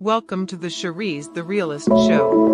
Welcome to the Cherise the Realist Show.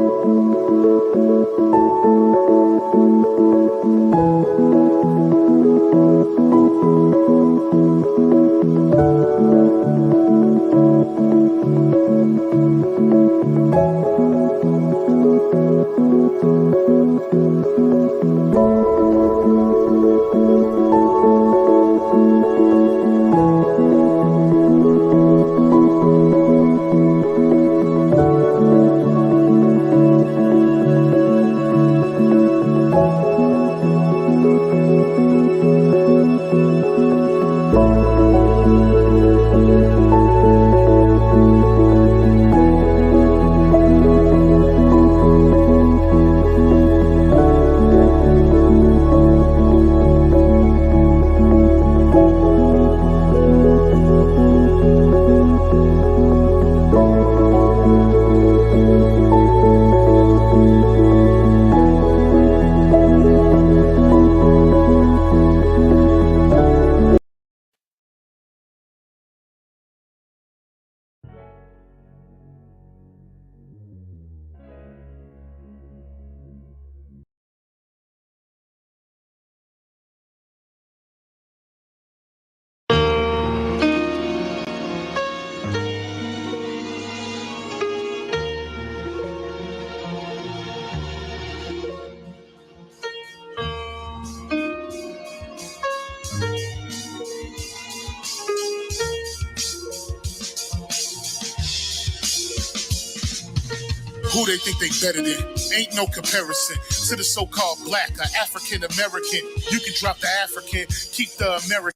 Who they think they better than? Ain't no comparison to the so-called black or African American. You can drop the African, keep the American.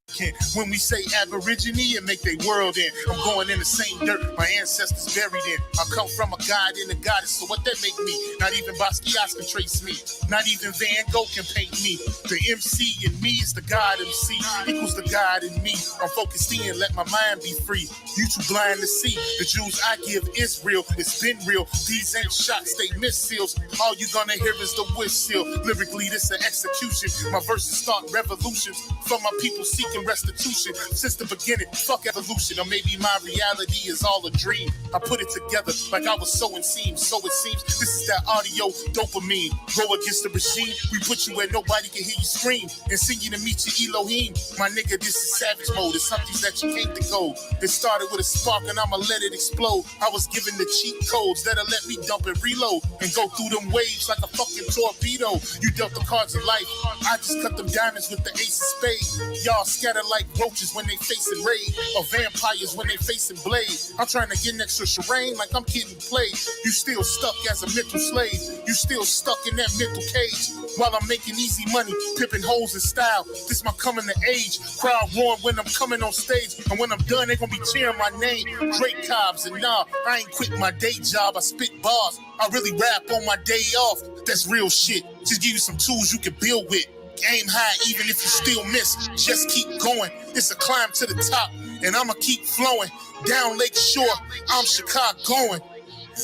When we say Aborigine and make their world in, I'm going in the same dirt my ancestors buried in. I come from a god and a goddess, so what that make me? Not even Basquiat can trace me. Not even Van Gogh can paint me. The MC in me is the God MC, equals the God in me. I'm focused in, let my mind be free. You too blind to see. The Jews I give is real, it's been real. These ain't shots, they missiles. All you gonna hear is the whistle. Lyrically, this an execution. My verses start revolutions from my people seeking restitution. Since the beginning, fuck evolution. Or maybe my reality is all a dream. I put it together like I was sewing seams. So it seems this is that audio dopamine. Go against the regime, we put you where nobody can hear you scream. And sing you to meet your Elohim. My nigga, this is savage mode. It's something that you can't decode. It started with a spark and I'ma let it explode. I was given the cheat codes that'll let me dump and reload and go through them waves like a fucking torpedo. You dealt the cards of life, I just cut them diamonds with the ace of spades. Y'all scatter like roaches when they facing raid, or vampires when they facing blade. I'm trying to get next to Shireen like I'm getting played. You still stuck as a mental slave. You still stuck in that mental cage. While I'm making easy money, pipping holes in style. This my coming to age. Crowd roaring when I'm coming on stage. And when I'm done, they gonna be cheering my name. Drake Cobbs, and nah, I ain't quit my day job. I spit bars. I really rap on my day off. That's real shit. Just give you some tools you can build with. Aim high even if you still miss. Just keep going. It's a climb to the top. And I'ma keep flowing. Down Lake Shore, I'm Chicagoan.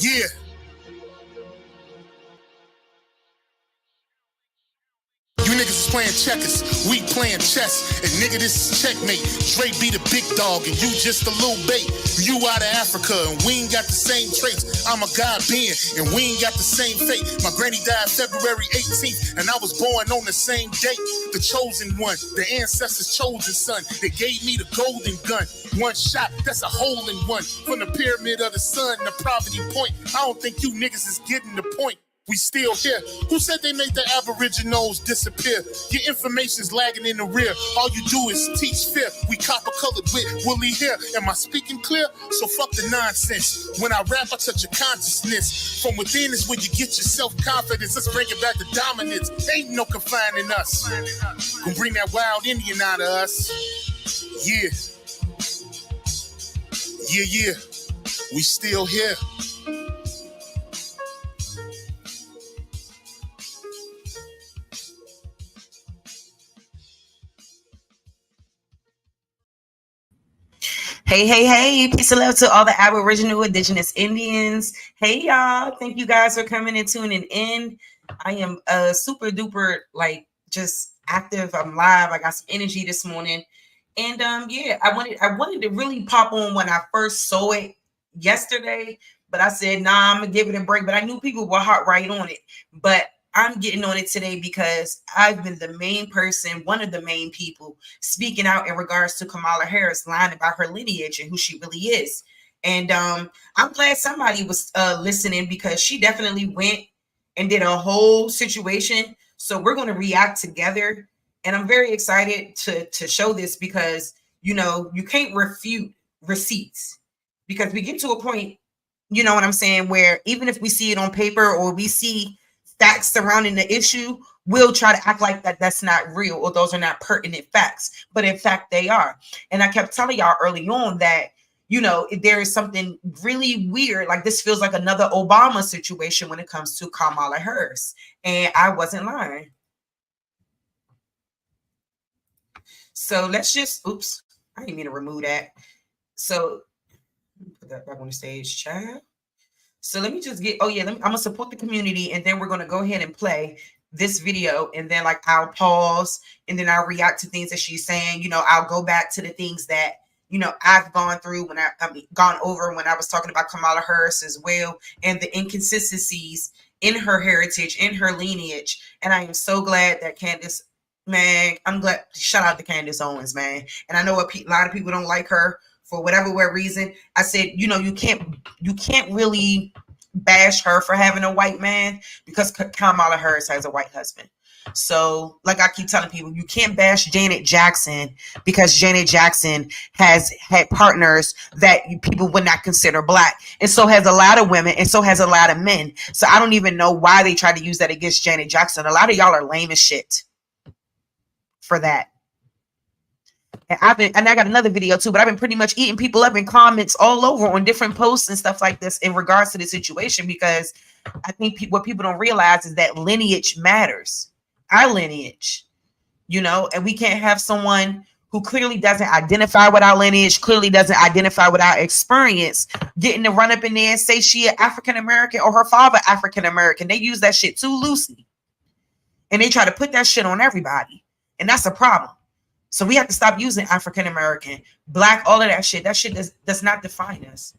Yeah. You niggas is playing checkers, we playing chess. And nigga, this is checkmate. Dre be the big dog and you just a little bait. You out of Africa and we ain't got the same traits. I'm a God being and we ain't got the same fate. My granny died February 18th and I was born on the same date. The chosen one, the ancestors' chosen son. They gave me the golden gun. One shot, that's a hole in one. From the pyramid of the sun, the poverty point. I don't think you niggas is getting the point. We still here. Who said they made the Aboriginals disappear? Your information's lagging in the rear. All you do is teach fear. We copper-colored with woolly hair. Am I speaking clear? So fuck the nonsense. When I rap, I touch your consciousness. From within is where you get your self-confidence. Let's bring it back to dominance. Ain't no confining us. Gonna bring that wild Indian out of us. Yeah. Yeah, yeah. We still here. Hey, peace and love to all the Aboriginal Indigenous Indians. Hey, y'all. Thank you guys for coming and tuning in. I am super duper, just active. I'm live. I got some energy this morning. And yeah, I wanted to really pop on when I first saw it yesterday. But I said, nah, I'm gonna give it a break. But I knew people were hot right on it. But I'm getting on it today because I've been the main person, one of the main people speaking out in regards to Kamala Harris, lying about her lineage and who she really is. And I'm glad somebody was listening, because she definitely went and did a whole situation. So we're going to react together. And I'm very excited to show this, because, you know, you can't refute receipts, because we get to a point, you know what I'm saying, where even if we see it on paper or we see facts surrounding the issue, we'll try to act like that's not real, or those are not pertinent facts. But in fact, they are. And I kept telling y'all early on that, you know, there is something really weird. Like, this feels like another Obama situation when it comes to Kamala Harris. And I wasn't lying. So let's just, oops, I didn't mean to remove that. So put that back on the stage, child. So let me just get, I'm gonna support the community, and then we're gonna go ahead and play this video, and then like I'll pause, and then I'll react to things that she's saying. You know, I'll go back to the things that, you know, I've gone through when gone over when I was talking about Kamala Harris as well, and the inconsistencies in her heritage, in her lineage. And I am so glad that Candace, man, I'm glad, shout out to Candace Owens, man. And I know a lot of people don't like her for whatever reason. I said, you know, you can't really bash her for having a white man, because Kamala Harris has a white husband. So, like I keep telling people, you can't bash Janet Jackson, because Janet Jackson has had partners that people would not consider black. And so has a lot of women, and so has a lot of men. So I don't even know why they try to use that against Janet Jackson. A lot of y'all are lame as shit for that. And I got another video too, but I've been pretty much eating people up in comments all over on different posts and stuff like this in regards to the situation, because I think what people don't realize is that lineage matters. Our lineage, you know, and we can't have someone who clearly doesn't identify with our lineage, clearly doesn't identify with our experience, getting to run up in there and say she African American or her father African American. They use that shit too loosely, and they try to put that shit on everybody, and that's a problem. So we have to stop using African American, black, all of that shit. That shit does not define us.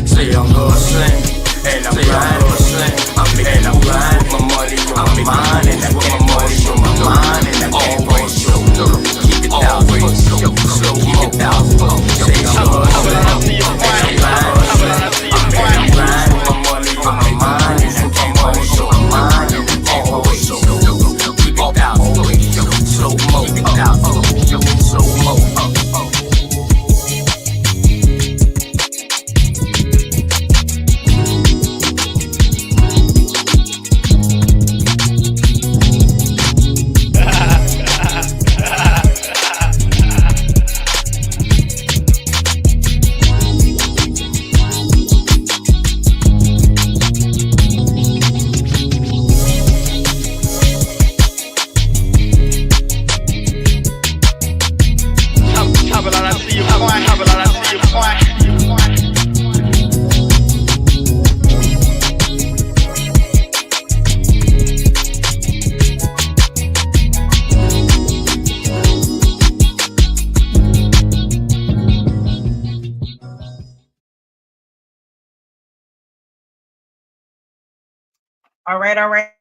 Say I'm hustling, and I'm grinding, and I'm grinding. My money on my mind, and I get my money on my mind, and I always show. Keep it out, slow, keep it out. Say I'm hustling, and I'm grinding, I'm grinding. My money on my mind, and I get my money on my mind, and I always show. Keep it out, slow mo, keep it out, slow mo.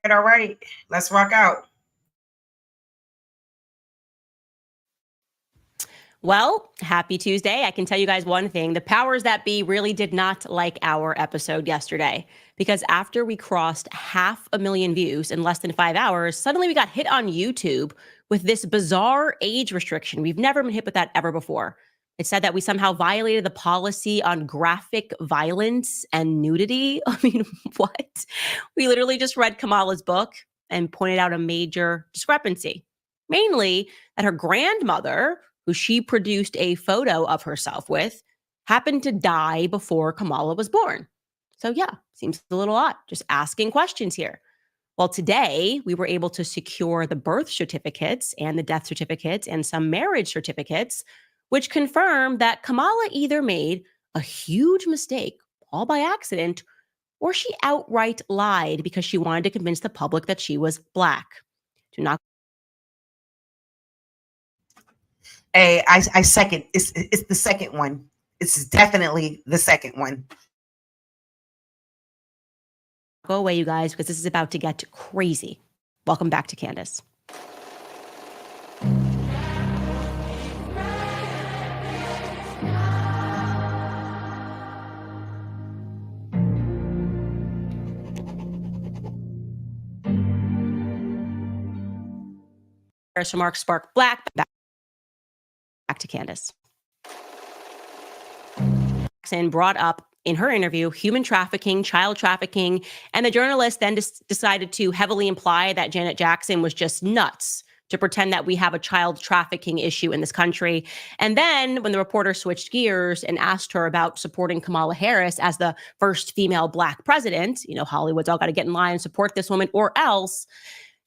All right. Let's rock out. Well, happy Tuesday. I can tell you guys one thing. The powers that be really did not like our episode yesterday, because after we crossed 500,000 views in less than 5 hours, suddenly we got hit on YouTube with this bizarre age restriction. We've never been hit with that ever before. It said that we somehow violated the policy on graphic violence and nudity. I mean, what? We literally just read Kamala's book and pointed out a major discrepancy, mainly that her grandmother, who she produced a photo of herself with, happened to die before Kamala was born. So yeah, seems a little odd. Just asking questions here. Well, today we were able to secure the birth certificates and the death certificates and some marriage certificates, which confirm that Kamala either made a huge mistake all by accident, or she outright lied because she wanted to convince the public that she was Black. Do not. Hey, I second. It's the second one. It's definitely the second one. Go away, you guys, because this is about to get crazy. Welcome back to Candace. Harris remarks spark back to Candace. Jackson brought up in her interview human trafficking, child trafficking, and the journalist then decided to heavily imply that Janet Jackson was just nuts to pretend that we have a child trafficking issue in this country. And then when the reporter switched gears and asked her about supporting Kamala Harris as the first female Black president, Hollywood's all got to get in line and support this woman or else,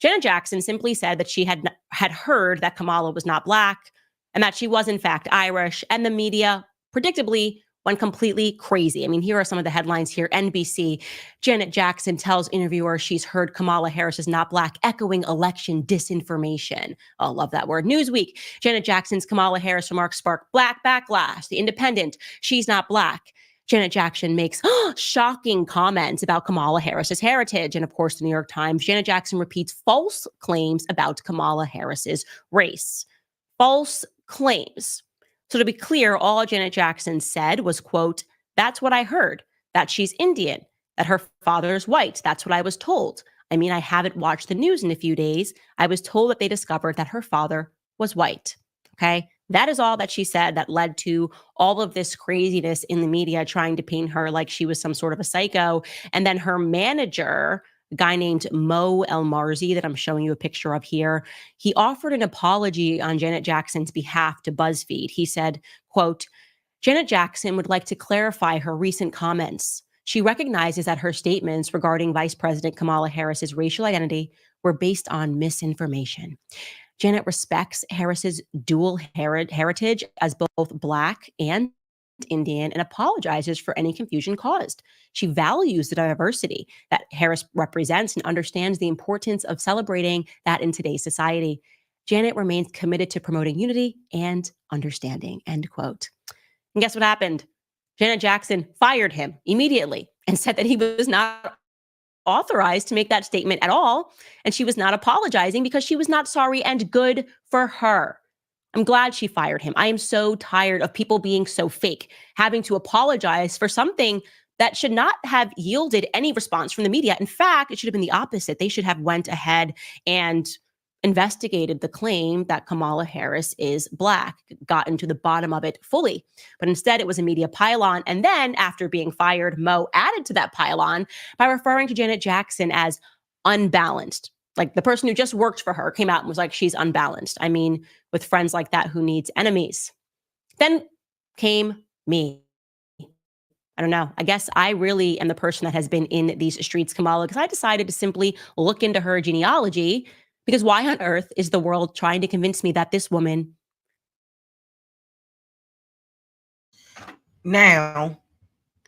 Janet Jackson simply said that she had heard that Kamala was not Black and that she was in fact Irish, and the media predictably went completely crazy. I mean, here are some of the headlines here. NBC, Janet Jackson tells interviewer she's heard Kamala Harris is not Black, echoing election disinformation. Oh, love that word. Newsweek, Janet Jackson's Kamala Harris remarks spark Black backlash. The Independent, she's not Black. Janet Jackson makes shocking comments about Kamala Harris's heritage. And of course, the New York Times, Janet Jackson repeats false claims about Kamala Harris's race. False claims. So to be clear, all Janet Jackson said was, quote, "That's what I heard, that she's Indian, that her father's white. That's what I was told. I mean, I haven't watched the news in a few days. I was told that they discovered that her father was white." Okay. That is all that she said that led to all of this craziness in the media trying to paint her like she was some sort of a psycho. And then her manager, a guy named Mo El-Marzi that I'm showing you a picture of here, he offered an apology on Janet Jackson's behalf to BuzzFeed. He said, quote, "Janet Jackson would like to clarify her recent comments. She recognizes that her statements regarding Vice President Kamala Harris's racial identity were based on misinformation. Janet respects Harris's dual heritage as both Black and Indian and apologizes for any confusion caused. She values the diversity that Harris represents and understands the importance of celebrating that in today's society. Janet remains committed to promoting unity and understanding," end quote. And guess what happened? Janet Jackson fired him immediately and said that he was not authorized to make that statement at all. And she was not apologizing because she was not sorry, and good for her. I'm glad she fired him. I am so tired of people being so fake, having to apologize for something that should not have yielded any response from the media. In fact, it should have been the opposite. They should have went ahead and investigated the claim that Kamala Harris is Black, gotten to the bottom of it fully. But instead, it was a media pylon. And then after being fired, Mo added to that pylon by referring to Janet Jackson as unbalanced. Like the person who just worked for her came out and was like, she's unbalanced. I mean, with friends like that, who needs enemies? Then came me. I don't know. I guess I really am the person that has been in these streets, Kamala, because I decided to simply look into her genealogy. Because why on earth is the world trying to convince me that this woman... Now,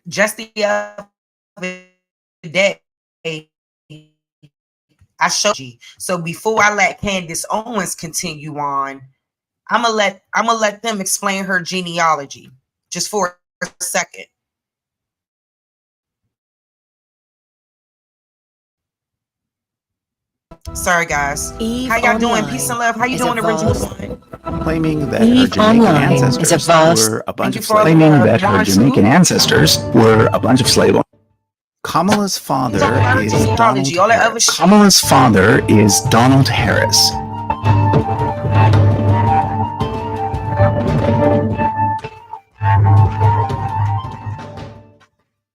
just the other day, I showed you. So before I let Candace Owens continue on, I'm gonna let them explain her genealogy just for a second. Sorry, guys. Eve How y'all doing? Online Peace and love. How you doing, original one? Claiming that her Jamaican ancestors were a bunch of slave Claiming that her Jamaican ancestors were a bunch of slave owners. Kamala's father is Donald Harris. Kamala's father is Donald Harris.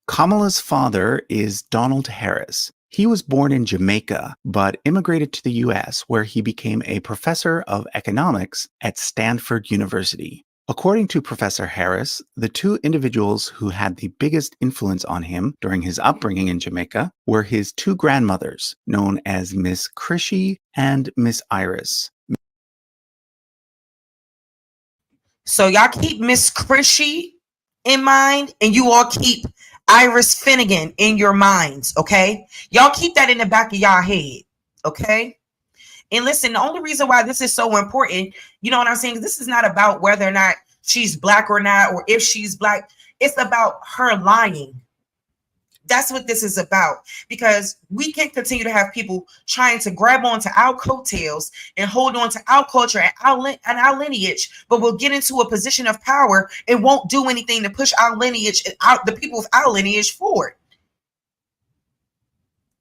Kamala's father is Donald Harris. He was born in Jamaica, but immigrated to the US, where he became a professor of economics at Stanford University. According to Professor Harris, the two individuals who had the biggest influence on him during his upbringing in Jamaica were his two grandmothers, known as Miss Crishy and Miss Iris. So y'all keep Miss Crishy in mind, and you all keep Iris Finnegan in your minds, okay? Y'all keep that in the back of y'all head, okay? And listen, the only reason why this is so important, you know what I'm saying? This is not about whether or not she's black or not, or if she's black. It's about her lying. That's what this is about, because we can't continue to have people trying to grab onto our coattails and hold on to our culture and our lineage, but we'll get into a position of power and won't do anything to push our lineage and the people of our lineage forward.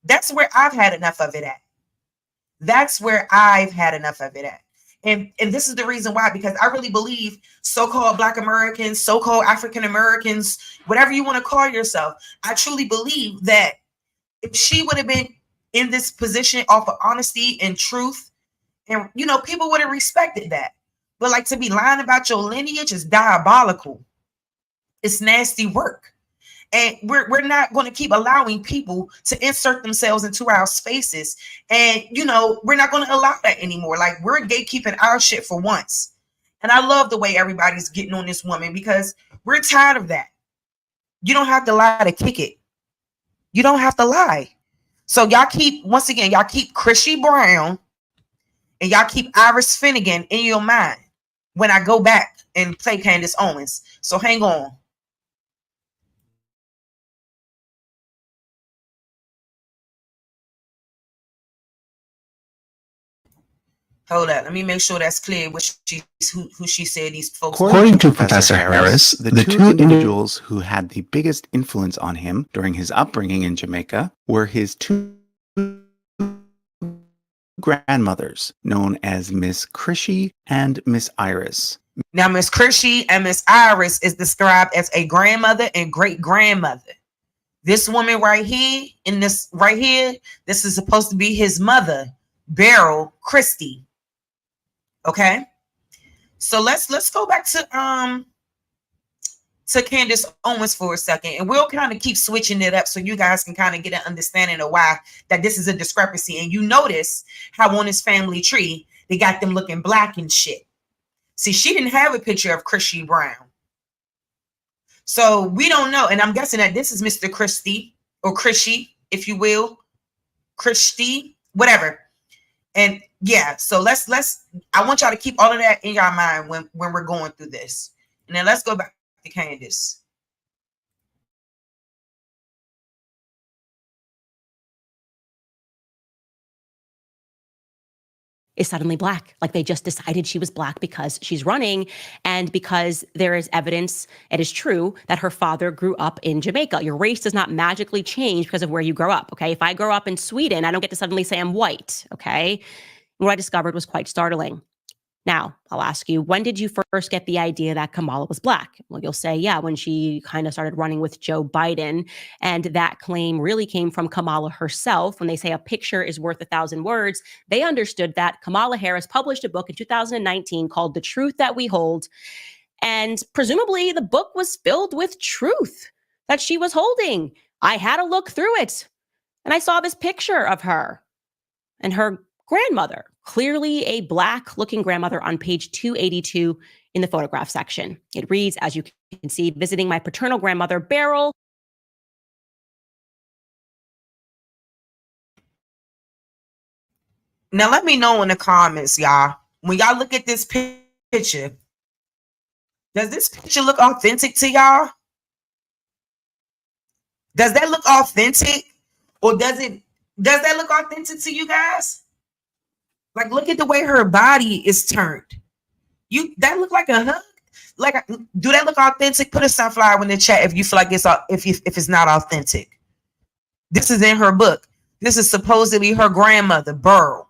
That's where I've had enough of it at. That's where I've had enough of it at. And this is the reason why, because I really believe so-called Black Americans, so-called African Americans, whatever you want to call yourself, I truly believe that if she would have been in this position off of honesty and truth, and, you know, people would have respected that. But like, to be lying about your lineage is diabolical. It's nasty work. And we're not going to keep allowing people to insert themselves into our spaces. And, you know, we're not going to allow that anymore. Like, we're gatekeeping our shit for once. And I love the way everybody's getting on this woman, because we're tired of that. You don't have to lie to kick it. You don't have to lie. So y'all keep, once again, y'all keep Chrissy Brown and y'all keep Iris Finnegan in your mind when I go back and play Candace Owens. So hang on. Hold up, let me make sure that's clear who she said these folks. According to Professor Harris, the two individuals who had the biggest influence on him during his upbringing in Jamaica were his two grandmothers, known as Miss Chrissy and Miss Iris. Now, Miss Chrissy and Miss Iris is described as a grandmother and great-grandmother. This woman right here, this is supposed to be his mother, Beryl Christie. Okay, so let's go back to Candace Owens for a second, and we'll kind of keep switching it up so you guys can kind of get an understanding of why that this is a discrepancy. And you notice how on his family tree they got them looking black and shit. See, she didn't have a picture of Chrissy Brown, so we don't know. And I'm guessing that this is Mr. Christie, or Chrissy, if you will, Christie, whatever. And yeah, so I want y'all to keep all of that in your mind when we're going through this. And then let's go back to Candace. Is suddenly black. Like, they just decided she was black because she's running, and because there is evidence, it is true, that her father grew up in Jamaica. Your race does not magically change because of where you grow up, okay? If I grow up in Sweden, I don't get to suddenly say I'm white, okay? What I discovered was quite startling. Now, I'll ask you, when did you first get the idea that Kamala was black? Well, you'll say, yeah, when she kind of started running with Joe Biden. And that claim really came from Kamala herself. When they say a picture is worth 1,000 words, they understood that. Kamala Harris published a book in 2019 called The Truth That We Hold. And presumably the book was filled with truth that she was holding. I had a look through it, and I saw this picture of her and her grandmother, clearly a black-looking grandmother, on page 282 in the photograph section. It reads, as you can see, visiting my paternal grandmother, Beryl. Now, let me know in the comments, y'all. When y'all look at this picture, does this picture look authentic to y'all? Does that look authentic? Or does that look authentic to you guys? Like, look at the way her body is turned. That look like a hug? Like, do that look authentic? Put a sunflower in the chat if you feel like if it's not authentic. This is in her book. This is supposedly her grandmother, Beryl.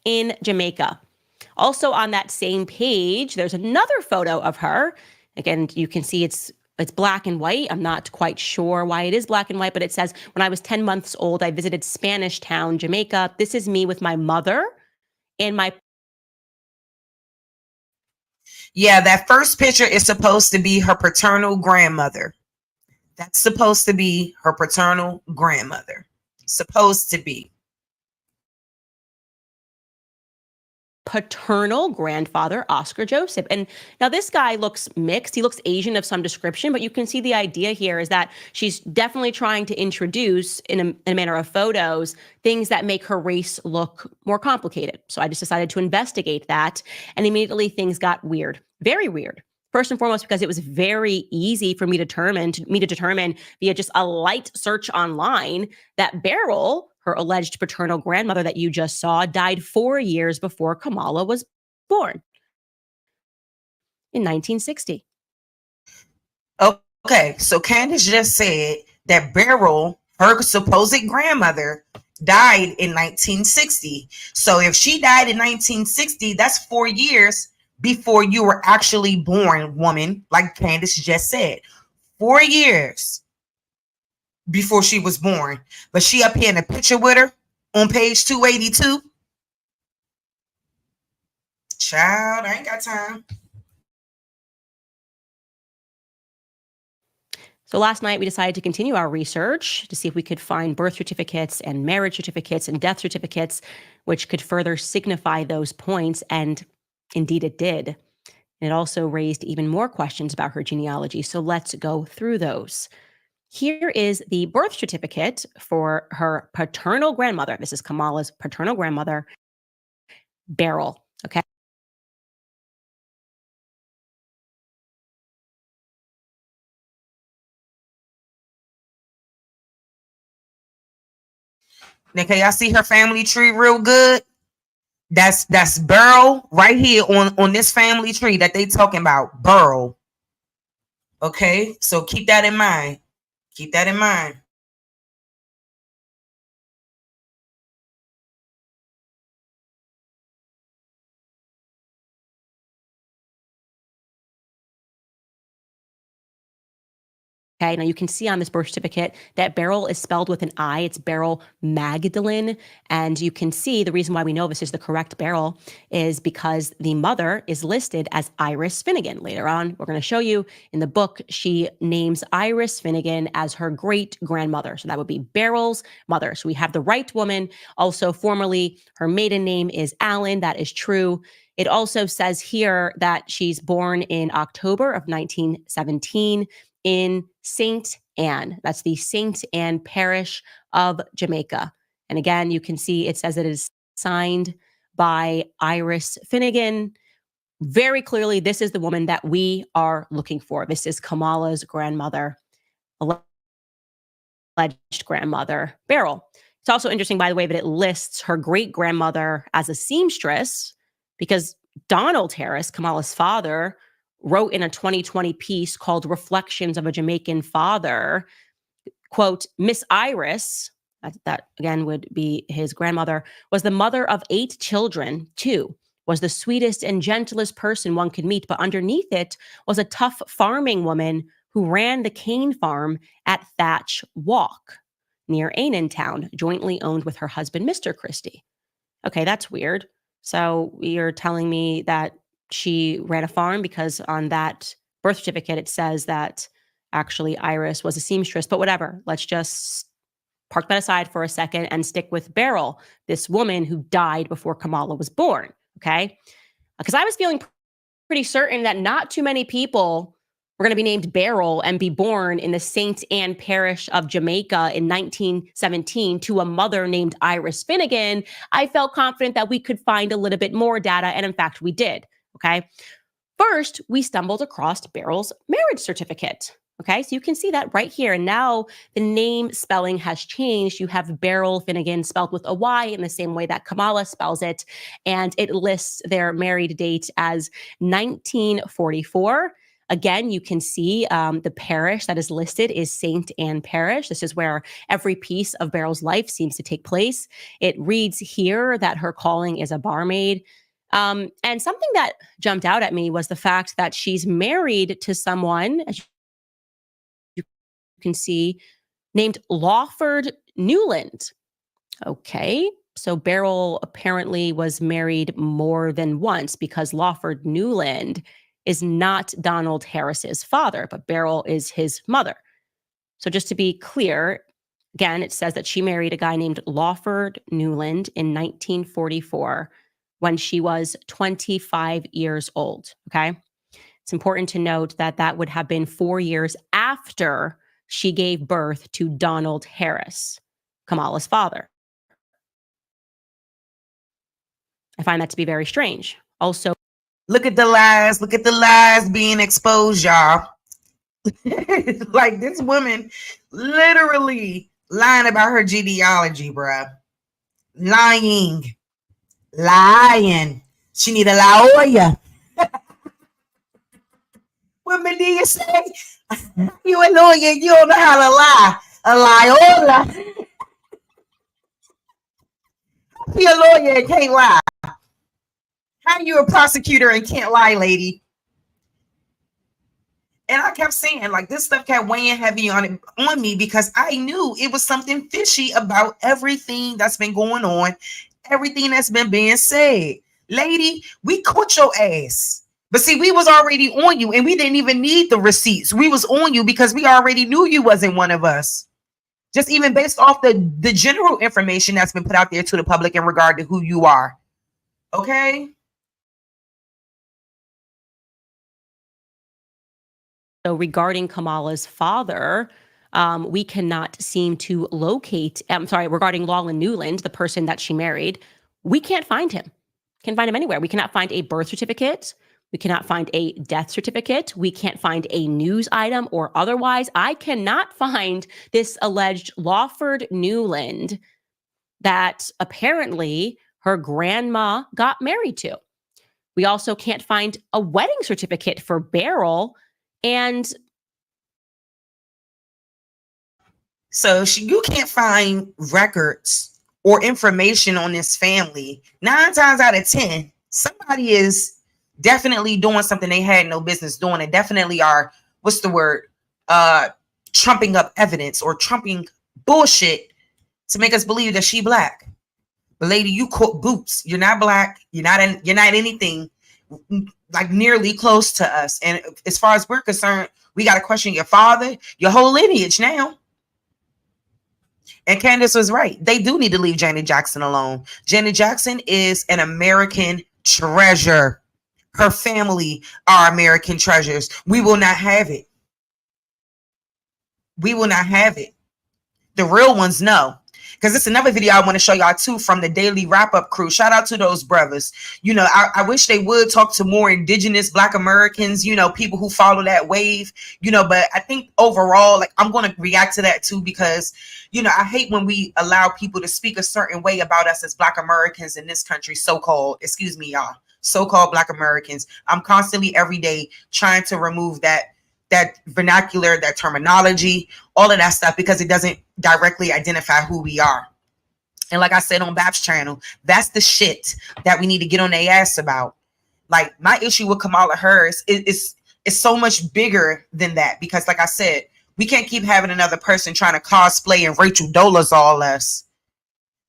In Jamaica. Also on that same page, there's another photo of her. Again, you can see it's black and white. I'm not quite sure why it is black and white, but it says, when I was 10 months old, I visited Spanish Town, Jamaica. This is me with my mother and my... Yeah, that first picture is supposed to be her paternal grandmother. That's supposed to be her paternal grandmother. supposed to be? Paternal grandfather, Oscar Joseph. And now this guy looks mixed. He looks Asian of some description, but you can see the idea here is that she's definitely trying to introduce, in a manner of photos, things that make her race look more complicated. So I just decided to investigate that, and immediately things got weird, very weird. First and foremost, because it was very easy for me to determine via just a light search online that Beryl, her alleged paternal grandmother that you just saw, died 4 years before Kamala was born in 1960. Okay, so Candace just said that Beryl, her supposed grandmother, died in 1960. So if she died in 1960, that's 4 years before you were actually born, woman, like Candace just said. 4 years before she was born. But she up here in a picture with her on page 282. Child, I ain't got time. So last night we decided to continue our research to see if we could find birth certificates and marriage certificates and death certificates, which could further signify those points. And indeed it did. And it also raised even more questions about her genealogy. So let's go through those. Here is the birth certificate for her paternal grandmother. This is Kamala's paternal grandmother, Beryl. Okay. Now, can y'all see her family tree real good? That's Beryl right here on this family tree that they talking about. Beryl. Okay, so keep that in mind. Keep that in mind. Okay, now you can see on this birth certificate that Beryl is spelled with an I. It's Beryl Magdalene. And you can see the reason why we know this is the correct Beryl is because the mother is listed as Iris Finnegan. Later on, we're going to show you in the book, she names Iris Finnegan as her great grandmother. So that would be Beryl's mother. So we have the right woman. Also, formerly, her maiden name is Allen. That is true. It also says here that she's born in October of 1917 in St. Anne. That's the St. Anne parish of Jamaica. And again, you can see it says it is signed by Iris Finnegan. Very clearly, this is the woman that we are looking for. This is Kamala's grandmother, alleged grandmother, Beryl. It's also interesting, by the way, that it lists her great-grandmother as a seamstress because Donald Harris, Kamala's father, wrote in a 2020 piece called Reflections of a Jamaican Father, quote, Miss Iris, that again would be his grandmother, was the mother of 8 children, too, was the sweetest and gentlest person one could meet, but underneath it was a tough farming woman who ran the cane farm at Thatch Walk near Annan Town, jointly owned with her husband, Mr. Christie. Okay, that's weird. So you're telling me that she ran a farm because on that birth certificate, it says that actually Iris was a seamstress, but whatever. Let's just park that aside for a second and stick with Beryl, this woman who died before Kamala was born, okay? Because I was feeling pretty certain that not too many people were going to be named Beryl and be born in the St. Anne parish of Jamaica in 1917 to a mother named Iris Finnegan. I felt confident that we could find a little bit more data, and in fact, we did. Okay. First, we stumbled across Beryl's marriage certificate. Okay. So you can see that right here. And now the name spelling has changed. You have Beryl Finnegan spelled with a Y in the same way that Kamala spells it. And it lists their married date as 1944. Again, you can see the parish that is listed is St. Anne Parish. This is where every piece of Beryl's life seems to take place. It reads here that her calling is a barmaid. And something that jumped out at me was the fact that she's married to someone, as you can see, named Lawford Newland. Okay, so Beryl apparently was married more than once because Lawford Newland is not Donald Harris's father, but Beryl is his mother. So just to be clear, Again, it says that she married a guy named Lawford Newland in 1944 when she was 25 years old. Okay. It's important to note that that would have been 4 years after she gave birth to Donald Harris, Kamala's father. I find that to be very strange. Also, look at the lies. Look at the lies being exposed, y'all. Like this woman literally lying about her genealogy, bruh. Lying. She need a lawyer. What Medea say? You a lawyer, you don't know how to lie. A liar. Be a lawyer and can't lie. How you a prosecutor and can't lie, lady? And I kept saying, like, this stuff kept weighing heavy on me because I knew it was something fishy about everything that's been going on, everything that's been being said. Lady, we caught your ass. But see, we was already on you and we didn't even need the receipts. We was on you because we already knew you wasn't one of us. Just even based off the general information that's been put out there to the public in regard to who you are. Okay? So regarding Kamala's father, we cannot seem to locate, regarding Lawland Newland, the person that she married, we can't find him. Can't find him anywhere. We cannot find a birth certificate. We cannot find a death certificate. We can't find a news item or otherwise. I cannot find this alleged Lawford Newland that apparently her grandma got married to. We also can't find a wedding certificate for Beryl. And so you can't find records or information on this family. 9 times out of 10, somebody is definitely doing something they had no business doing, and definitely are, what's the word? Trumping up evidence or trumping bullshit to make us believe that she black. But lady, you cook boots. You're not black. You're not anything like nearly close to us. And as far as we're concerned, we got to question your father, your whole lineage now. And Candace was right. They do need to leave Janet Jackson alone. Janet Jackson is an American treasure. Her family are American treasures. We will not have it. We will not have it. The real ones know. Because it's another video I want to show y'all too from the Daily Wrap-Up crew. Shout out to those brothers. You know, I wish they would talk to more indigenous Black Americans, you know, people who follow that wave, you know, but I think overall, like, I'm going to react to that too, because, you know, I hate when we allow people to speak a certain way about us as Black Americans in this country, so-called, excuse me, y'all, so-called Black Americans. I'm constantly every day trying to remove that vernacular, that terminology, all of that stuff, because it doesn't directly identify who we are. And like I said on Bab's channel, that's the shit that we need to get on their ass about. Like, my issue with Kamala Harris is so much bigger than that, because like I said, we can't keep having another person trying to cosplay and Rachel Dolezal us.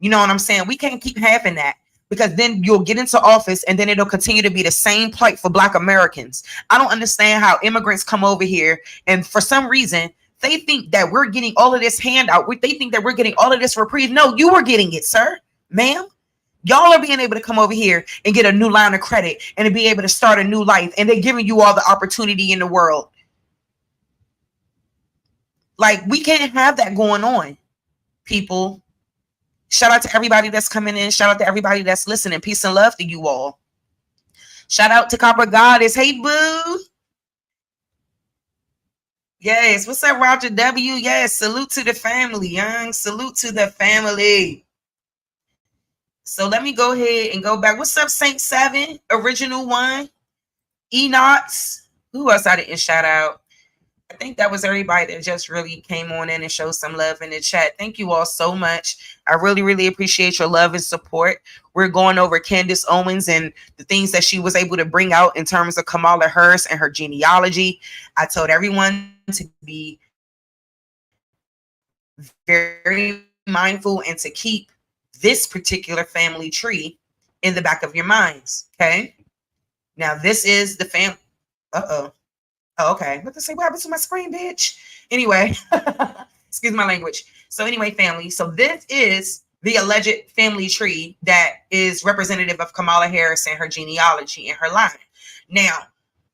You know what I'm saying? We can't keep having that, because then you'll get into office and then it'll continue to be the same plight for Black Americans. I don't understand how immigrants come over here and for some reason they think that we're getting all of this handout. They think that we're getting all of this reprieve. No, you were getting it, sir, ma'am. Y'all are being able to come over here and get a new line of credit and to be able to start a new life. And they're giving you all the opportunity in the world. Like, we can't have that going on, people. Shout out to everybody that's coming in. Shout out to everybody that's listening. Peace and love to you all. Shout out to Copper Goddess. Hey, boo. Yes. What's up, Roger W? Yes. Salute to the family, young. Salute to the family. So let me go ahead and go back. What's up, Saint 7? Original 1. Enox. Who else I didn't shout out? I think that was everybody that just really came on in and showed some love in the chat. Thank you all so much. I really, really appreciate your love and support. We're going over Candace Owens and the things that she was able to bring out in terms of Kamala Harris and her genealogy. I told everyone to be very mindful and to keep this particular family tree in the back of your minds. Okay. Now this is the family. Uh-oh. Oh, okay. What to say? What happened to my screen, bitch? Anyway, excuse my language. So anyway, family, so this is the alleged family tree that is representative of Kamala Harris and her genealogy and her line. Now,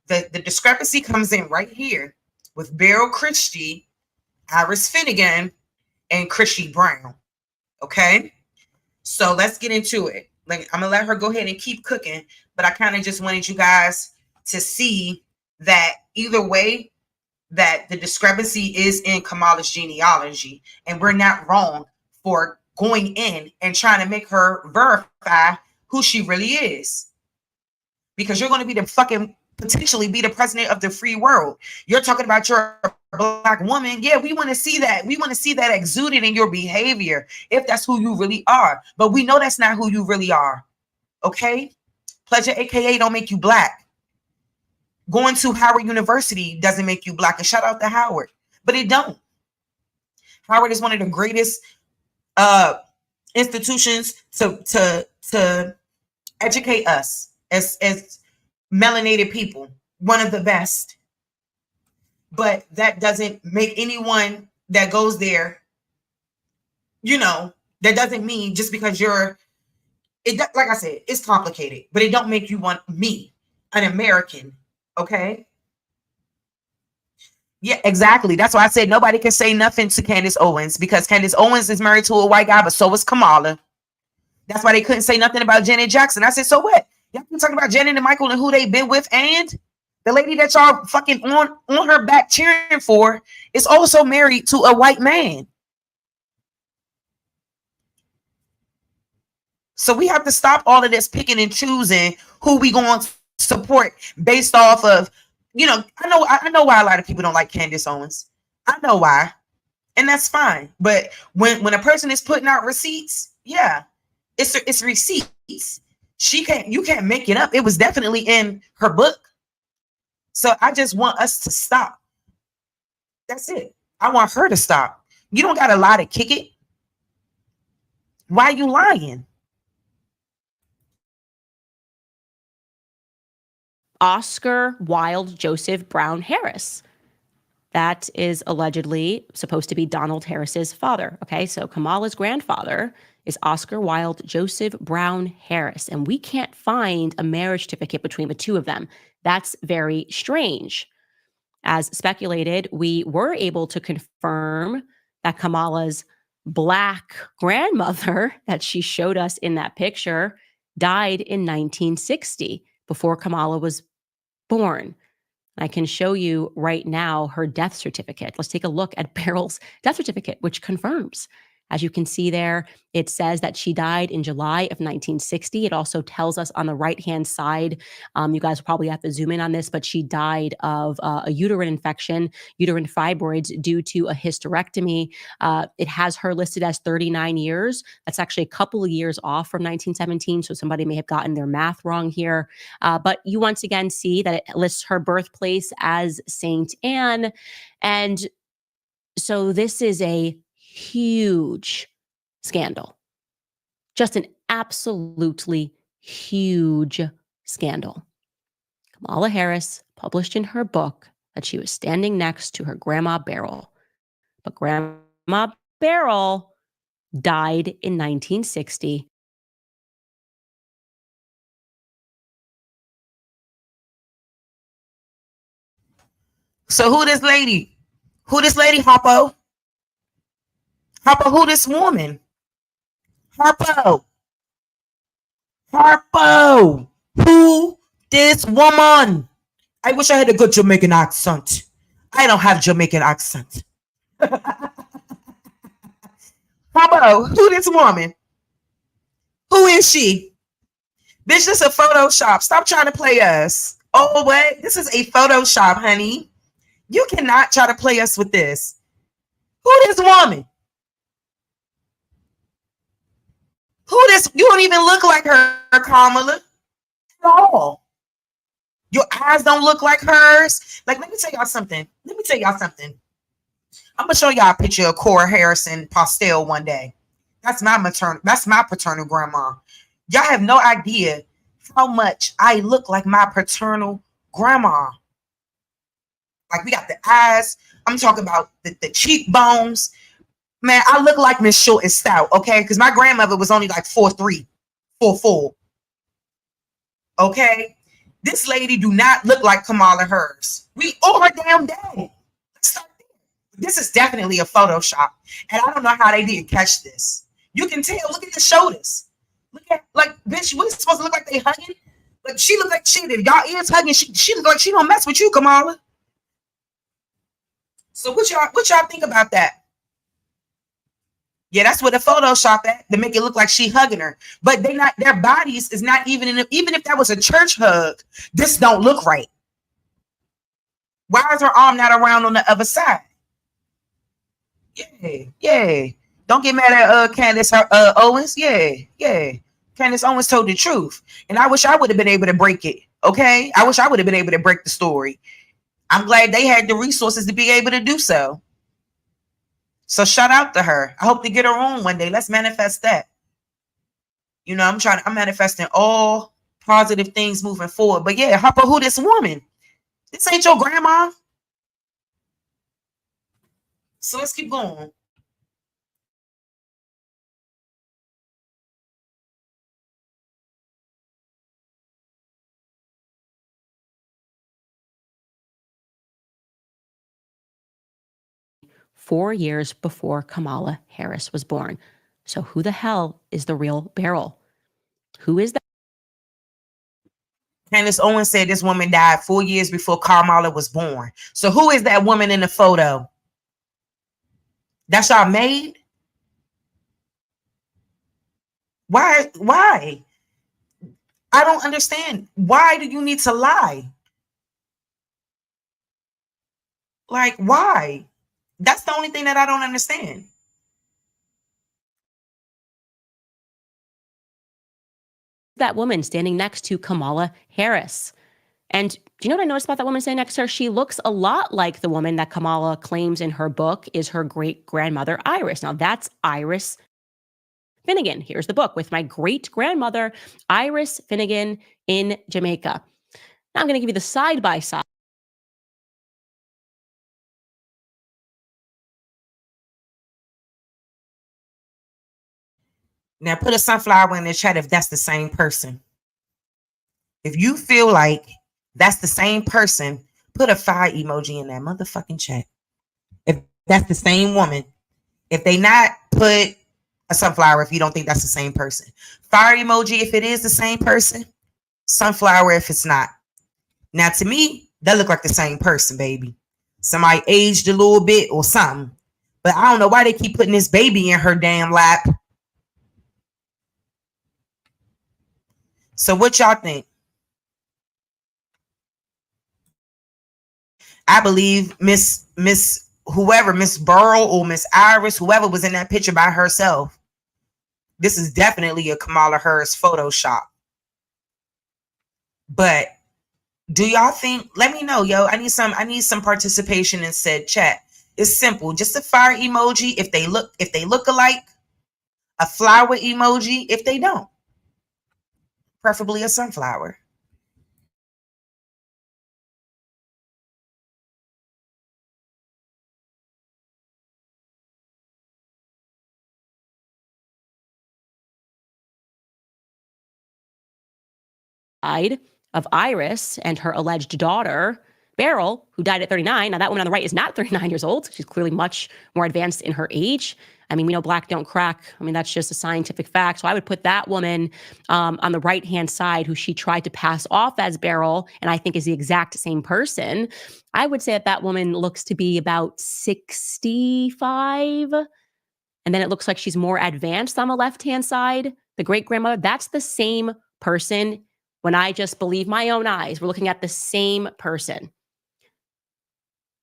the discrepancy comes in right here with Beryl Christie, Iris Finnegan, and Christy Brown. Okay, so let's get into it. Like, I'm gonna let her go ahead and keep cooking, but I kind of just wanted you guys to see that either way, that the discrepancy is in Kamala's genealogy, and we're not wrong for going in and trying to make her verify who she really is. Because you're going to be the fucking potentially be the president of the free world. You're talking about you're a black woman. Yeah, we want to see that. We want to see that exuded in your behavior if that's who you really are. But we know that's not who you really are. Okay? Pleasure, aka don't make you black. Going to Howard University doesn't make you black. And shout out to Howard. But it don't. Howard is one of the greatest institutions to educate us as melanated people, one of the best. But that doesn't make anyone that goes there, that doesn't mean just because like I said, it's complicated, but it don't make you want me, an American, okay? Yeah, exactly. That's why I said nobody can say nothing to Candace Owens, because Candace Owens is married to a white guy, but so is Kamala. That's why they couldn't say nothing about Janet Jackson. I said, so what? Y'all been talking about Janet and Michael and who they been with, and the lady that y'all fucking on her back cheering for is also married to a white man. So we have to stop all of this picking and choosing who we going to support based off of, I know why a lot of people don't like Candace Owens. I know why. And that's fine. But when a person is putting out receipts, yeah, it's receipts. You can't make it up. It was definitely in her book. So I just want us to stop. That's it. I want her to stop. You don't got to lie to kick it. Why are you lying? Oscar Wilde Joseph Brown Harris. That is allegedly supposed to be Donald Harris's father. Okay, so Kamala's grandfather is Oscar Wilde Joseph Brown Harris, and we can't find a marriage certificate between the two of them. That's very strange. As speculated, we were able to confirm that Kamala's black grandmother that she showed us in that picture died in 1960, before Kamala was born. I can show you right now her death certificate. Let's take a look at Beryl's death certificate, which confirms. As you can see there, it says that she died in July of 1960. It also tells us on the right-hand side, you guys will probably have to zoom in on this, but she died of a uterine infection, uterine fibroids due to a hysterectomy. It has her listed as 39 years. That's actually a couple of years off from 1917, so somebody may have gotten their math wrong here. But you once again see that it lists her birthplace as Saint Anne. And so this is a huge scandal. Just an absolutely huge scandal. Kamala Harris published in her book that she was standing next to her grandma Beryl. But Grandma Beryl died in 1960. So who this lady? Who this lady, Harpo? Harpo, who this woman? Harpo. Harpo. Who this woman? I wish I had a good Jamaican accent. I don't have Jamaican accent. Harpo, who this woman? Who is she? Bitch, this is a Photoshop. Stop trying to play us. Oh, what? This is a Photoshop, honey. You cannot try to play us with this. Who this woman? Who this? You don't even look like her, Kamala, at all. Your eyes don't look like hers. Like, let me tell y'all something. I'm gonna show y'all a picture of Cora Harrison Postel one day. That's my paternal grandma. Y'all have no idea how much I look like my paternal grandma. Like, we got the eyes. I'm talking about the cheekbones. Man, I look like Miss Short and Stout, okay? Because my grandmother was only like 4'3", 4'4". Okay? This lady do not look like Kamala Harris. We all her damn day. This is definitely a Photoshop. And I don't know how they didn't catch this. You can tell. Look at the shoulders. Look at, like, bitch, what is supposed to look like they hugging? Like, she look like she did. Y'all ears hugging. She look like she don't mess with you, Kamala. So what y'all think about that? Yeah, that's what the Photoshop at to make it look like she hugging her. But they not, their bodies is not even in it. Even if that was a church hug, this don't look right. Why is her arm not around on the other side? Yeah. Don't get mad at Candace Owens. Yeah. Candace Owens told the truth. And I wish I would have been able to break it. Okay. I wish I would have been able to break the story. I'm glad they had the resources to be able to do so. So shout out to her. I hope to get her on one day. Let's manifest that. You know, I'm manifesting all positive things moving forward. But yeah, Harper, who this woman? This ain't your grandma. So let's keep going. "4 years before Kamala Harris was born. So who the hell is the real Beryl? Who is that? Candace Owens said this woman died 4 years before Kamala was born. So who is that woman in the photo? That's y'all maid? Why? I don't understand. Why do you need to lie? Like, why? That's the only thing that I don't understand. That woman standing next to Kamala Harris. And do you know what I noticed about that woman standing next to her? She looks a lot like the woman that Kamala claims in her book is her great-grandmother, Iris. Now, that's Iris Finnegan. Here's the book with my great-grandmother, Iris Finnegan in Jamaica. Now, I'm going to give you the side-by-side. Now, put a sunflower in the chat if that's the same person. If you feel like that's the same person, put a fire emoji in that motherfucking chat. If that's the same woman, if they not, put a sunflower if you don't think that's the same person. Fire emoji if it is the same person. Sunflower if it's not. Now, to me, that look like the same person, baby. Somebody aged a little bit or something. But I don't know why they keep putting this baby in her damn lap. So what y'all think? I believe Miss whoever, Miss Burl or Miss Iris, whoever was in that picture by herself. This is definitely a Kamala Harris Photoshop. But do y'all think? Let me know, yo. I need some participation in said chat. It's simple. Just a fire emoji if they look alike, a flower emoji if they don't. Preferably a sunflower. Of Iris and her alleged daughter, Beryl, who died at 39. Now, that woman on the right is not 39 years old. She's clearly much more advanced in her age. I mean, we know black don't crack. I mean, that's just a scientific fact. So I would put that woman on the right-hand side who she tried to pass off as Beryl, and I think is the exact same person. I would say that woman looks to be about 65. And then it looks like she's more advanced on the left-hand side. The great-grandmother, that's the same person. When I just believe my own eyes, we're looking at the same person.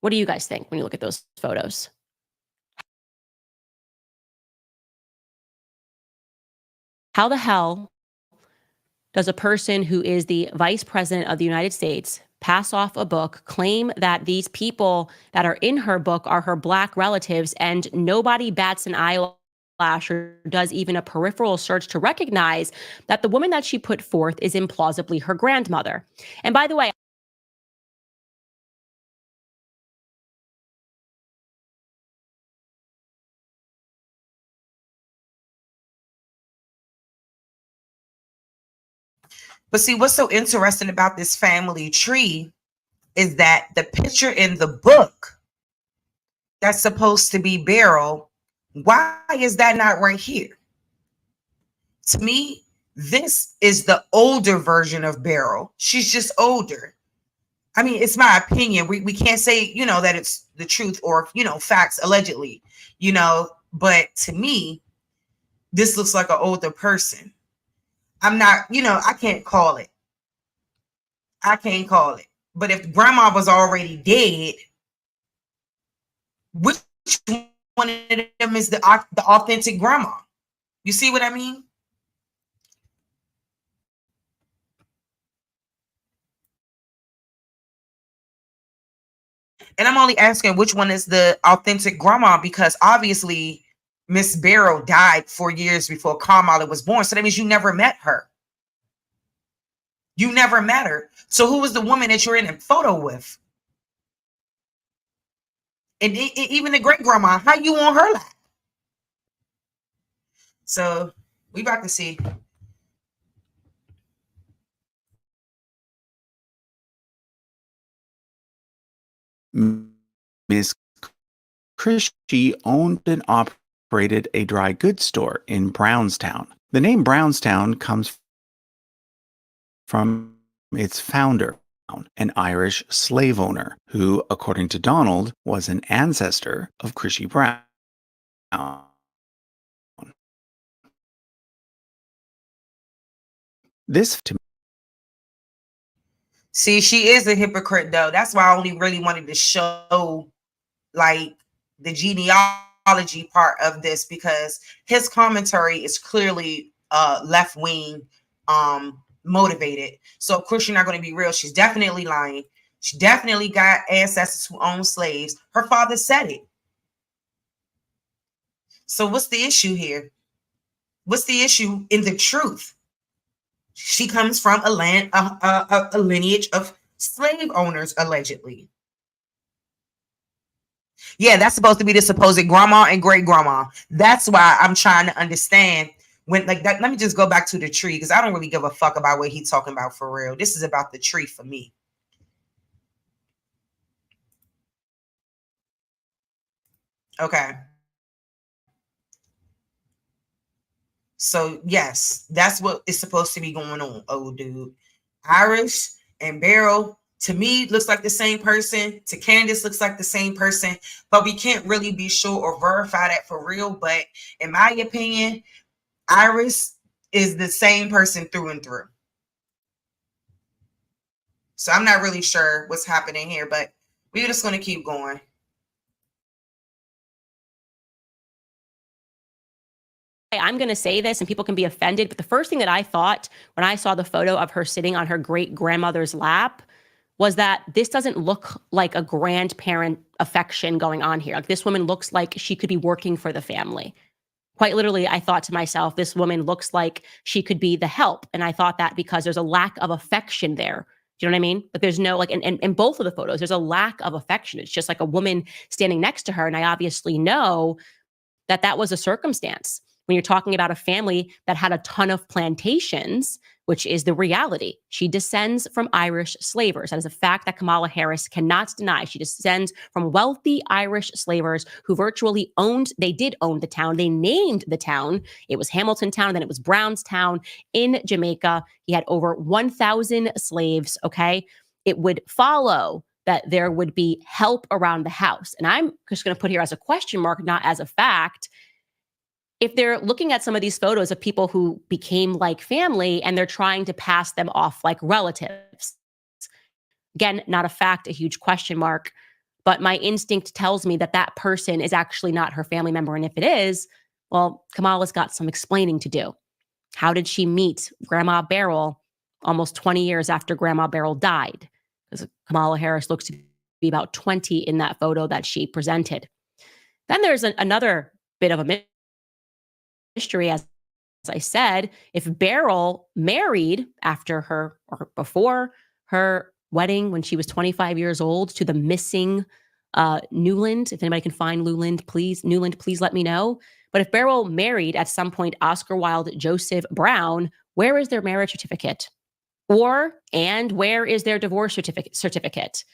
What do you guys think when you look at those photos? How the hell does a person who is the vice president of the United States pass off a book, claim that these people that are in her book are her black relatives, and nobody bats an eyelash or does even a peripheral search to recognize that the woman that she put forth is implausibly her grandmother? And by the way, But see, what's so interesting about this family tree is that the picture in the book that's supposed to be Beryl, why is that not right here? To me, this is the older version of Beryl. She's just older. I mean, it's my opinion. We can't say, that it's the truth or, facts allegedly, but to me, this looks like an older person. I'm not, I can't call it. But if grandma was already dead, which one of them is the authentic grandma? You see what I mean? And I'm only asking which one is the authentic grandma because obviously Miss Beryl died 4 years before Kamala was born. So that means you never met her. You never met her. So who was the woman that you're in a photo with? And even the great grandma, how you on her lap? So we about to see. Miss Christie owned and operated a dry goods store in Brownstown. The name Brownstown comes from its founder, an Irish slave owner, who, according to Donald, was an ancestor of Christie Brown. This to See, she is a hypocrite though. That's why I only really wanted to show like the genealogy part of this because his commentary is clearly left wing motivated. So of course you're not going to be real. She's definitely lying. She definitely got ancestors who own slaves. Her father said it. So what's the issue here? What's the issue in the truth? She comes from a lineage of slave owners, allegedly. Yeah, that's supposed to be the supposed grandma and great grandma. That's why I'm trying to understand when like that. Let me just go back to the tree because I don't really give a fuck about what he's talking about for real. This is about the tree for me. Okay. So yes, that's what is supposed to be going on, old dude. Irish and Beryl, to me, looks like the same person. To Candace, looks like the same person. But we can't really be sure or verify that for real. But in my opinion, Iris is the same person through and through. So I'm not really sure what's happening here, but we're just going to keep going. I'm going to say this and people can be offended, but the first thing that I thought when I saw the photo of her sitting on her great grandmother's lap was that this doesn't look like a grandparent affection going on here. Like this woman looks like she could be working for the family. Quite literally, I thought to myself, this woman looks like she could be the help. And I thought that because there's a lack of affection there. Do you know what I mean? But there's no like, in both of the photos, there's a lack of affection. It's just like a woman standing next to her. And I obviously know that that was a circumstance. When you're talking about a family that had a ton of plantations, which is the reality. She descends from Irish slavers. That is a fact that Kamala Harris cannot deny. She descends from wealthy Irish slavers who virtually did own the town. They named the town. It was Hamilton Town, then it was Brownstown in Jamaica. He had over 1,000 slaves, okay? It would follow that there would be help around the house. And I'm just going to put here as a question mark, not as a fact. If they're looking at some of these photos of people who became like family and they're trying to pass them off like relatives, again, not a fact, a huge question mark, but my instinct tells me that that person is actually not her family member. And if it is, well, Kamala's got some explaining to do. How did she meet Grandma Beryl almost 20 years after Grandma Beryl died? Because Kamala Harris looks to be about 20 in that photo that she presented. Then there's another bit of a mystery, as I said. If Beryl married after her or before her wedding when she was 25 years old to the missing Newland, if anybody can find Newland, please let me know. But if Beryl married at some point Oscar Wilde Joseph Brown, where is their marriage certificate? And where is their divorce certificate?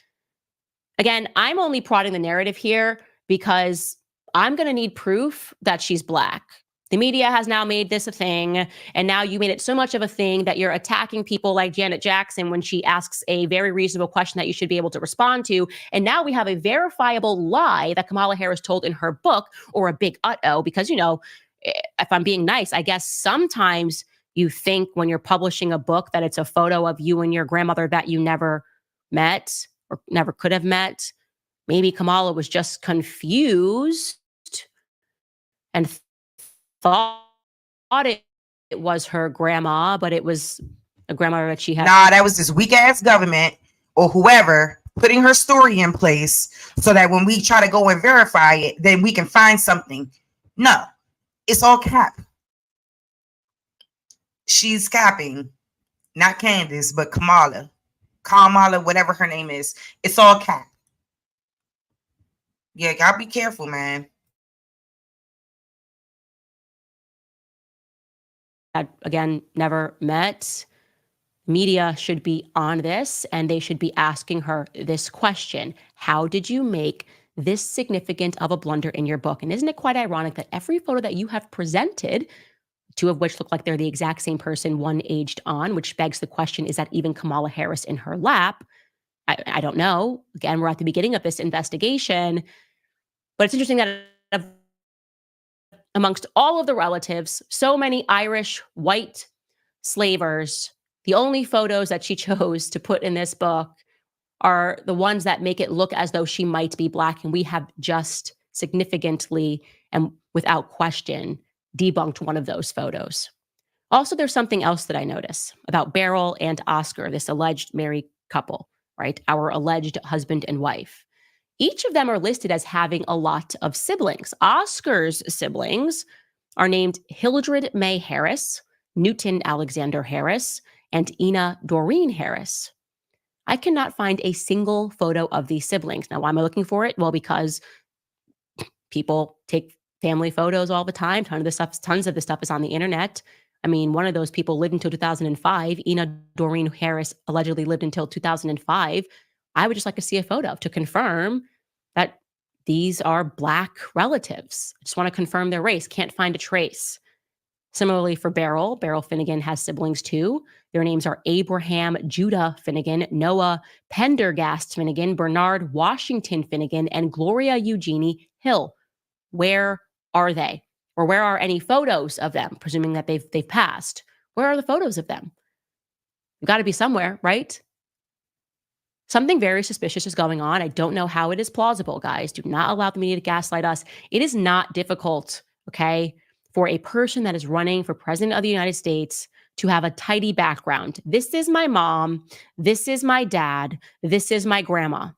Again, I'm only prodding the narrative here because I'm going to need proof that she's Black. The media has now made this a thing, and now you made it so much of a thing that you're attacking people like Janet Jackson when she asks a very reasonable question that you should be able to respond to. And now we have a verifiable lie that Kamala Harris told in her book, or a big uh-oh, because, you know, if I'm being nice, I guess sometimes you think when you're publishing a book that it's a photo of you and your grandmother that you never met or never could have met. Maybe Kamala was just confused and thought it was her grandma, but it was a grandmother that she had. Nah, that was this weak ass government or whoever putting her story in place so that when we try to go and verify it, then we can find something. No, it's all cap. She's capping, not Candace, but Kamala, whatever her name is. It's all cap. Yeah, gotta be careful, man. Again, never met. Media should be on this, and they should be asking her this question: how did you make this significant of a blunder in your book? And isn't it quite ironic that every photo that you have presented, two of which look like they're the exact same person, one aged on, which begs the question, is that even Kamala Harris in her lap? I don't know. Again, we're at the beginning of this investigation, but it's interesting that amongst all of the relatives, so many Irish white slavers, the only photos that she chose to put in this book are the ones that make it look as though she might be Black. And we have just significantly and without question debunked one of those photos. Also, there's something else that I notice about Beryl and Oscar, this alleged married couple, right? Our alleged husband and wife. Each of them are listed as having a lot of siblings. Oscar's siblings are named Hildred May Harris, Newton Alexander Harris, and Ina Doreen Harris. I cannot find a single photo of these siblings. Now, why am I looking for it? Well, because people take family photos all the time. Tons of the stuff is on the internet. I mean, one of those people lived until 2005. Ina Doreen Harris allegedly lived until 2005. I would just like to see a photo to confirm that these are Black relatives. I just want to confirm their race. Can't find a trace. Similarly for Beryl Finnegan has siblings too. Their names are Abraham Judah Finnegan, Noah Pendergast Finnegan, Bernard Washington Finnegan, and Gloria Eugenie Hill. Where are they? Or where are any photos of them, presuming that they've passed? Where are the photos of them? You've got to be somewhere, right? Something very suspicious is going on. I don't know how it is plausible, guys. Do not allow the media to gaslight us. It is not difficult, okay, for a person that is running for president of the United States to have a tidy background. This is my mom. This is my dad. This is my grandma.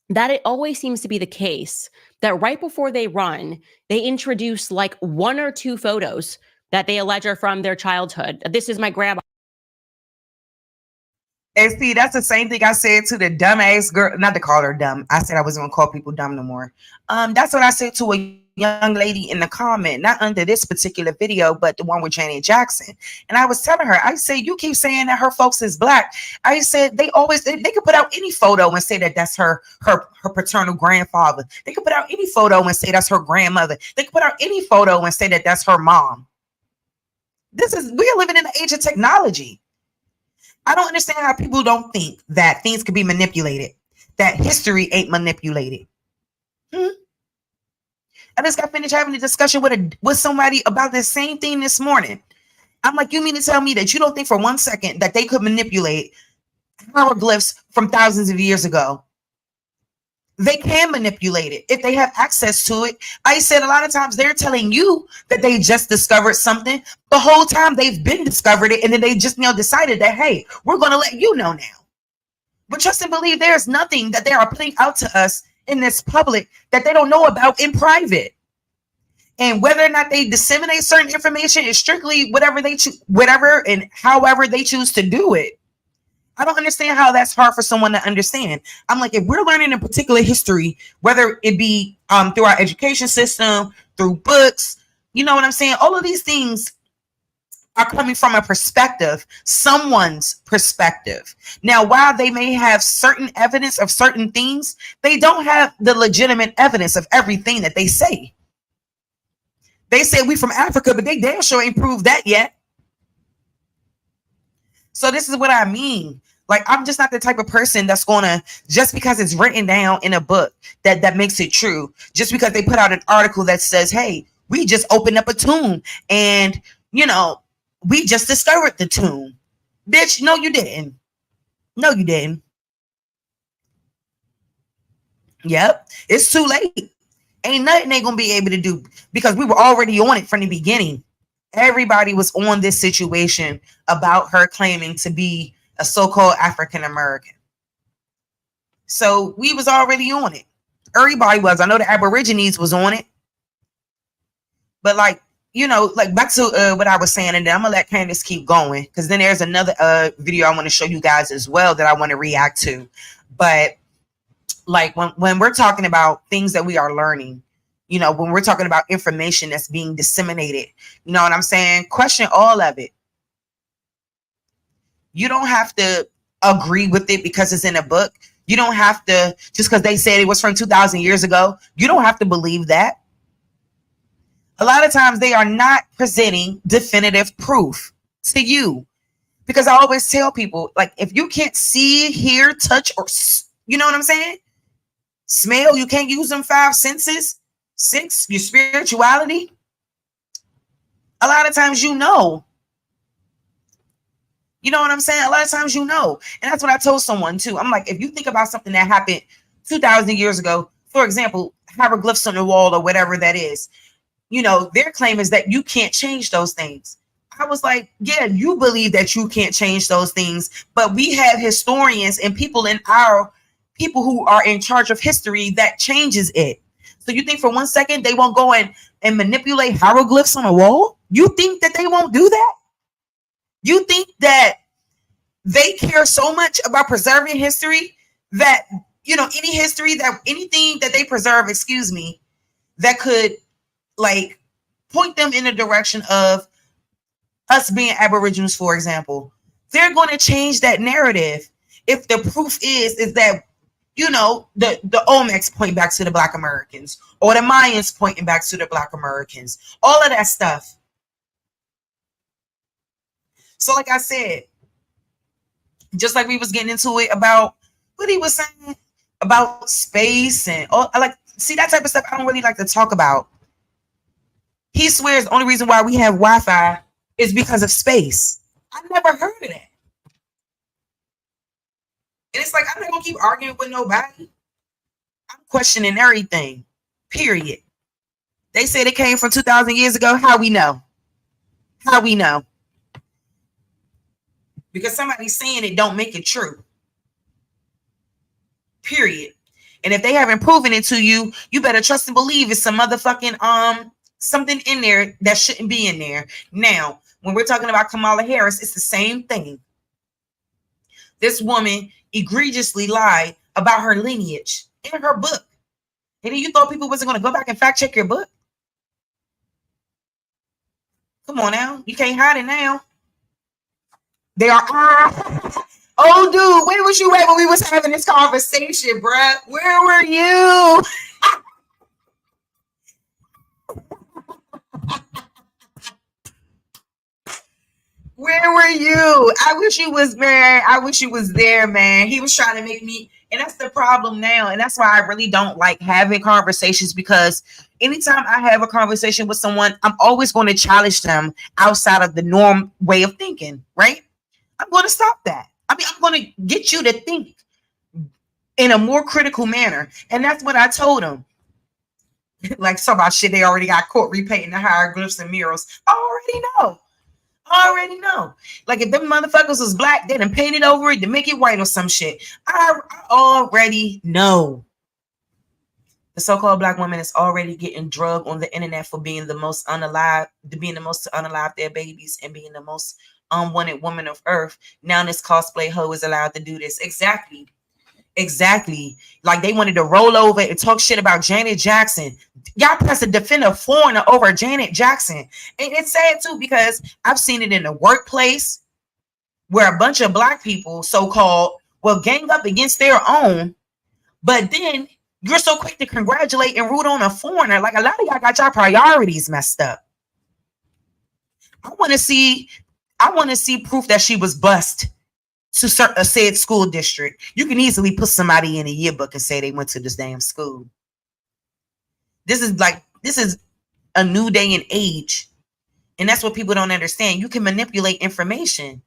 That it always seems to be the case that right before they run, they introduce like one or two photos that they allege are from their childhood. This is my grandma. And see, that's the same thing I said to the dumbass girl, not to call her dumb. I said I wasn't gonna call people dumb no more. That's what I said to a young lady in the comment, not under this particular video, but the one with Janet Jackson. And I was telling her, I said, you keep saying that her folks is Black. I said, they could put out any photo and say that that's her paternal grandfather. They could put out any photo and say that's her grandmother. They could put out any photo and say that that's her mom. We are living in the age of technology. I don't understand how people don't think that things can be manipulated, that history ain't manipulated. I just got finished having a discussion with somebody about the same thing this morning. I'm like, you mean to tell me that you don't think for 1 second that they could manipulate hieroglyphs from thousands of years ago? They can manipulate it if they have access to it. I said a lot of times they're telling you that they just discovered something. The whole time they've been discovered it, and then they just decided that, hey, we're going to let you know now. But trust and believe there's nothing that they are putting out to us in this public that they don't know about in private. And whether or not they disseminate certain information is strictly whatever and however they choose to do it. I don't understand how that's hard for someone to understand. I'm like, if we're learning a particular history, whether it be through our education system, through books, you know what I'm saying? All of these things are coming from a perspective, someone's perspective. Now, while they may have certain evidence of certain things, they don't have the legitimate evidence of everything that they say. They say we from Africa, but they damn sure ain't proved that yet. So this is what I mean. Like, I'm just not the type of person that's gonna, just because it's written down in a book that makes it true, just because they put out an article that says, hey, we just opened up a tomb and, you know, we just discovered the tomb. Bitch, no, you didn't. No, you didn't. Yep, it's too late. Ain't nothing they gonna be able to do because we were already on it from the beginning. Everybody was on this situation about her claiming to be a so-called African American. So we was already on it. Everybody was. I know the Aborigines was on it. But like, you know, like back to what I was saying, and then I'm gonna let Candace keep going because then there's another video I want to show you guys as well that I want to react to. But like when we're talking about things that we are learning, you know, when we're talking about information that's being disseminated, you know what I'm saying? Question all of it. You don't have to agree with it because it's in a book. You don't have to, just because they said it was from 2,000 years ago, you don't have to believe that. A lot of times they are not presenting definitive proof to you. Because I always tell people, like, if you can't see, hear, touch, or, you know what I'm saying? Smell, you can't use them 5 senses. 6, your spirituality. A lot of times you know. You know what I'm saying? A lot of times you know. And that's what I told someone too. I'm like, if you think about something that happened 2,000 years ago, for example, hieroglyphs on the wall or whatever that is, you know, their claim is that you can't change those things. I was like, yeah, you believe that you can't change those things, but we have historians and people who are in charge of history that changes it. So you think for 1 second they won't go and manipulate hieroglyphs on a wall? You think that they won't do that? You think that they care so much about preserving history that, you know, anything that they preserve, that could like point them in the direction of us being Aboriginals, for example, they're going to change that narrative if the proof is that, you know, the Olmecs point back to the Black Americans or the Mayans pointing back to the Black Americans, all of that stuff. So like I said, just like we was getting into it about what he was saying about space and all, I like, see that type of stuff I don't really like to talk about. He swears the only reason why we have Wi-Fi is because of space. I never heard of that. And it's like, I'm not gonna keep arguing with nobody. I'm questioning everything, period. They said it came from 2,000 years ago. How we know? How we know? Because somebody's saying it don't make it true. Period. And if they haven't proven it to you, you better trust and believe it's some motherfucking something in there that shouldn't be in there. Now, when we're talking about Kamala Harris, it's the same thing. This woman egregiously lied about her lineage in her book. And then you thought people wasn't going to go back and fact check your book? Come on now. You can't hide it now. They are, oh, dude, where was you at when we was having this conversation, bruh? Where were you? Where were you? I wish you was, man. I wish you was there, man. He was trying to make me, and that's the problem now. And that's why I really don't like having conversations, because anytime I have a conversation with someone, I'm always going to challenge them outside of the norm way of thinking, right? I'm going to stop that. I mean, I'm going to get you to think in a more critical manner. And that's what I told him. Like, so about shit, they already got caught repainting the hieroglyphs and murals. I already know. Like, if them motherfuckers was black, they done painted over it to make it white or some shit. I already know. The so-called black woman is already getting drugged on the internet for being the most unalive, their babies, and being the most unwanted woman of earth. Now this cosplay hoe is allowed to do this. Exactly. Exactly. Like they wanted to roll over and talk shit about Janet Jackson. Y'all press to defend a foreigner over Janet Jackson. And it's sad too, because I've seen it in the workplace where a bunch of black people, so-called, will gang up against their own, but then you're so quick to congratulate and root on a foreigner. Like a lot of y'all got y'all priorities messed up. I want to see proof that she was bused to a said school district. You can easily put somebody in a yearbook and say they went to this damn school. This is a new day and age. And that's what people don't understand. You can manipulate information.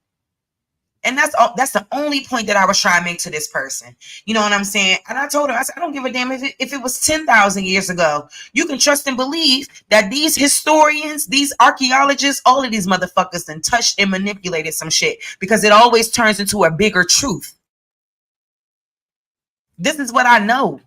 And that's the only point that I was trying to make to this person. You know what I'm saying? And I told her, I said, I don't give a damn if it was 10,000 years ago. You can trust and believe that these historians, these archaeologists, all of these motherfuckers then touched and manipulated some shit, because it always turns into a bigger truth. This is what I know.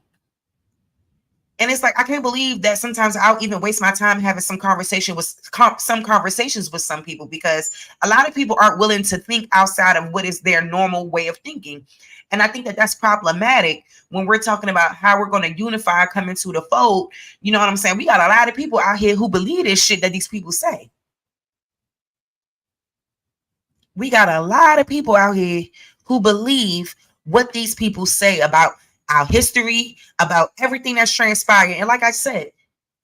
And it's like, I can't believe that sometimes I'll even waste my time having some conversations with some people, because a lot of people aren't willing to think outside of what is their normal way of thinking. And I think that that's problematic when we're talking about how we're going to unify, come into the fold. You know what I'm saying? We got a lot of people out here who believe this shit that these people say. We got a lot of people out here who believe what these people say about our history, about everything that's transpired. And like I said,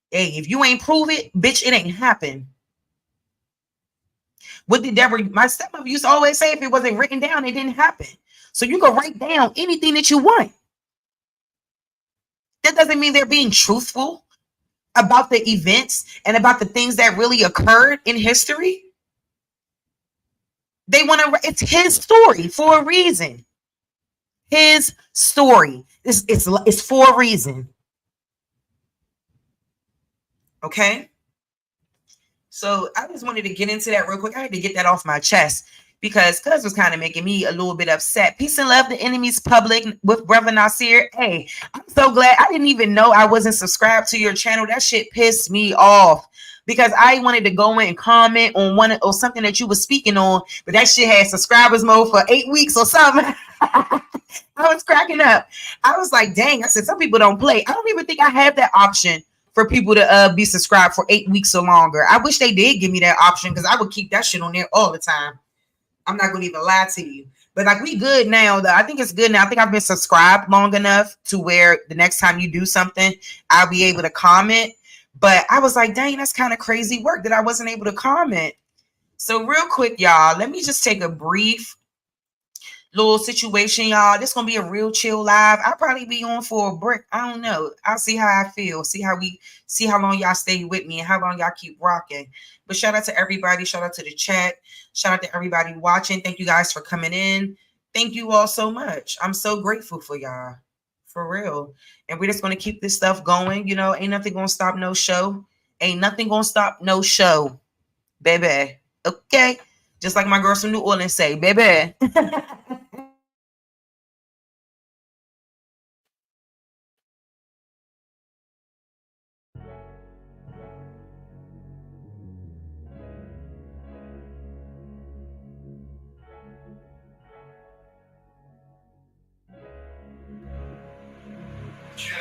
hey, if you ain't prove it, bitch, it ain't happen. What did Deborah, my stepmother used to always say, if it wasn't written down, it didn't happen. So you can write down anything that you want. That doesn't mean they're being truthful about the events and about the things that really occurred in history. They want to, it's his story for a reason. His story. It's for a reason. Okay. So I just wanted to get into that real quick. I had to get that off my chest because Cuz was kind of making me a little bit upset. Peace and love, the enemy's public with Brother Nasir. Hey, I'm so glad. I didn't even know I wasn't subscribed to your channel. That shit pissed me off because I wanted to go in and comment on one or something that you were speaking on, but that shit had subscribers mode for 8 weeks or something. I was cracking up. I was like, dang, I said, some people don't play. I don't even think I have that option for people to be subscribed for 8 weeks or longer. I wish they did give me that option because I would keep that shit on there all the time. I'm not going to even lie to you. But like, we good now. I think it's good now. I think I've been subscribed long enough to where the next time you do something, I'll be able to comment. But I was like, dang, that's kind of crazy work that I wasn't able to comment. So real quick, y'all, let me just take a brief little situation, y'all. This gonna be a real chill live. I'll probably be on for a break. I don't know. I'll see how I feel. See how long y'all stay with me and how long y'all keep rocking. But shout out to everybody. Shout out to the chat. Shout out to everybody watching. Thank you guys for coming in. Thank you all so much. I'm so grateful for y'all. For real. And we're just gonna keep this stuff going. You know, ain't nothing gonna stop no show. Ain't nothing gonna stop no show, baby. Okay. Just like my girls from New Orleans say, baby.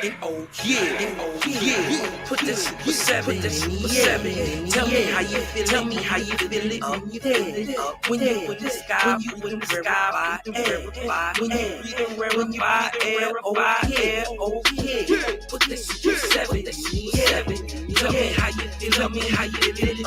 And oh yeah, put this super seven. Tell me how you feel. Tell me how you feel it when you when you in the sky, when you in the sky, when you breathing rarefied air. Oh yeah, put this super seven. Tell me how you feel. Tell me how you feel it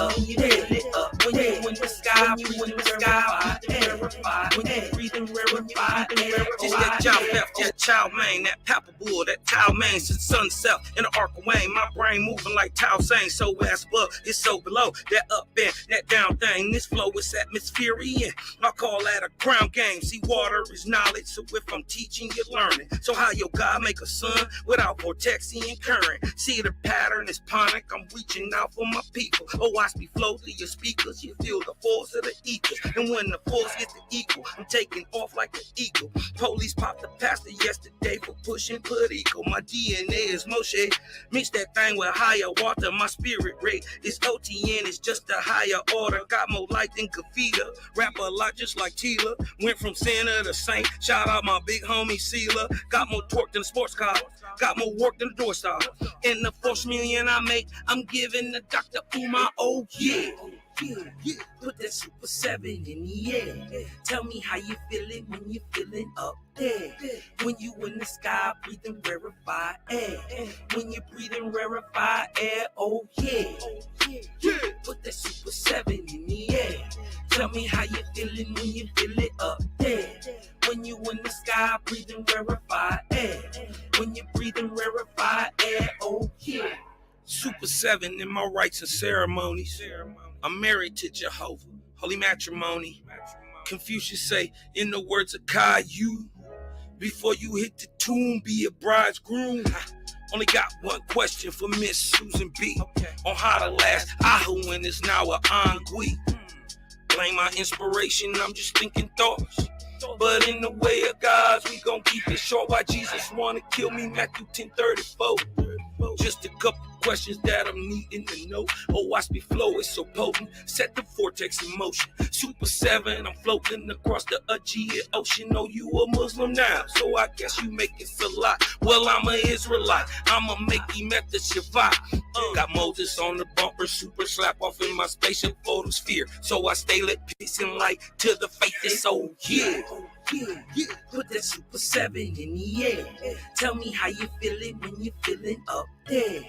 when you in the sky, when you in the sky, when you breathing rarefied air. Just that job left, that chow man, that pepper bull, that towel man since sunset in the arc of Wayne. My brain moving like Tao saying, so as above, it's so below. That up and that down thing. This flow is atmospheric. I call that a ground game. See, water is knowledge, so if I'm teaching, you're learning. So how your God make a sun without vortexing and current? See, the pattern is ponic. I'm reaching out for my people. Oh, watch me flow through your speakers. You feel the force of the equal. And when the force gets the equal, I'm taking off like an eagle. Police popped the pastor yesterday for pushing political. My DNA is Moshe. Mix that thing with higher water. My spirit rate is OTN. It's just a higher order. Got more light than Kavita. Rap a lot just like Tila. Went from sinner to saint. Shout out my big homie Sela. Got more torque than a sports car. Got more work than a door star. And the 4 million I make, I'm giving the Dr. Umar. Oh yeah. Yeah. Put that Super 7 in the air. Tell me how you feeling when you feeling up there. When you in the sky breathing rarefied air. When you breathing rarefied air. Oh yeah. Put that Super 7 in the air. Tell me how you feeling when you feel it up there. When you in the sky breathing rarefied air. When you breathing rarefied air. Oh yeah. Super 7 in my rites and ceremonies. I'm married to Jehovah, holy matrimony. Confucius say, in the words of Caillou, before you hit the tomb, be a bridegroom. Only got one question for Miss Susan B. On how to last Ahuin is now a Angui. Blame my inspiration, I'm just thinking thoughts. But in the way of God's, we gon' keep it short. Why Jesus wanna kill me, Matthew 10:34. Just a couple questions that I'm needing to know. Oh, watch me flow, it's so potent. Set the vortex in motion. Super 7, I'm floating across the Aegean Ocean. Oh, you a Muslim now, so I guess you make it Salah. Well, I'm an Israelite. I'ma make you met the Shabbat. Got Moses on the bumper, super slap off in my spaceship photosphere. So I stay lit, peace and light to the faith is so yeah. Yeah. Put that Super 7 in the air. Tell me how you feeling when you feeling up there.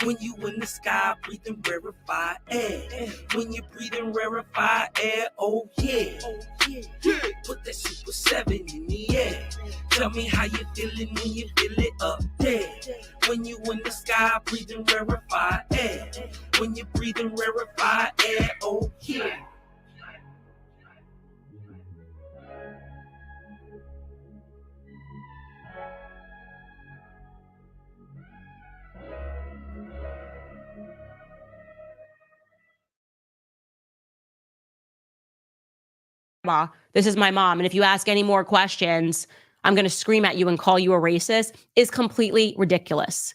When you in the sky breathing rarefied air. When you breathing rarefied air. Oh yeah. Put that Super 7 in the air. Tell me how you feeling when you feel it up there. When you in the sky breathing rarefied air. When you breathing rarefied air. Oh yeah. This is my mom. And if you ask any more questions, I'm going to scream at you and call you a racist is completely ridiculous.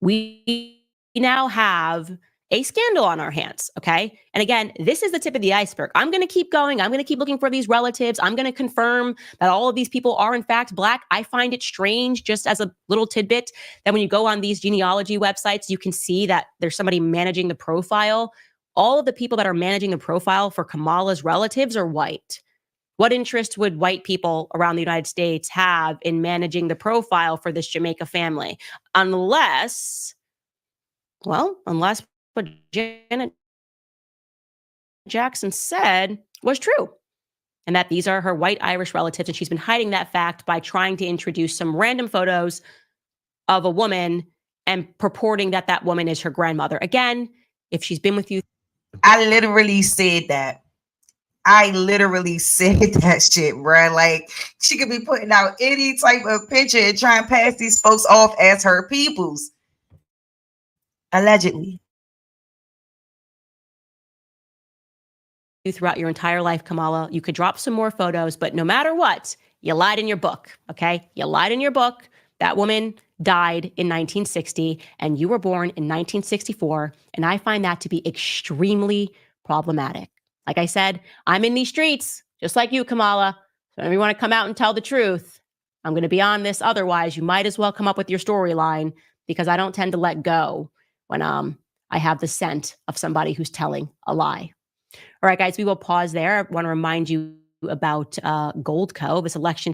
We now have a scandal on our hands. Okay. And again, this is the tip of the iceberg. I'm going to keep going. I'm going to keep looking for these relatives. I'm going to confirm that all of these people are in fact Black. I find it strange, just as a little tidbit, that when you go on these genealogy websites, you can see that there's somebody managing the profile. All of the people that are managing the profile for Kamala's relatives are white. What interest would white people around the United States have in managing the profile for this Jamaica family? Unless what Janet Jackson said was true, and that these are her white Irish relatives, and she's been hiding that fact by trying to introduce some random photos of a woman and purporting that that woman is her grandmother. Again, if she's been with you. I literally said that. I literally said that shit, bruh. Like, she could be putting out any type of picture and trying to pass these folks off as her peoples. Allegedly. Throughout your entire life, Kamala, you could drop some more photos, but no matter what, you lied in your book, okay? You lied in your book. That woman died in 1960, and you were born in 1964, and I find that to be extremely problematic. Like I said, I'm in these streets, just like you, Kamala. So if you want to come out and tell the truth, I'm going to be on this. Otherwise, you might as well come up with your storyline, because I don't tend to let go when I have the scent of somebody who's telling a lie. All right, guys, we will pause there. I want to remind you about Goldco, this election.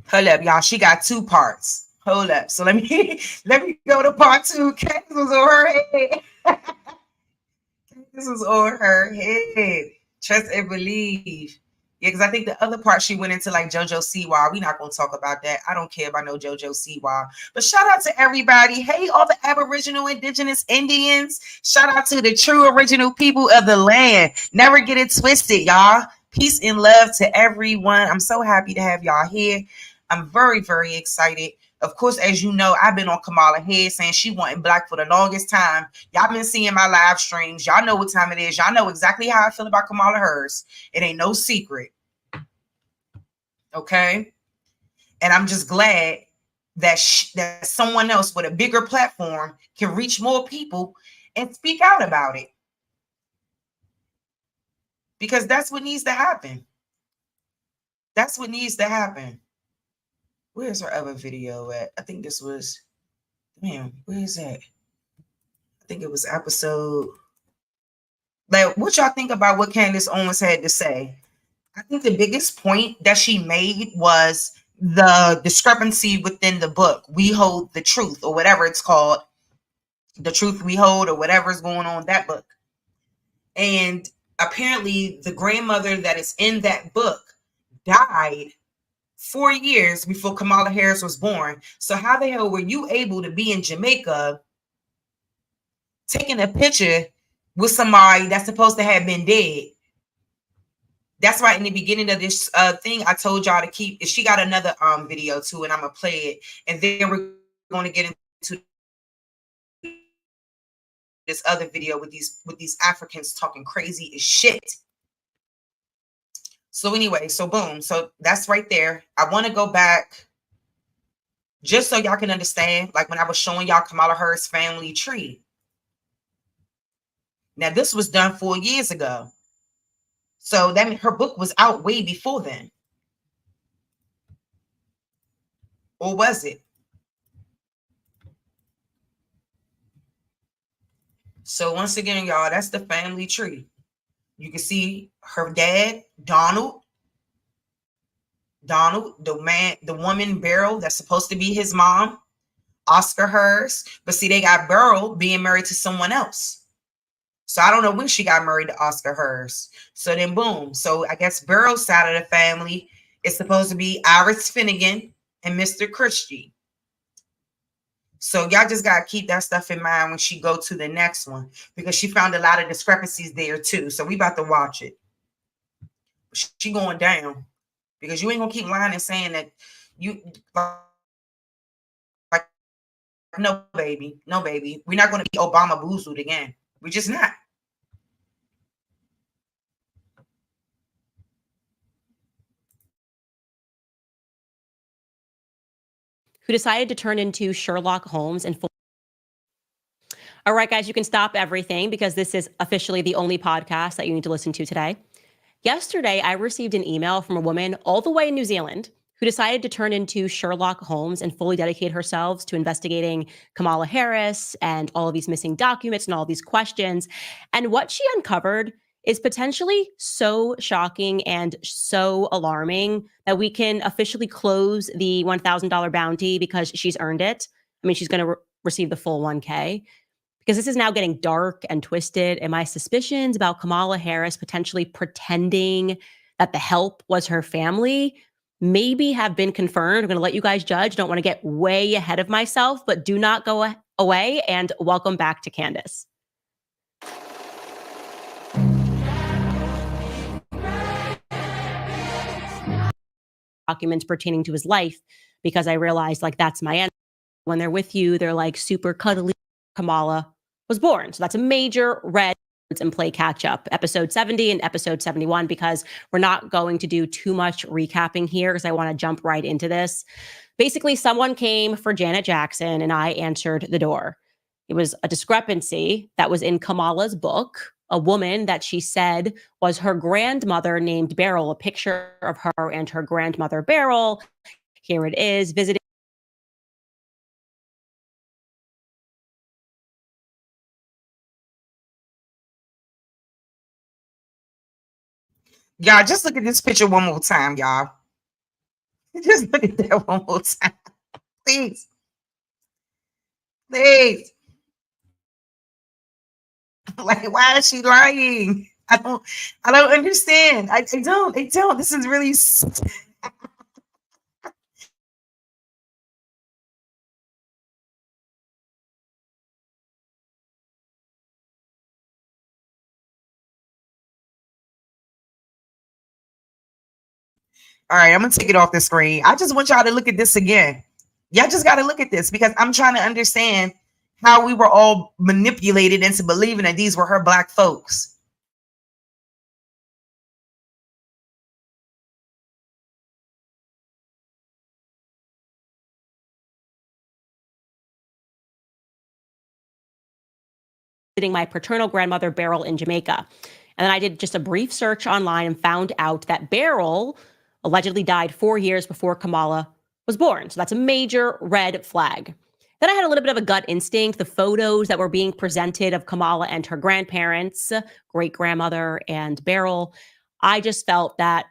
Hold up, y'all. She got two parts. Hold up. So let me go to part two. Candace was on her head. Candace was on her head. Trust and believe. Yeah, because I think the other part she went into like JoJo Siwa. We're not going to talk about that. I don't care about no JoJo Siwa. But shout out to everybody. Hey, all the Aboriginal, Indigenous, Indians. Shout out to the true original people of the land. Never get it twisted, y'all. Peace and love to everyone. I'm so happy to have y'all here. I'm very, very excited. Of course, as you know, I've been on Kamala head saying she wasn't Black for the longest time. Y'all been seeing my live streams. Y'all know what time it is. Y'all know exactly how I feel about Kamala Harris. It ain't no secret. Okay. And I'm just glad that that someone else with a bigger platform can reach more people and speak out about it. Because that's what needs to happen. That's what needs to happen. Where's her other video at? I think this was, damn, where is that? I think it was episode. Like, what y'all think about what Candace Owens had to say? I think the biggest point that she made was the discrepancy within the book. We hold the truth, or whatever it's called, the truth we hold, or whatever's going on in that book. And apparently, the grandmother that is in that book died 4 years before Kamala Harris was born. So how the hell were you able to be in Jamaica taking a picture with somebody that's supposed to have been dead? That's why in the beginning of this thing, I told y'all to keep. She got another video too, and I'm gonna play it, and then we're going to get into this other video with these Africans talking crazy as shit. So anyway, so boom, so that's right there. I want to go back just so y'all can understand, like when I was showing y'all Kamala Harris family tree. Now this was done 4 years ago. So that means her book was out way before then. Or was it? So once again, y'all, that's the family tree. You can see her dad, Donald, the woman Beryl, that's supposed to be his mom, Oscar Harris. But see, they got Beryl being married to someone else. So I don't know when she got married to Oscar Harris. So then boom. So I guess Beryl's side of the family is supposed to be Iris Finnegan and Mr. Christie. So y'all just got to keep that stuff in mind when she go to the next one, because she found a lot of discrepancies there too. So we about to watch it. She going down, because you ain't going to keep lying and saying that you like, no, baby. No, baby. We're not going to be Obama boozled again. We're just not. Who decided to turn into Sherlock Holmes and all right, guys, you can stop everything because this is officially the only podcast that you need to listen to today. Yesterday, I received an email from a woman all the way in New Zealand who decided to turn into Sherlock Holmes and fully dedicate herself to investigating Kamala Harris and all of these missing documents and all these questions. And what she uncovered is potentially so shocking and so alarming that we can officially close the $1,000 bounty because she's earned it. I mean, she's going to receive the full 1K. Because this is now getting dark and twisted, and my suspicions about Kamala Harris potentially pretending that the help was her family maybe have been confirmed. I'm going to let you guys judge. Don't want to get way ahead of myself, but do not go away, and welcome back to Candace. Documents pertaining to his life, because I realized, like, that's my end. When they're with you, they're like super cuddly. Kamala was born. So that's a major red and play catch up, episode 70 and episode 71, because we're not going to do too much recapping here because I want to jump right into this. Basically, someone came for Janet Jackson and I answered the door. It was a discrepancy that was in Kamala's book, a woman that she said was her grandmother named Beryl, a picture of her and her grandmother Beryl. Here it is, visiting. Y'all, just look at this picture one more time, y'all. Just look at that one more time. Please. Please. Like, why is she lying? I don't understand. I don't. This is really all right, I'm gonna take it off the screen. I just want y'all to look at this again. Y'all just got to look at this, because I'm trying to understand how we were all manipulated into believing that these were her Black folks. my paternal grandmother, Beryl, in Jamaica. And then I did just a brief search online and found out that Beryl allegedly died 4 years before Kamala was born. So that's a major red flag. Then I had a little bit of a gut instinct. The photos that were being presented of Kamala and her grandparents, great grandmother and Beryl, I just felt that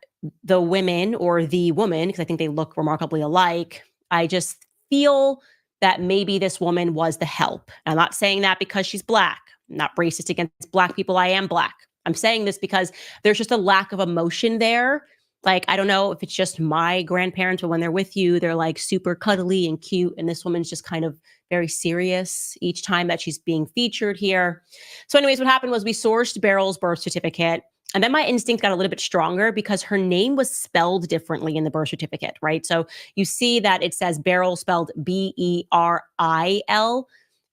the women, or the woman, because I think they look remarkably alike, I just feel that maybe this woman was the help. And I'm not saying that because she's Black. I'm not racist against Black people. I am Black. I'm saying this because there's just a lack of emotion there. Like, I don't know if it's just my grandparents, but when they're with you, they're like super cuddly and cute. And this woman's just kind of very serious each time that she's being featured here. So anyways, what happened was we sourced Beryl's birth certificate. And then my instinct got a little bit stronger because her name was spelled differently in the birth certificate, right? So you see that it says Beryl spelled Beril,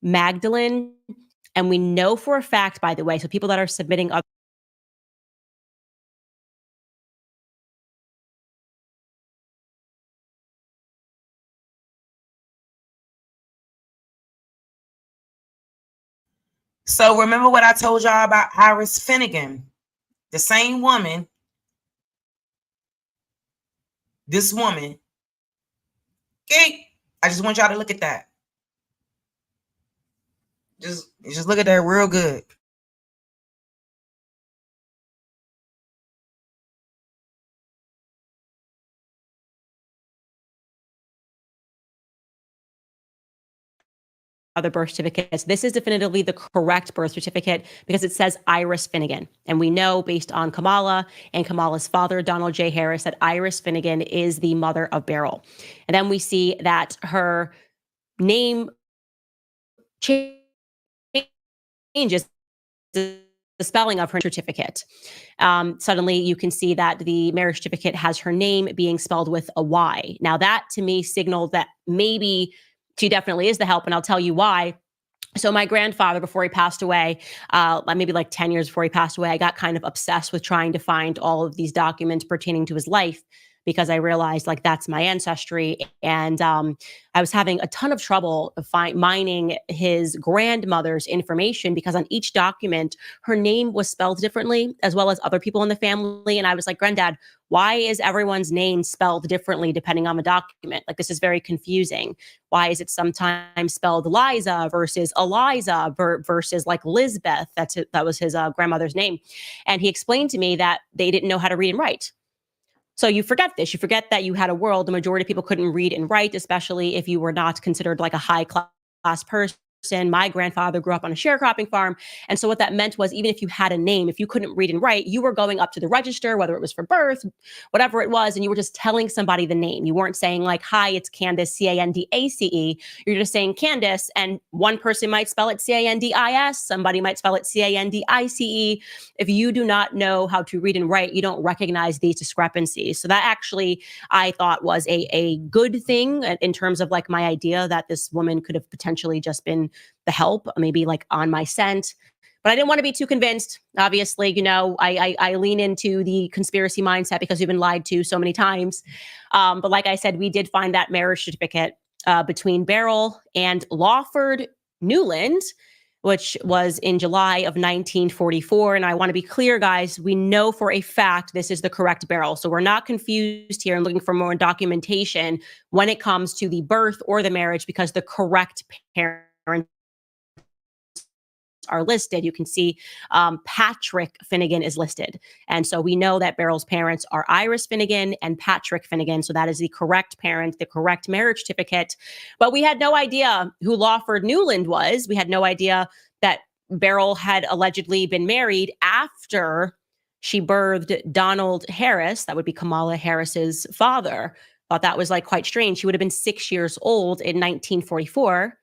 Magdalene. And we know for a fact, by the way, so people that are submitting other So remember what I told y'all about Iris Finnegan, the same woman. This woman. Okay, I just want y'all to look at that. Just look at that real good. birth certificates. This is definitively the correct birth certificate because it says Iris Finnegan. And we know based on Kamala and Kamala's father, Donald J. Harris, that Iris Finnegan is the mother of Beryl. And then we see that her name changes the spelling of her certificate. Suddenly you can see that the marriage certificate has her name being spelled with a Y. Now that to me signaled that maybe she definitely is the help, and I'll tell you why. So my grandfather, before he passed away, maybe like 10 years before he passed away, I got kind of obsessed with trying to find all of these documents pertaining to his life because I realized like that's my ancestry. And I was having a ton of trouble mining his grandmother's information because on each document, her name was spelled differently, as well as other people in the family. And I was like, Granddad, why is everyone's name spelled differently depending on the document? Like, this is very confusing. Why is it sometimes spelled Liza versus Eliza versus like Lizbeth? That was his grandmother's name. And he explained to me that they didn't know how to read and write. So you forget this. You forget that you had a world, the majority of people couldn't read and write, especially if you were not considered like a high class person. My grandfather grew up on a sharecropping farm. And so what that meant was even if you had a name, if you couldn't read and write, you were going up to the register, whether it was for birth, whatever it was, and you were just telling somebody the name. You weren't saying like, hi, it's Candace, Candace. You're just saying Candace, and one person might spell it Candis, somebody might spell it Candice. If you do not know how to read and write, you don't recognize these discrepancies. So that actually, I thought was a good thing in terms of like my idea that this woman could have potentially just been the help, maybe like on my scent. But I didn't want to be too convinced. Obviously, you know, I lean into the conspiracy mindset because we've been lied to so many times. But like I said, we did find that marriage certificate between Beryl and Lawford Newland, which was in July of 1944. And I want to be clear, guys, we know for a fact this is the correct Beryl. So we're not confused here and looking for more documentation when it comes to the birth or the marriage, because the correct parent are listed. You can see Patrick Finnegan is listed. And so we know that Beryl's parents are Iris Finnegan and Patrick Finnegan. So that is the correct parent, the correct marriage certificate. But we had no idea who Lawford Newland was. We had no idea that Beryl had allegedly been married after she birthed Donald Harris. That would be Kamala Harris's father. Thought that was like quite strange. She would have been 6 years old in 1944.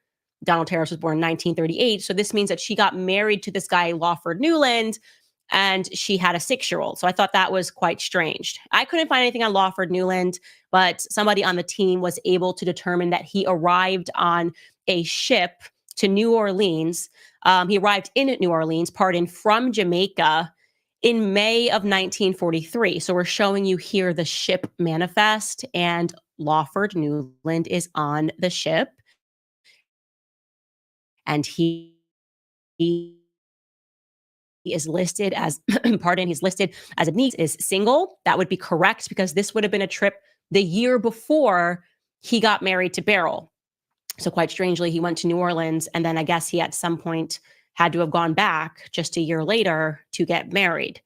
Donald Harris was born in 1938. So this means that she got married to this guy, Lawford Newland, and she had a 6-year-old. So I thought that was quite strange. I couldn't find anything on Lawford Newland, but somebody on the team was able to determine that he arrived on a ship to New Orleans. He arrived in New Orleans, from Jamaica in May of 1943. So we're showing you here the ship manifest, and Lawford Newland is on the ship. And he is listed as, he's listed as a niece, is single. That would be correct because this would have been a trip the year before he got married to Beryl. So quite strangely, he went to New Orleans, and then I guess he at some point had to have gone back just a year later to get married.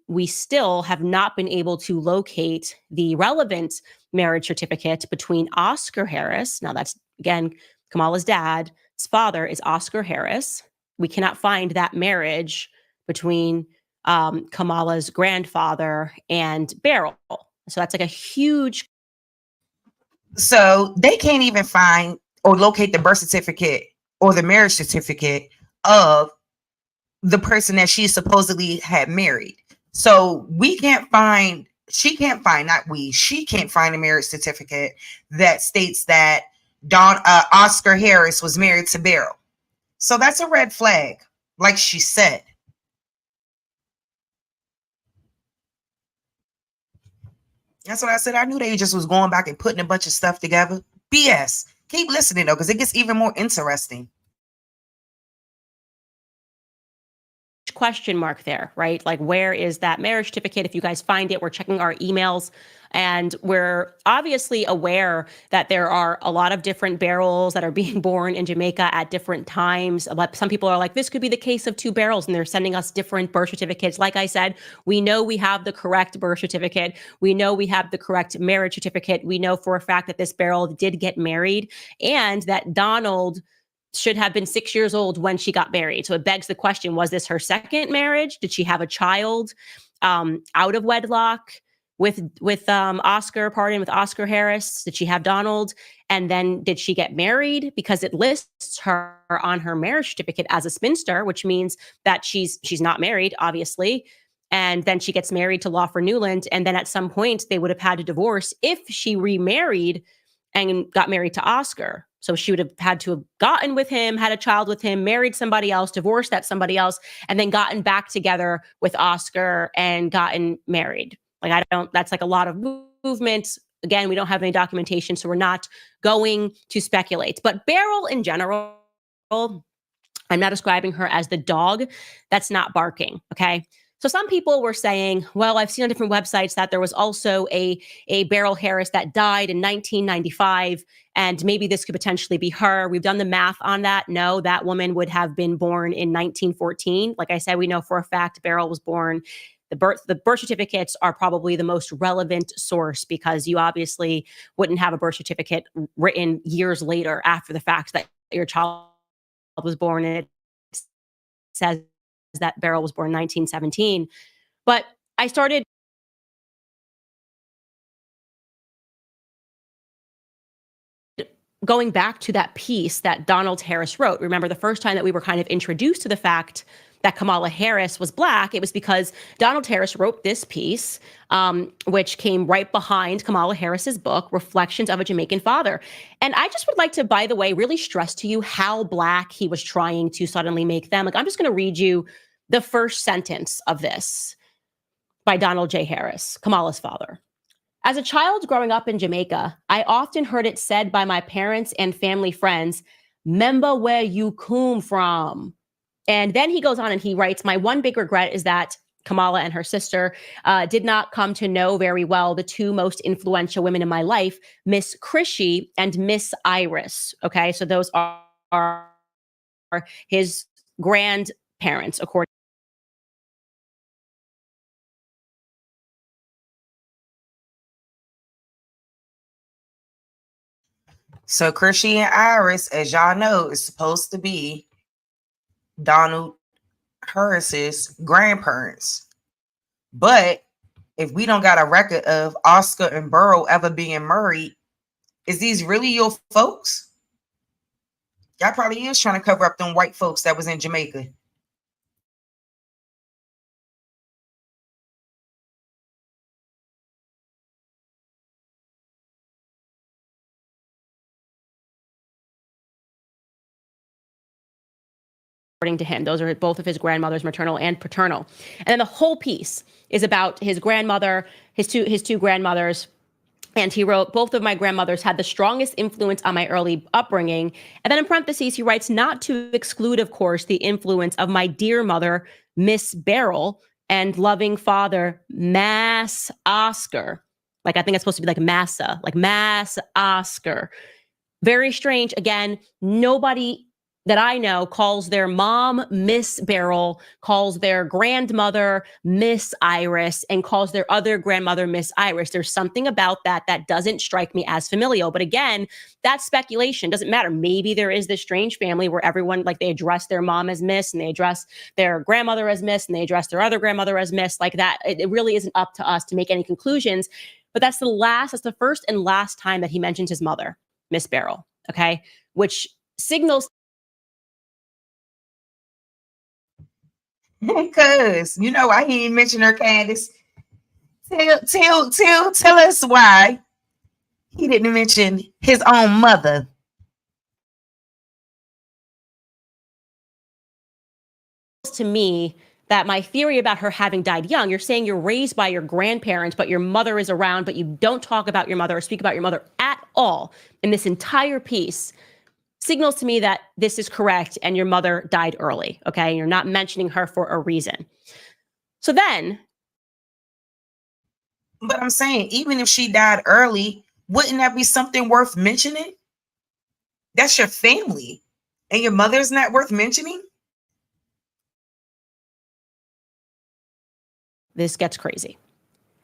We still have not been able to locate the relevant marriage certificate between Oscar Harris. Now that's, again, Kamala's dad. His father is Oscar Harris. We cannot find that marriage between Kamala's grandfather and Beryl. So that's like a huge. So they can't even find or locate the birth certificate or the marriage certificate of the person that she supposedly had married. So she can't find the marriage certificate that states that Oscar Harris was married to Beryl. So that's a red flag, like she said. That's what I said. I knew they just was going back and putting a bunch of stuff together. BS. Keep listening, though, because it gets even more interesting. Question mark there, right? Like, where is that marriage certificate? If you guys find it, we're checking our emails, and we're obviously aware that there are a lot of different Beryls that are being born in Jamaica at different times. But some people are like, this could be the case of two Beryls, and they're sending us different birth certificates. Like I said, we know we have the correct birth certificate. We know we have the correct marriage certificate. We know for a fact that this Beryl did get married, and that Donald should have been 6 years old when she got married. So it begs the question, was this her second marriage? Did she have a child out of wedlock with Oscar Harris? Did she have Donald? And then did she get married? Because it lists her on her marriage certificate as a spinster, which means that she's not married, obviously. And then she gets married to Lawford Newland. And then at some point they would have had to divorce if she remarried and got married to Oscar. So she would have had to have gotten with him, had a child with him, married somebody else, divorced that somebody else, and then gotten back together with Oscar and gotten married. Like, that's like a lot of movement. Again, we don't have any documentation, so we're not going to speculate. But Beryl in general, I'm not describing her as the dog that's not barking, okay? So some people were saying, well, I've seen on different websites that there was also a Beryl Harris that died in 1995, and maybe this could potentially be her. We've done the math on that. No, that woman would have been born in 1914. Like I said, we know for a fact Beryl was born. The birth certificates are probably the most relevant source, because you obviously wouldn't have a birth certificate written years later after the fact that your child was born, and it says that Beryl was born in 1917. But I started going back to that piece that Donald Harris wrote. Remember, the first time that we were kind of introduced to the fact that Kamala Harris was Black, it was because Donald Harris wrote this piece, which came right behind Kamala Harris's book, Reflections of a Jamaican Father. And I just would like to, by the way, really stress to you how Black he was trying to suddenly make them. Like, I'm just going to read you the first sentence of this by Donald J. Harris, Kamala's father. As a child growing up in Jamaica, I often heard it said by my parents and family friends, "'Member where you come from." And then he goes on and he writes, my one big regret is that Kamala and her sister did not come to know very well the two most influential women in my life, Miss Chrissy and Miss Iris. Okay, so those are his grandparents, according. So Chrissy and Iris, as y'all know, is supposed to be Donald Harris's grandparents. But if we don't got a record of Oscar and Beryl ever being married, is these really your folks? Y'all probably is trying to cover up them white folks that was in Jamaica. According to him, those are both of his grandmothers, maternal and paternal. And then the whole piece is about his grandmother, his two grandmothers. And he wrote, both of my grandmothers had the strongest influence on my early upbringing. And then in parentheses, he writes, not to exclude, of course, the influence of my dear mother, Miss Beryl, and loving father, Mass Oscar. Like, I think it's supposed to be like Massa, like Mass Oscar. Very strange. Again, nobody that I know calls their mom Miss Beryl, calls their grandmother Miss Iris, and calls their other grandmother Miss Iris. There's something about that that doesn't strike me as familial. But again, that's speculation. Doesn't matter. Maybe there is this strange family where everyone, like, they address their mom as Miss, and they address their grandmother as Miss, and they address their other grandmother as Miss. Like that, it really isn't up to us to make any conclusions. But that's the first and last time that he mentions his mother, Miss Beryl. Okay, which signals. Because you know why he didn't mention her, Candace. Tell us why he didn't mention his own mother. To me, that my theory about her having died young, you're saying you're raised by your grandparents, but your mother is around, but you don't talk about your mother or speak about your mother at all in this entire piece, signals to me that this is correct and your mother died early, okay? You're not mentioning her for a reason. So then. But I'm saying, even if she died early, wouldn't that be something worth mentioning? That's your family. And your mother's not worth mentioning? This gets crazy.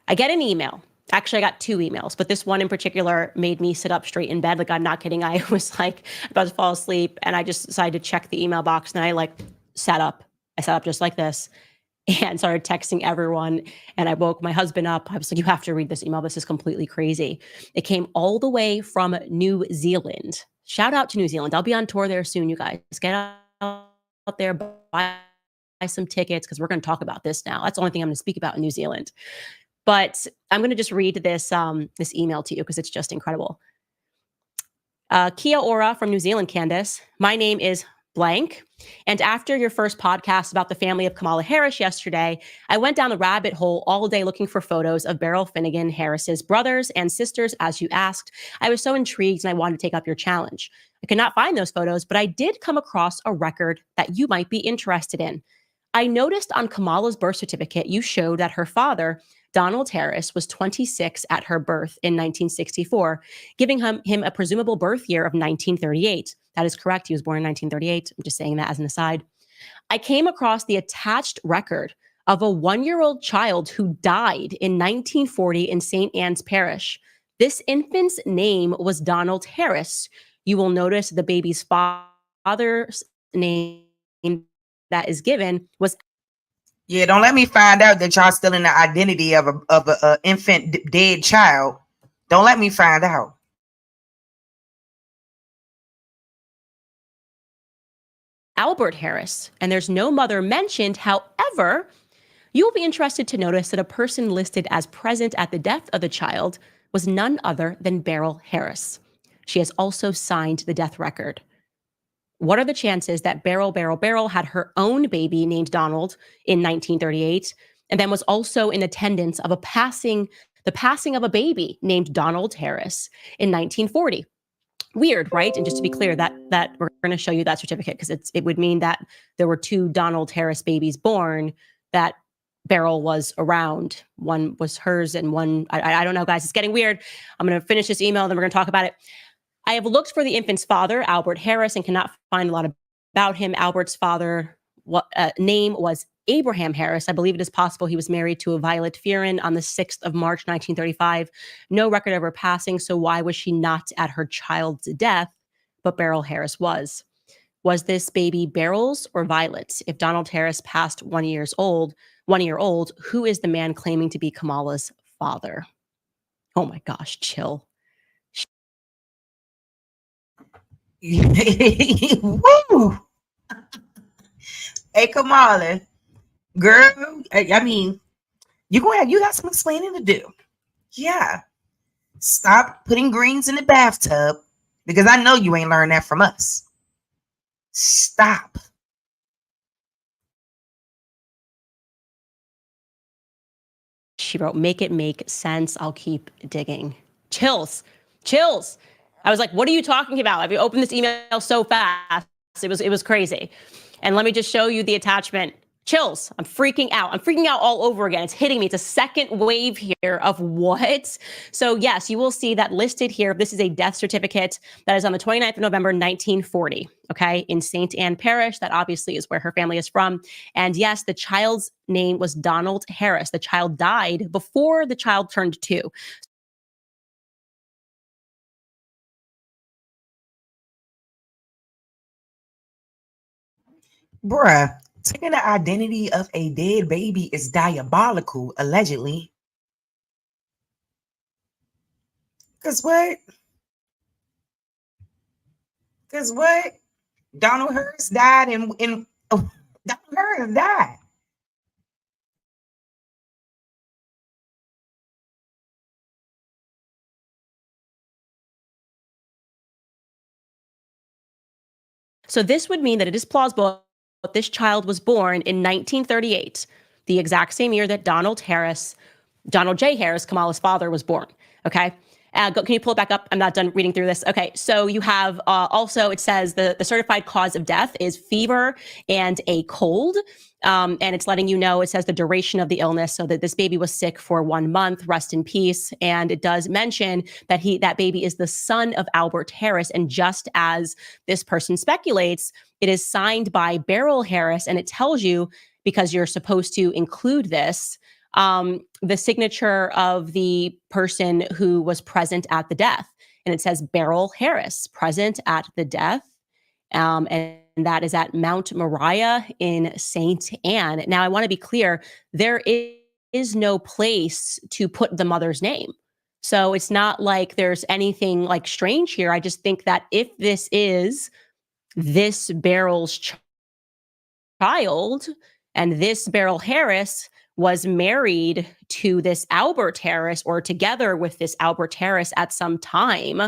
I get an email. Actually, I got 2 emails, but this one in particular made me sit up straight in bed. Like, I'm not kidding. I was like about to fall asleep, and I just decided to check the email box, and I sat up. I sat up just like this and started texting everyone. And I woke my husband up. I was like, you have to read this email. This is completely crazy. It came all the way from New Zealand. Shout out to New Zealand. I'll be on tour there soon, you guys. Get out there, buy some tickets, because we're going to talk about this now. That's the only thing I'm going to speak about in New Zealand. But I'm going to just read this email to you because it's just incredible. Kia ora from New Zealand, Candace. My name is blank. And after your first podcast about the family of Kamala Harris yesterday, I went down the rabbit hole all day looking for photos of Beryl Finnegan Harris's brothers and sisters, as you asked. I was so intrigued and I wanted to take up your challenge. I could not find those photos, but I did come across a record that you might be interested in. I noticed on Kamala's birth certificate, you showed that her father, Donald Harris, was 26 at her birth in 1964, giving him a presumable birth year of 1938. That is correct. He was born in 1938. I'm just saying that as an aside. I came across the attached record of a 1-year-old child who died in 1940 in St. Anne's Parish. This infant's name was Donald Harris. You will notice the baby's father's name that is given was. Yeah, don't let me find out that y'all still in the identity of a infant dead child. Don't let me find out. Albert Harris, and there's no mother mentioned. However, you will be interested to notice that a person listed as present at the death of the child was none other than Beryl Harris. She has also signed the death record. What are the chances that Beryl had her own baby named Donald in 1938 and then was also in attendance of the passing of a baby named Donald Harris in 1940? Weird, right? And just to be clear, that we're going to show you that certificate because it would mean that there were 2 Donald Harris babies born that Beryl was around. One was hers and one, I don't know, guys. It's getting weird. I'm going to finish this email, then we're going to talk about it. I have looked for the infant's father, Albert Harris, and cannot find a lot about him. Albert's father name was Abraham Harris. I believe it is possible he was married to a Violet Fearon on the 6th of March, 1935. No record of her passing, so why was she not at her child's death, but Beryl Harris was? Was this baby Beryl's or Violet's? If Donald Harris passed 1 year old, who is the man claiming to be Kamala's father? Oh my gosh, chill. Woo! Hey, Kamala, girl. I mean, you got some explaining to do. Yeah, stop putting greens in the bathtub because I know you ain't learned that from us. Stop. She wrote, make it make sense. I'll keep digging. Chills. I was like, what are you talking about? I've opened this email so fast. It was crazy. And let me just show you the attachment. chills. I'm freaking out. I'm freaking out all over again. It's hitting me. It's a second wave here of what? So yes, you will see that listed here. This is a death certificate that is on the 29th of November, 1940, okay, in St. Anne Parish. That obviously is where her family is from. And yes, the child's name was Donald Harris. The child died before the child turned 2. Bruh, taking the identity of a dead baby is diabolical, allegedly. Cause what? Cause what? Donald Harris died in Donald Harris died. So this would mean that it is plausible that this child was born in 1938, the exact same year that Donald J. Harris, Kamala's father, was born. Okay. Can you pull it back up? I'm not done reading through this. Okay. So you have also, it says the certified cause of death is fever and a cold. And it's letting you know, it says the duration of the illness, so that this baby was sick for 1 month, rest in peace. And it does mention that that baby is the son of Albert Harris. And just as this person speculates, it is signed by Beryl Harris, and it tells you, because you're supposed to include this, the signature of the person who was present at the death. And it says Beryl Harris, present at the death. And that is at Mount Moriah in St. Anne. Now, I want to be clear, there is no place to put the mother's name. So it's not like there's anything like strange here. I just think that if this is this Beryl's child, and this Beryl Harris was married to this Albert Harris, or together with this Albert Harris at some time,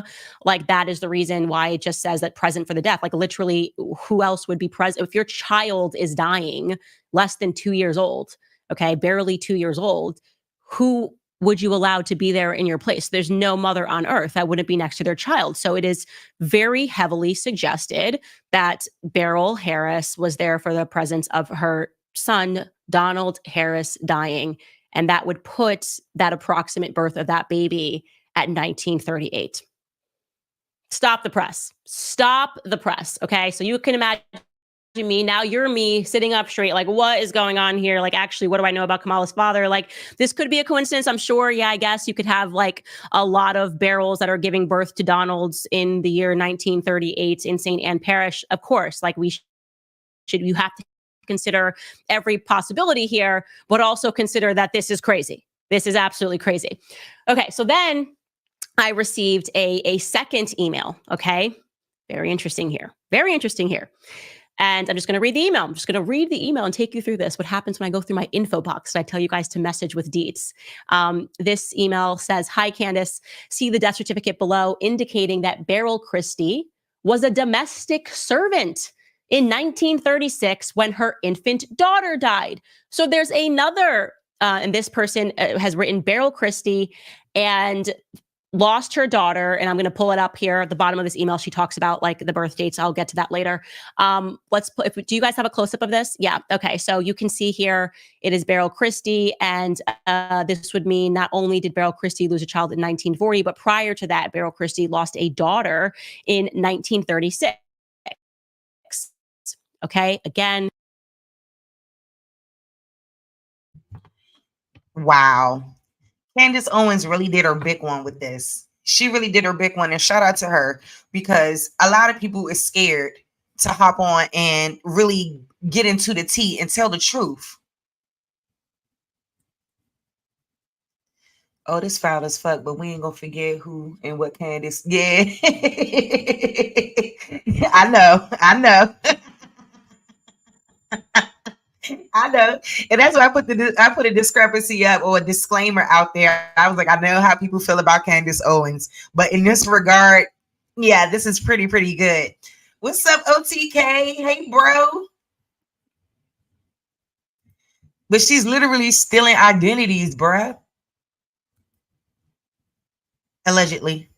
like that is the reason why it just says that present for the death. Like literally, who else would be present? If your child is dying less than 2 years old, okay, barely 2 years old, who would you allow to be there in your place? There's no mother on earth that wouldn't be next to their child. So it is very heavily suggested that Beryl Harris was there for the presence of her son, Donald Harris, dying. And that would put that approximate birth of that baby at 1938. Stop the press. Stop the press. Okay. So you can imagine me, now you're me sitting up straight, like, what is going on here? Like, actually, what do I know about Kamala's father? Like, this could be a coincidence, I'm sure. Yeah, I guess you could have like a lot of Beryls that are giving birth to Donalds in the year 1938 in St. Anne Parish. Of course, like you have to consider every possibility here, but also consider that this is crazy. This is absolutely crazy. Okay, so then I received a second email. Okay, very interesting here. Very interesting here. And I'm just going to read the email. I'm just going to read the email and take you through this. What happens when I go through my info box? I tell you guys to message with deets. This email says, "Hi, Candace. See the death certificate below indicating that Beryl Christie was a domestic servant in 1936 when her infant daughter died." So there's another, and this person has written Beryl Christie and lost her daughter. And I'm going to pull it up here at the bottom of this email. She talks about like the birth dates. I'll get to that later. Do you guys have a close up of this? Yeah. Okay. So you can see here, it is Beryl Christie. And this would mean not only did Beryl Christie lose a child in 1940, but prior to that, Beryl Christie lost a daughter in 1936. Okay. Again. Wow. Candace Owens really did her big one with this. She really did her big one, and shout out to her, because a lot of people is scared to hop on and really get into the tea and tell the truth. Oh, this foul as fuck, but we ain't gonna forget who and what Candace. Yeah. I know. I know, and that's why I put a discrepancy up, or a disclaimer out there. I was like, I know how people feel about Candace Owens, but in this regard, yeah, this is pretty good. What's up, OTK? Hey, bro. But she's literally stealing identities, bruh. Allegedly.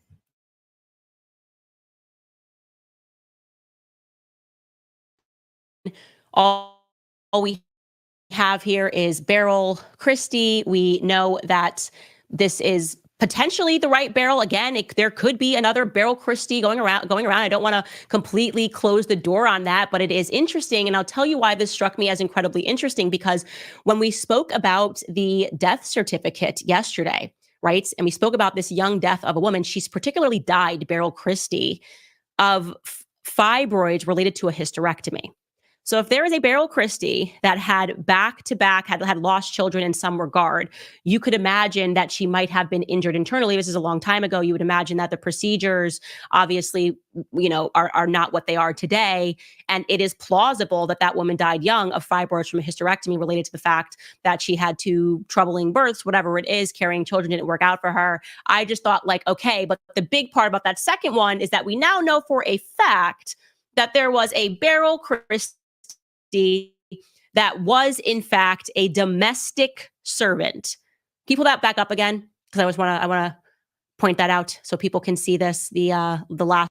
All we have here is Beryl Christie. We know that this is potentially the right Beryl. Again, there could be another Beryl Christie going around. I don't want to completely close the door on that, but it is interesting. And I'll tell you why this struck me as incredibly interesting, because when we spoke about the death certificate yesterday, right, and we spoke about this young death of a woman, she's particularly died, Beryl Christie, of fibroids related to a hysterectomy. So if there is a Beryl Christie that had back-to-back, had lost children in some regard, you could imagine that she might have been injured internally. This is a long time ago. You would imagine that the procedures, obviously, are not what they are today. And it is plausible that that woman died young of fibroids from a hysterectomy related to the fact that she had two troubling births, whatever it is, carrying children didn't work out for her. I just thought, like, okay, but the big part about that second one is that we now know for a fact that there was a Beryl Christie that was in fact a domestic servant. Can you pull that back up again? Because I want to point that out so people can see this. The last.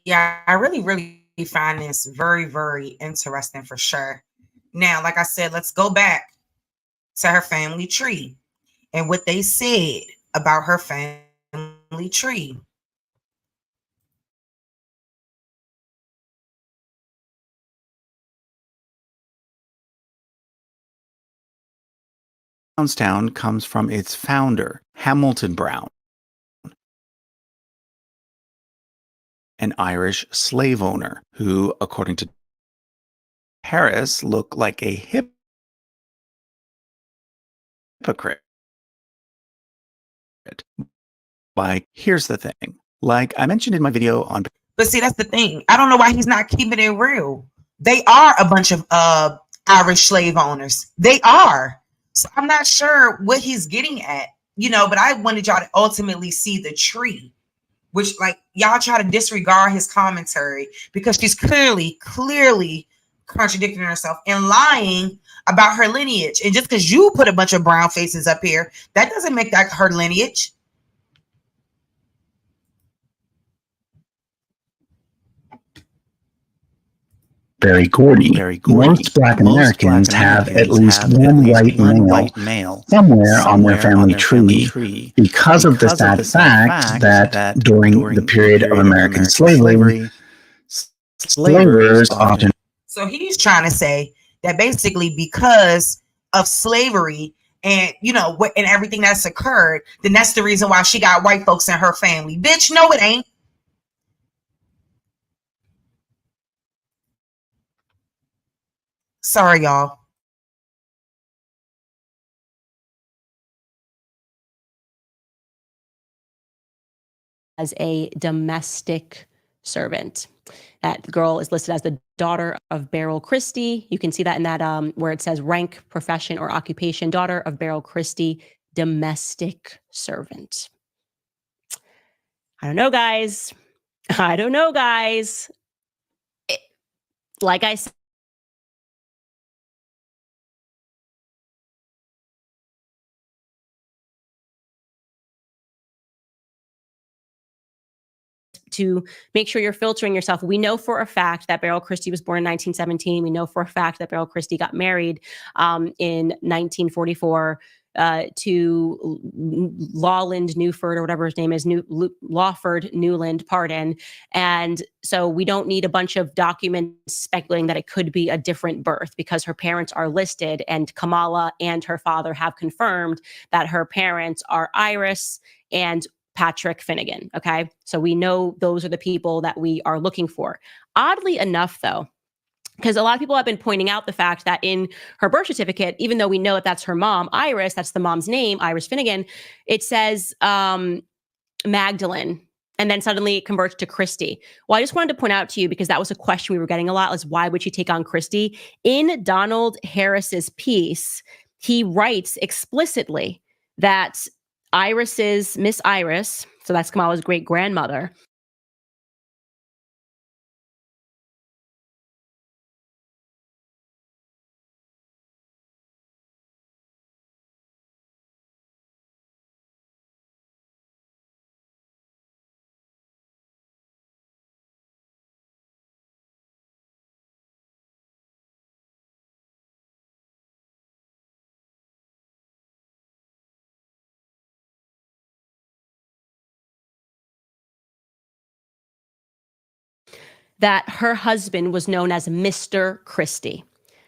Yeah, I really find this very, very interesting for sure. Now, like I said, let's go back to her family tree and what they said about her family tree. Brownstown comes from its founder, Hamilton Brown, an Irish slave owner who, according to Harris, looked like a hypocrite. Like, here's the thing. Like I mentioned in my video on... But see, that's the thing. I don't know why he's not keeping it real. They are a bunch of Irish slave owners. They are. So I'm not sure what he's getting at, but I wanted y'all to ultimately see the tree, which, like, y'all try to disregard his commentary because she's clearly contradicting herself and lying about her lineage. And just because you put a bunch of brown faces up here, that doesn't make that her lineage. Very Gordy. Most Black Americans have at least one white male somewhere on their family tree because of the sad fact that during the period of American slavery, slavers often... So he's trying to say that basically because of slavery and, and everything that's occurred, then that's the reason why she got white folks in her family. Bitch, no, it ain't. Sorry, y'all. As a domestic servant. That girl is listed as the daughter of Beryl Christie. You can see that in that where it says rank, profession, or occupation, daughter of Beryl Christie, domestic servant. I don't know, guys. Like I said, to make sure you're filtering yourself. We know for a fact that Beryl Christie was born in 1917. We know for a fact that Beryl Christie got married in 1944 to Lawland Newford, or whatever his name is, Lawford Newland, pardon. And so we don't need a bunch of documents speculating that it could be a different birth, because her parents are listed, and Kamala and her father have confirmed that her parents are Iris and Patrick Finnegan. Okay. So we know those are the people that we are looking for. Oddly enough, though, because a lot of people have been pointing out the fact that in her birth certificate, even though we know that that's her mom, Iris, that's the mom's name, Iris Finnegan, it says Magdalene. And then suddenly it converts to Christie. Well, I just wanted to point out to you, because that was a question we were getting a lot, is why would she take on Christie? In Donald Harris's piece, he writes explicitly that Miss Iris, so that's Kamala's great grandmother, that her husband was known as Mr. Christie.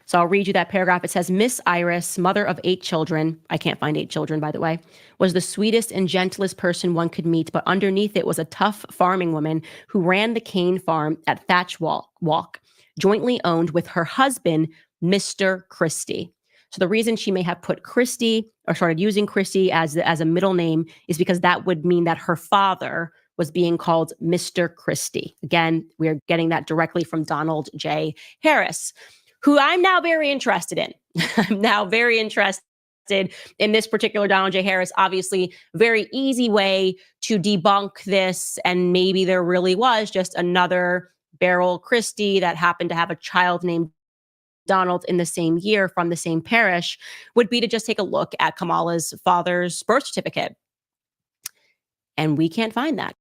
So I'll read you that paragraph. It says, Miss Iris, mother of 8 children, I can't find 8 children, by the way, was the sweetest and gentlest person one could meet, but underneath it was a tough farming woman who ran the cane farm at Thatch Walk, jointly owned with her husband, Mr. Christie. So the reason she may have put Christie or started using Christie as a middle name is because that would mean that her father was being called Mr. Christie. Again, we are getting that directly from Donald J. Harris, who I'm now very interested in. I'm now very interested in this particular Donald J. Harris. Obviously, very easy way to debunk this. And maybe there really was just another Beryl Christie that happened to have a child named Donald in the same year from the same parish, would be to just take a look at Kamala's father's birth certificate. And we can't find that.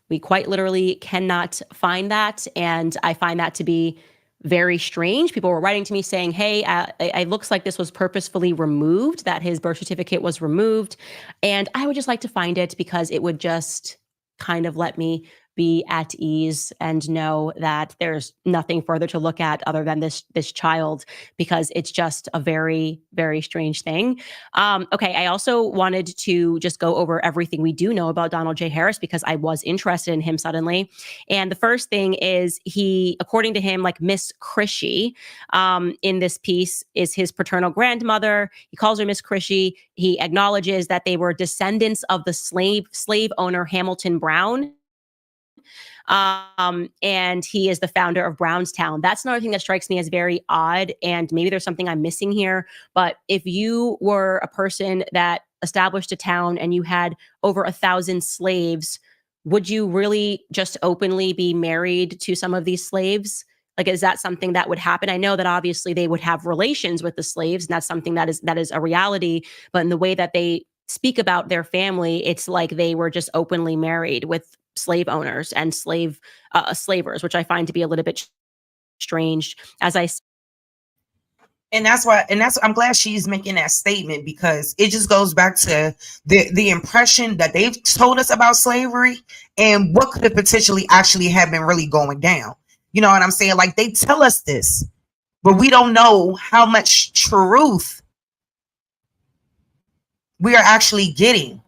We quite literally cannot find that. And I find that to be very strange. People were writing to me saying, hey, it looks like this was purposefully removed, that his birth certificate was removed. And I would just like to find it because it would just kind of let me be at ease and know that there's nothing further to look at other than this child, because it's just a very, very strange thing. Okay, I also wanted to just go over everything we do know about Donald J. Harris because I was interested in him suddenly. And the first thing is he, according to him, like Miss Christie in this piece is his paternal grandmother. He calls her Miss Christie. He acknowledges that they were descendants of the slave owner Hamilton Brown. And he is the founder of Brownstown. That's another thing that strikes me as very odd. And maybe there's something I'm missing here. But if you were a person that established a town and you had over 1,000 slaves, would you really just openly be married to some of these slaves? Like, is that something that would happen? I know that obviously they would have relations with the slaves, and that's something that is a reality. But in the way that they speak about their family, it's like they were just openly married with slave owners and slavers, which I find to be a little bit strange. And that's I'm glad she's making that statement, because it just goes back to the impression that they've told us about slavery and what could have potentially actually have been really going down. You know what I'm saying? Like, they tell us this, but we don't know how much truth we are actually getting.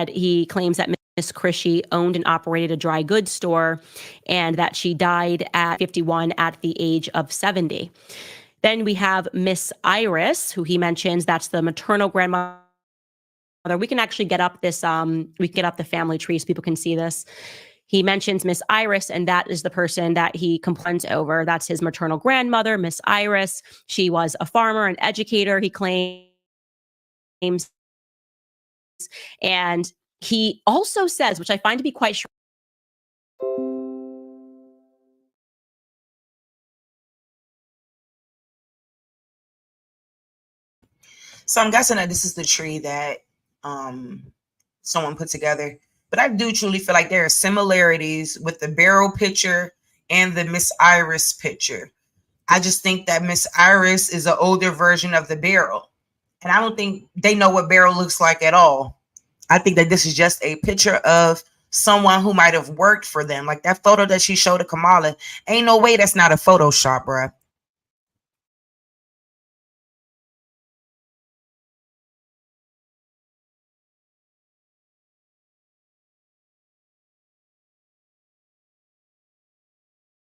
He claims that Miss Christie owned and operated a dry goods store and that she died at 51 at the age of 70. Then we have Miss Iris, who he mentions, that's the maternal grandmother. We can actually get up this, we can get up the family tree so people can see this. He mentions Miss Iris, and that is the person that he complains over. That's his maternal grandmother, Miss Iris. She was a farmer, an educator, he claims. And he also says, which I find to be quite strange, so I'm guessing that this is the tree that someone put together. But I do truly feel like there are similarities with the Beryl picture and the Miss Iris picture. I just think that Miss Iris is an older version of the Beryl. And I don't think they know what Beryl looks like at all. I think that this is just a picture of someone who might have worked for them. Like that photo that she showed to Kamala. Ain't no way that's not a Photoshop, bruh.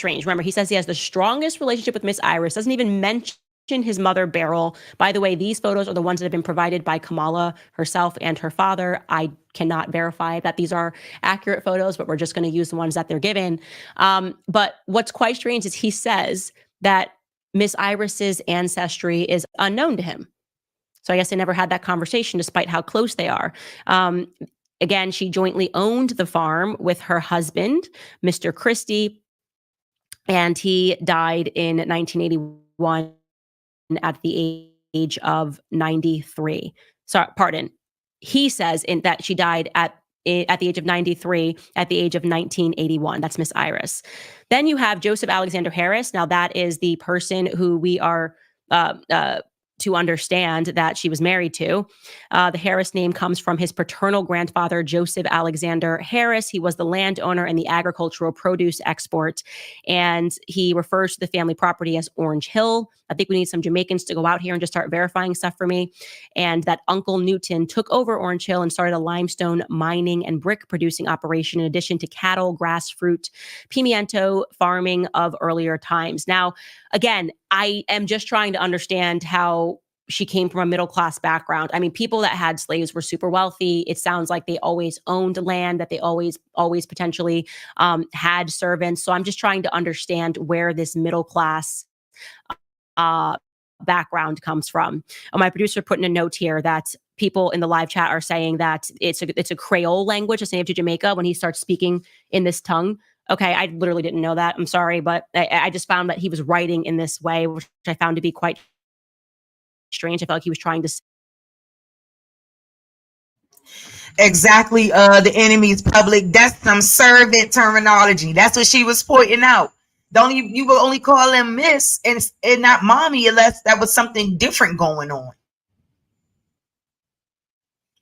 strange. Remember, he says he has the strongest relationship with Miss Iris, doesn't even mention his mother, Beryl. By the way, these photos are the ones that have been provided by Kamala herself and her father. I cannot verify that these are accurate photos, but we're just going to use the ones that they're given. But what's quite strange is he says that Miss Iris's ancestry is unknown to him. So I guess they never had that conversation despite how close they are. Again, she jointly owned the farm with her husband, Mr. Christie, and he died in 1981 at the age of 93. Sorry, pardon. He says that she died at at the age of 93 at the age of 1981. That's Miss Iris. Then you have Joseph Alexander Harris. Now, that is the person who we are to understand that she was married to. The Harris name comes from his paternal grandfather, Joseph Alexander Harris. He was the landowner and the agricultural produce export, and he refers to the family property as Orange Hill. I think we need some Jamaicans to go out here and just start verifying stuff for me. And that Uncle Newton took over Orange Hill and started a limestone mining and brick producing operation, in addition to cattle, grass, fruit, pimiento farming of earlier times. Now, again, I am just trying to understand how she came from a middle-class background. I mean, people that had slaves were super wealthy. It sounds like they always owned land, that they always potentially had servants. So I'm just trying to understand where this middle-class background comes from. My producer put in a note here that people in the live chat are saying that it's a Creole language, it's native to Jamaica, when he starts speaking in this tongue. Okay, I literally didn't know that. I'm sorry, but I just found that he was writing in this way, which I found to be quite strange. I felt like he was trying to... Exactly, the enemy's public. That's some servant terminology. That's what she was pointing out. You will only call him Miss and not Mommy unless that was something different going on.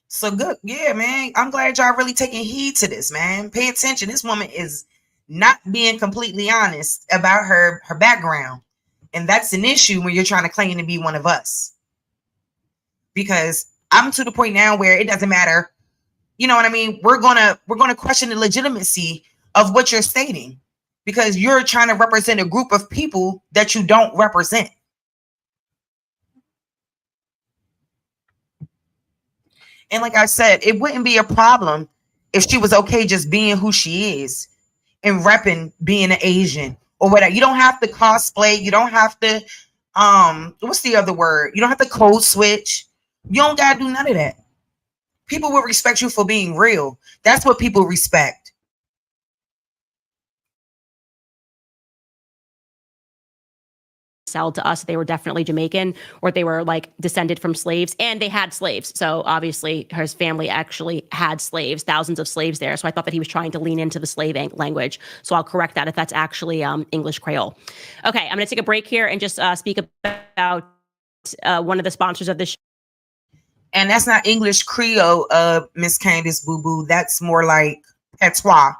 So good. Yeah, man. I'm glad y'all really taking heed to this, man. Pay attention. This woman is not being completely honest about her background. And that's an issue when you're trying to claim to be one of us. Because I'm to the point now where it doesn't matter. You know what I mean? We're gonna question the legitimacy of what you're stating, because you're trying to represent a group of people that you don't represent. And like I said, it wouldn't be a problem if she was okay just being who she is and repping being an Asian or whatever. You don't have to cosplay. You don't have to, what's the other word? You don't have to code switch. You don't got to do none of that. People will respect you for being real. That's what people respect. Sell to us they were definitely Jamaican, or they were like descended from slaves, and they had slaves. So obviously his family actually had slaves, thousands of slaves there. So I thought that he was trying to lean into the slave language. So I'll correct that if that's actually English Creole. Okay, I'm going to take a break here and just speak about one of the sponsors of this show. And that's not English Creole, Miss Candace Boo Boo. That's more like patois.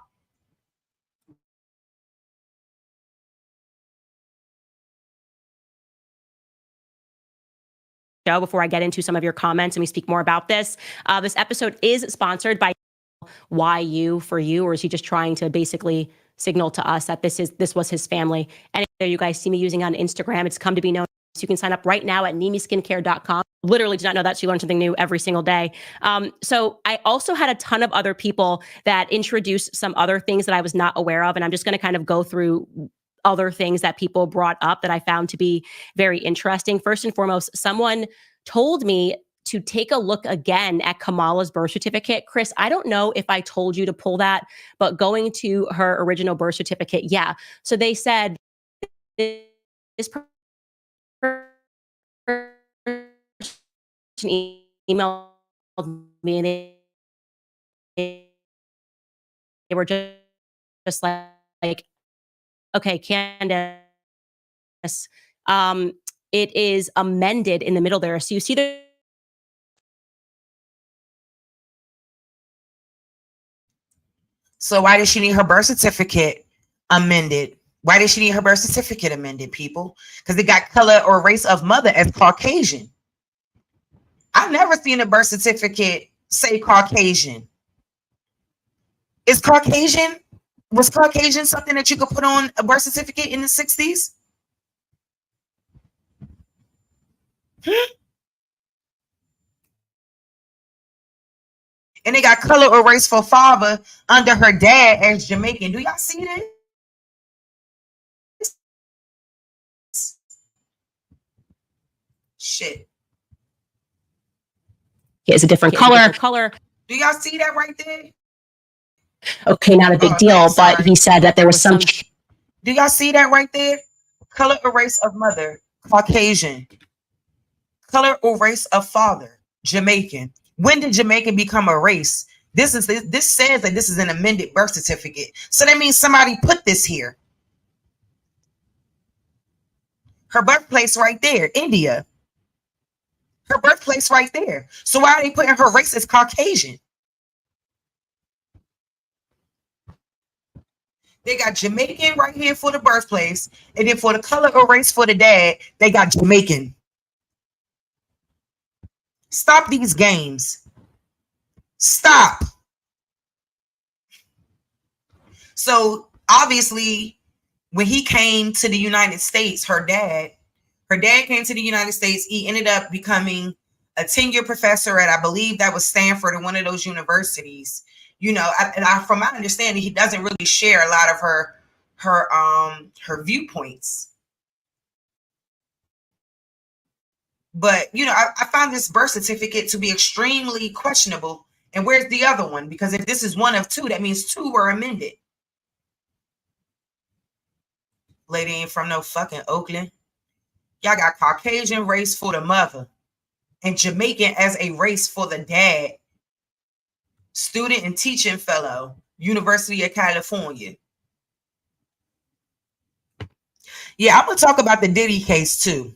Show before I get into some of your comments and we speak more about this. This episode is sponsored by Why You for You, or is he just trying to basically signal to us that this was his family? And there you guys see me using on Instagram, it's come to be known. So you can sign up right now at nimiskincare.com. Literally did not know that. So you learn something new every single day. So I also had a ton of other people that introduced some other things that I was not aware of. And I'm just going to kind of go through other things that people brought up that I found to be very interesting. First and foremost, someone told me to take a look again at Kamala's birth certificate. Chris, I don't know if I told you to pull that, but going to her original birth certificate, yeah. So they said this person emailed me and they were just like, okay, Candace, it is amended in the middle there. So you see the... So why does she need her birth certificate amended? Why does she need her birth certificate amended, people? Because they got color or race of mother as Caucasian. I've never seen a birth certificate say Caucasian. Was Caucasian something that you could put on a birth certificate in the 60s? And they got color or race for father under her dad as Jamaican. Do y'all see this? Shit. It's a different color. Do y'all see that right there? Okay, not a big deal, but he said that there was some... Do y'all see that right there? Color or race of mother, Caucasian. Color or race of father, Jamaican. When did Jamaican become a race? This says that this is an amended birth certificate. So that means somebody put this here. Her birthplace right there, India. Her birthplace right there. So why are they putting her race as Caucasian? They got Jamaican right here for the birthplace, and then for the color of race for the dad, they got Jamaican. Stop these games. Stop. So obviously, when he came to the United States, her dad came to the United States. He ended up becoming a tenure professor at, I believe that was Stanford, or one of those universities. You know, from my understanding, he doesn't really share a lot of her viewpoints. But, you know, I found this birth certificate to be extremely questionable. And where's the other one? Because if this is one of two, that means two were amended. Lady ain't from no fucking Oakland. Y'all got Caucasian race for the mother and Jamaican as a race for the dad. Student and teaching fellow, University of California. Yeah, I'm going to talk about the Diddy case too.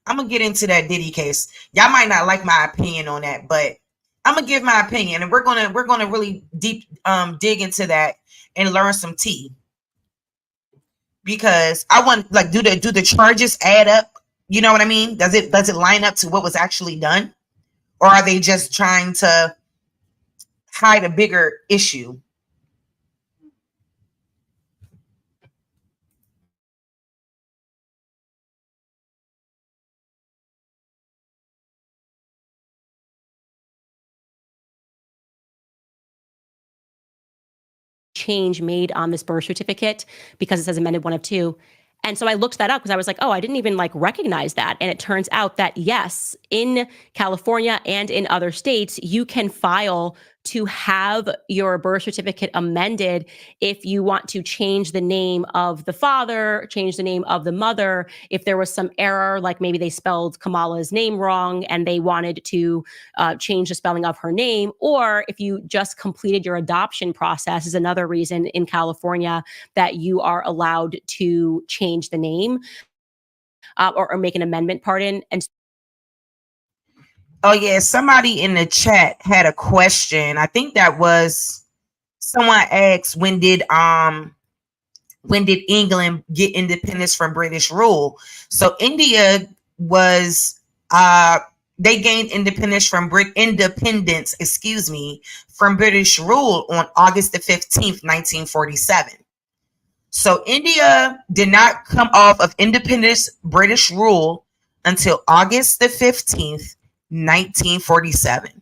I'm going to get into that Diddy case. Y'all might not like my opinion on that, but I'm going to give my opinion, and we're going to really deep dig into that and learn some tea. Because I want, like, do the charges add up? You know what I mean? Does it line up to what was actually done? Or are they just trying to hide a bigger issue? Change made on this birth certificate because it says amended 1 of 2. And so I looked that up because I was like, oh, I didn't even like recognize that. And it turns out that yes, in California and in other states, you can file to have your birth certificate amended if you want to change the name of the father, change the name of the mother, if there was some error, like maybe they spelled Kamala's name wrong and they wanted to change the spelling of her name, or if you just completed your adoption process is another reason in California that you are allowed to change the name or make an amendment, pardon. And oh yeah, somebody in the chat had a question. I think that was someone asked, when did England get independence from British rule? So India was they gained independence from British rule on August the 15th, 1947. So India did not come off of independence British rule until August the 15th, 1947.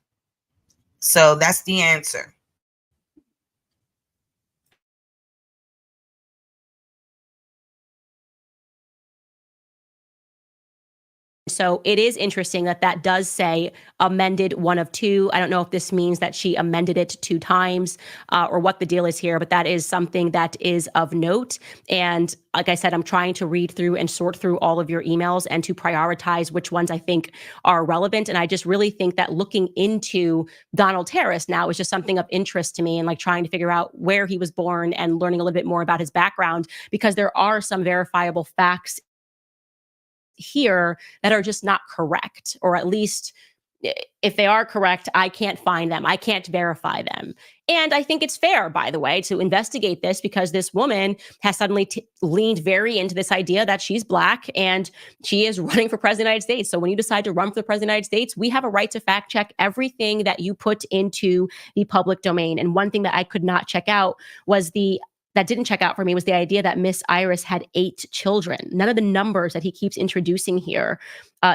So that's the answer. so it is interesting that that does say amended 1 of 2. I don't know if this means that she amended it 2 times or what the deal is here, but that is something that is of note. And like I said, I'm trying to read through and sort through all of your emails and to prioritize which ones I think are relevant. And I just really think that looking into Donald Harris now is just something of interest to me, and like trying to figure out where he was born and learning a little bit more about his background, because there are some verifiable facts here that are just not correct, or at least if they are correct, I can't find them. I can't verify them. And I think it's fair, by the way, to investigate this, because this woman has suddenly leaned very into this idea that she's Black and she is running for president of the United States. So when you decide to run for the president of the United States, we have a right to fact check everything that you put into the public domain. And one thing that I could not check out was that didn't check out for me was the idea that Miss Iris had 8 children. None of the numbers that he keeps introducing here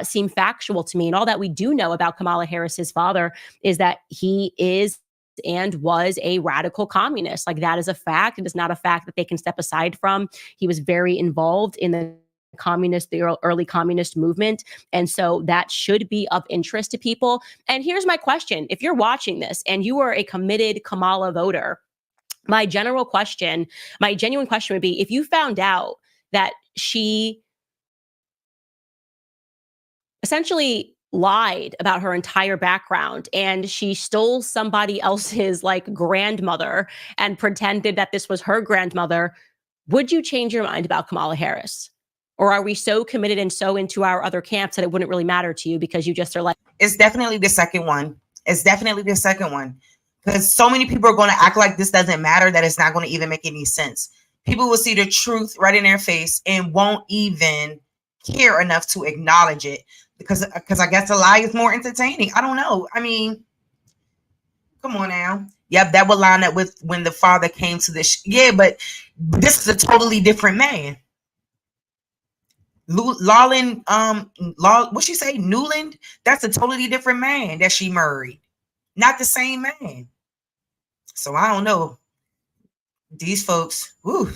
seem factual to me. And all that we do know about Kamala Harris's father is that he is and was a radical communist. Like, that is a fact. It is not a fact that they can step aside from. He was very involved in the early communist movement. And so that should be of interest to people. And here's my question. If you're watching this and you are a committed Kamala voter, my genuine question would be, if you found out that she essentially lied about her entire background and she stole somebody else's like grandmother and pretended that this was her grandmother, would you change your mind about Kamala Harris? Or are we so committed and so into our other camps that it wouldn't really matter to you because you just are like... It's definitely the second one. It's definitely the second one. Because so many people are going to act like this doesn't matter, that it's not going to even make any sense. People will see the truth right in their face and won't even care enough to acknowledge it. Because I guess a lie is more entertaining. I don't know. I mean, come on now. Yep, that would line up with when the father came to this. Yeah, but this is a totally different man. Lawland, what'd she say? Newland? That's a totally different man that she married. Not the same man. So I don't know. These folks, woo.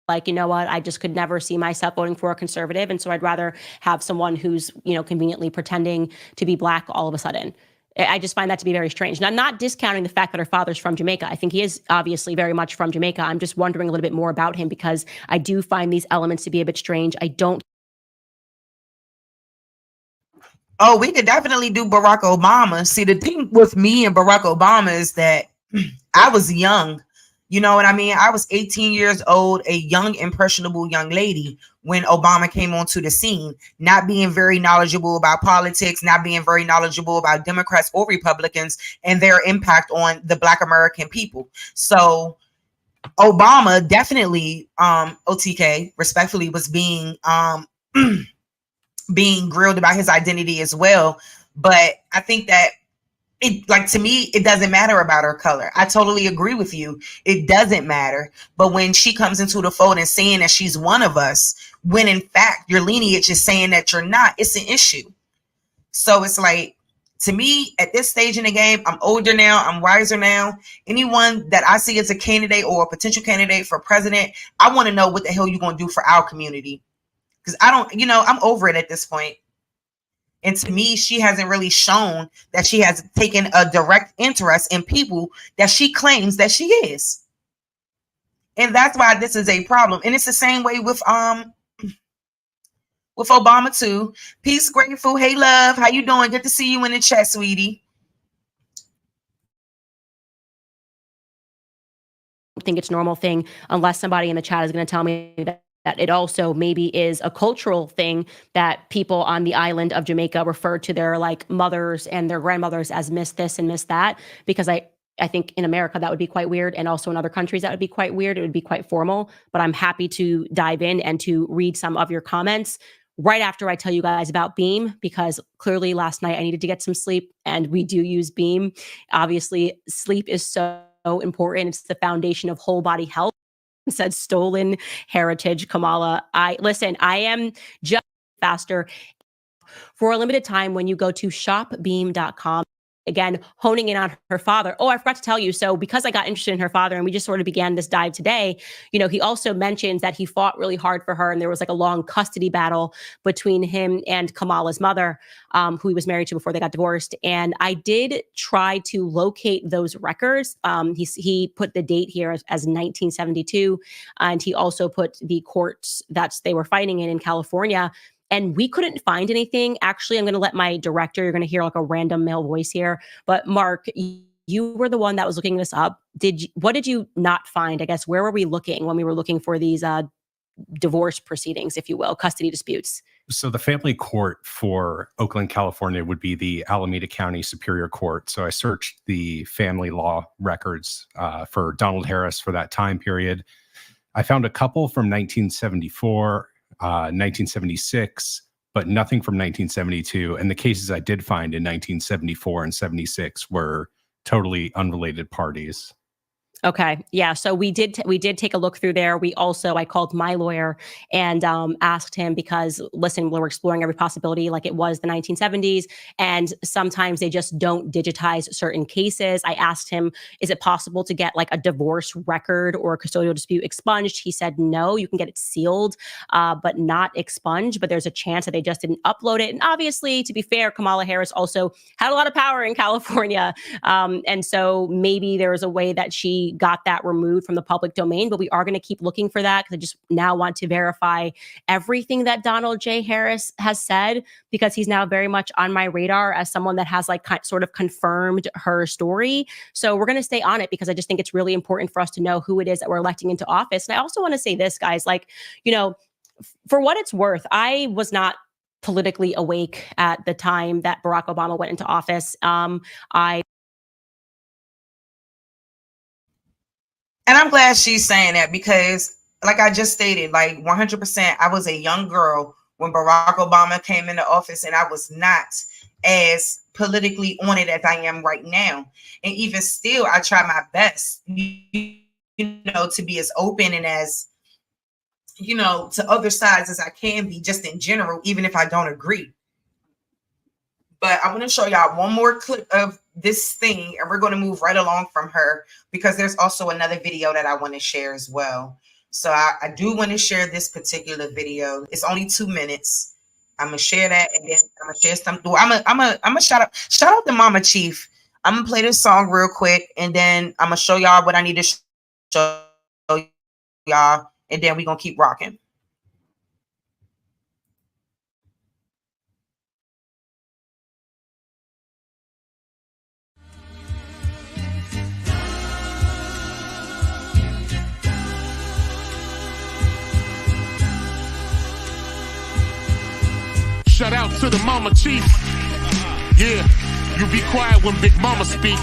Like, you know what, I just could never see myself voting for a conservative. And so I'd rather have someone who's, you know, conveniently pretending to be Black all of a sudden. I just find that to be very strange. And I'm not discounting the fact that her father's from Jamaica. I think he is obviously very much from Jamaica. I'm just wondering a little bit more about him because I do find these elements to be a bit strange. I don't. Oh, we could definitely do Barack Obama. See, the thing with me and Barack Obama is that I was young. You know what I mean? I was 18 years old, a young, impressionable young lady when Obama came onto the scene, not being very knowledgeable about politics, not being very knowledgeable about Democrats or Republicans and their impact on the Black American people. So Obama definitely, OTK, respectfully, was being being grilled about his identity as well. But I think that it, like, to me, it doesn't matter about her color. I totally agree with you. It doesn't matter. But when she comes into the fold and saying that she's one of us, when in fact your lineage is saying that you're not, it's an issue. So it's like, to me, at this stage in the game, I'm older now, I'm wiser now. Anyone that I see as a candidate or a potential candidate for president, I want to know what the hell you're going to do for our community. Because I don't, you know, I'm over it at this point. And to me, she hasn't really shown that she has taken a direct interest in people that she claims that she is. And that's why this is a problem. And it's the same way with Obama too. Peace, grateful. Hey, love, how you doing? Good to see you in the chat, sweetie. I think it's a normal thing unless somebody in the chat is going to tell me that it also maybe is a cultural thing that people on the island of Jamaica refer to their like mothers and their grandmothers as Miss this and Miss that, because I think in America that would be quite weird, and also in other countries that would be quite weird. It would be quite formal, but I'm happy to dive in and to read some of your comments right after I tell you guys about Beam, because clearly last night I needed to get some sleep and we do use Beam. Obviously, sleep is so important. It's the foundation of whole body health. Said stolen heritage, Kamala. I am just faster for a limited time when you go to shopbeam.com. Again, honing in on her father. Oh, I forgot to tell you. So because I got interested in her father and we just sort of began this dive today, you know, he also mentions that he fought really hard for her and there was like a long custody battle between him and Kamala's mother, who he was married to before they got divorced. And I did try to locate those records. He put the date here as 1972. And he also put the courts that they were fighting in California. And we couldn't find anything. Actually, I'm going to let my director, you're going to hear like a random male voice here. But Mark, you were the one that was looking this up. What did you not find? I guess, where were we looking when we were looking for these divorce proceedings, if you will, custody disputes? So the family court for Oakland, California would be the Alameda County Superior Court. So I searched the family law records for Donald Harris for that time period. I found a couple from 1974. 1976, but nothing from 1972. And the cases I did find in 1974 and 76 were totally unrelated parties. Okay. Yeah. So we did take a look through there. I called my lawyer and asked him, because listen, we're exploring every possibility, like it was the 1970s. And sometimes they just don't digitize certain cases. I asked him, is it possible to get like a divorce record or a custodial dispute expunged? He said, no, you can get it sealed, but not expunged. But there's a chance that they just didn't upload it. And obviously, to be fair, Kamala Harris also had a lot of power in California. And so maybe there was a way that she we got that removed from the public domain, but we are going to keep looking for that because I just now want to verify everything that Donald J. Harris has said, because he's now very much on my radar as someone that has like sort of confirmed her story. So we're going to stay on it because I just think it's really important for us to know who it is that we're electing into office. And I also want to say this, guys, like, you know, for what it's worth, I was not politically awake at the time that Barack Obama went into office. And I'm glad she's saying that because, like I just stated, like 100%, I was a young girl when Barack Obama came into office, and I was not as politically on it as I am right now. And even still, I try my best, you know, to be as open and as, you know, to other sides as I can be, just in general, even if I don't agree. But I'm going to show y'all one more clip of this thing, and we're going to move right along from her because there's also another video that I want to share as well. So I do want to share this particular video. It's only 2 minutes. I'm going to share that, and then I'm going to share something. I'm going to shout out to Mama Chief. I'm going to play this song real quick, and then I'm going to show y'all what I need to show y'all, and then we're going to keep rocking. Shout out to the Mama Chief. Yeah, you be quiet when Big Mama speak.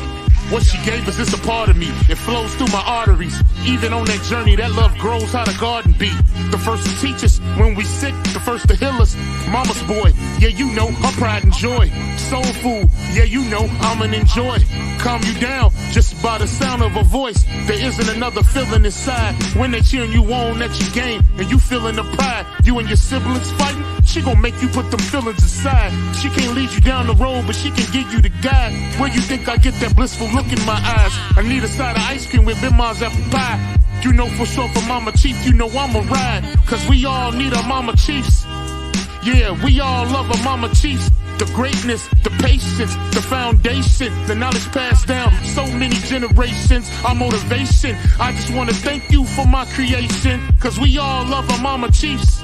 What she gave us is a part of me. It flows through my arteries. Even on that journey, that love grows how the garden be. The first to teach us when we sick, the first to heal us. Mama's boy, yeah, you know, her pride and joy. Soul food, yeah, you know, I'm an enjoy. Calm you down just by the sound of her voice. There isn't another feeling inside when they cheering you on at your game and you feeling the pride. You and your siblings fighting, she gon' make you put them feelings aside. She can't lead you down the road, but she can give you the guide. Where you think I get that blissful look in my eyes? I need a side of ice cream with Bimars apple pie. You know for sure for Mama Chief, you know I'ma ride. Cause we all need our Mama Chiefs. Yeah, we all love our Mama Chiefs. The greatness, the patience, the foundation, the knowledge passed down so many generations, our motivation. I just want to thank you for my creation. Cause we all love our Mama Chiefs.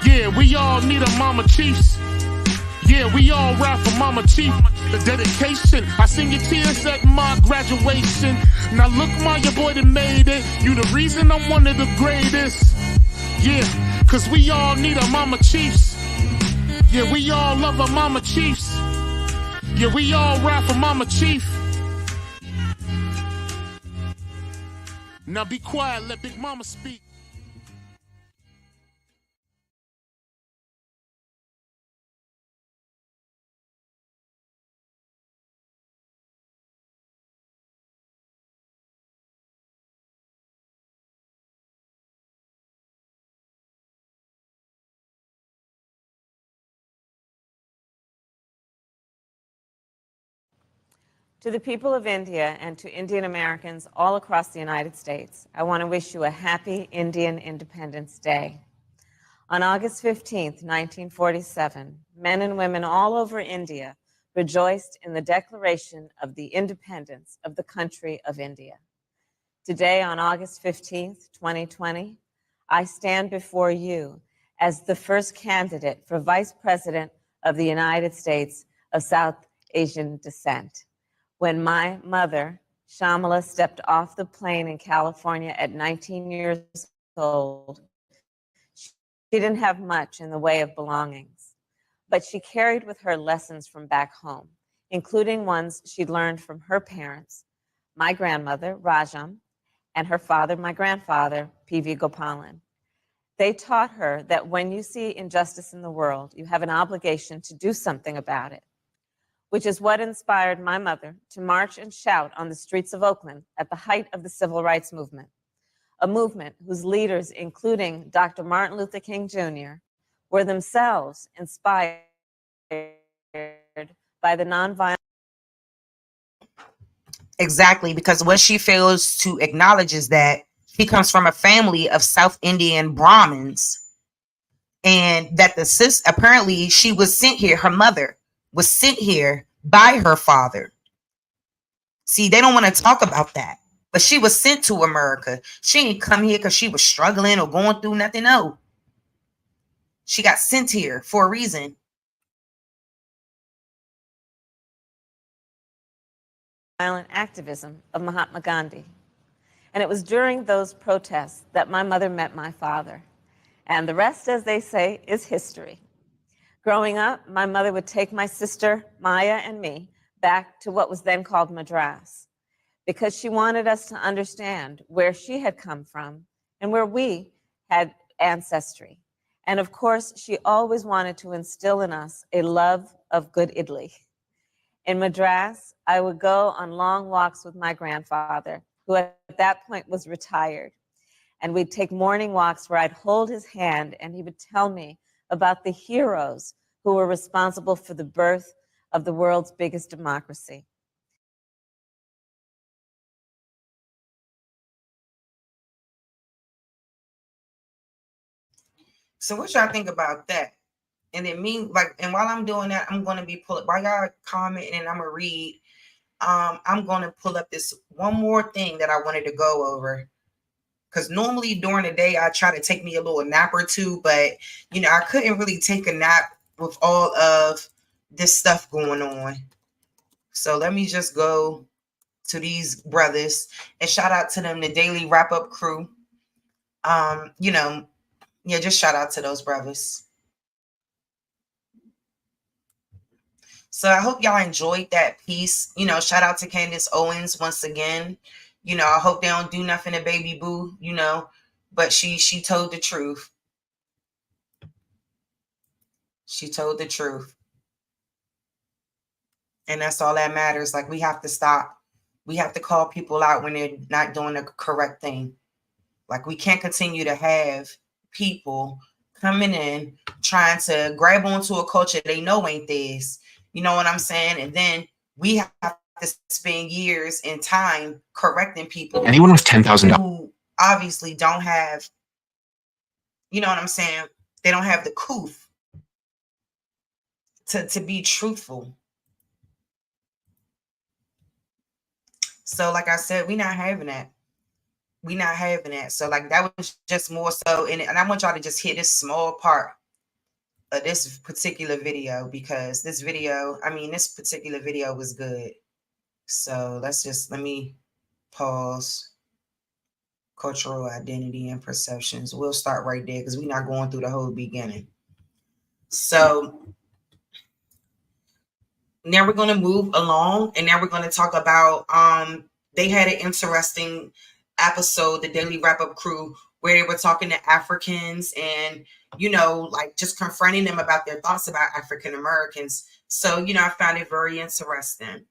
Yeah, we all need our Mama Chiefs. Yeah, we all ride for Mama Chief. The dedication, I seen your tears at my graduation. Now look, my your boy that made it. You the reason I'm one of the greatest. Yeah, cause we all need our Mama Chiefs. Yeah, we all love our Mama Chiefs. Yeah, we all ride for Mama Chief. Now be quiet, let Big Mama speak. To the people of India and to Indian Americans all across the United States, I want to wish you a happy Indian Independence Day. On August 15th, 1947, men and women all over India rejoiced in the declaration of the independence of the country of India. Today, on August 15th, 2020, I stand before you as the first candidate for Vice President of the United States of South Asian descent. When my mother, Shamala, stepped off the plane in California at 19 years old, she didn't have much in the way of belongings, but she carried with her lessons from back home, including ones she'd learned from her parents, my grandmother, Rajam, and her father, my grandfather, P.V. Gopalan. They taught her that when you see injustice in the world, you have an obligation to do something about it, which is what inspired my mother to march and shout on the streets of Oakland at the height of the civil rights movement, a movement whose leaders, including Dr. Martin Luther King Jr., were themselves inspired by the nonviolent. Exactly, because what she fails to acknowledge is that she comes from a family of South Indian Brahmins, and that apparently she was sent here, her mother was sent here by her father. See, they don't want to talk about that. But she was sent to America. She ain't come here because she was struggling or going through nothing. No. She got sent here for a reason. Violent activism of Mahatma Gandhi. And it was during those protests that my mother met my father. And the rest, as they say, is history. Growing up, my mother would take my sister, Maya, and me back to what was then called Madras, because she wanted us to understand where she had come from and where we had ancestry. And of course, she always wanted to instill in us a love of good idli. In Madras, I would go on long walks with my grandfather, who at that point was retired. And we'd take morning walks where I'd hold his hand and he would tell me about the heroes who were responsible for the birth of the world's biggest democracy. So what y'all think about that? And it mean like, and while I'm doing that, I'm going to be pull up while y'all comment and I'm gonna read. I'm going to pull up this one more thing that I wanted to go over. Because normally during the day, I try to take me a little nap or two, but you know, I couldn't really take a nap with all of this stuff going on. So let me just go to these brothers and shout out to them, the daily wrap up crew. You know, yeah, just shout out to those brothers. So I hope y'all enjoyed that piece. You know, shout out to Candace Owens once again. You know, I hope they don't do nothing to Baby Boo, you know, but she told the truth. She told the truth. And that's all that matters. Like, we have to stop. We have to call people out when they're not doing the correct thing. Like, we can't continue to have people coming in trying to grab onto a culture they know ain't theirs. You know what I'm saying? And then we have to spend years in time correcting people. Anyone with $10,000 who obviously don't have, you know what I'm saying? They don't have the coof to be truthful. So like I said, we're not having that. We're not having that. So like that was just more so in it. And I want y'all to just hear this small part of this particular video, because this particular video was good. So let me pause. Cultural identity and perceptions. We'll start right there because we're not going through the whole beginning. So now we're going to move along, and now we're going to talk about they had an interesting episode, the Daily Wrap Up crew, where they were talking to Africans and, you know, like just confronting them about their thoughts about African Americans. So, you know, I found it very interesting.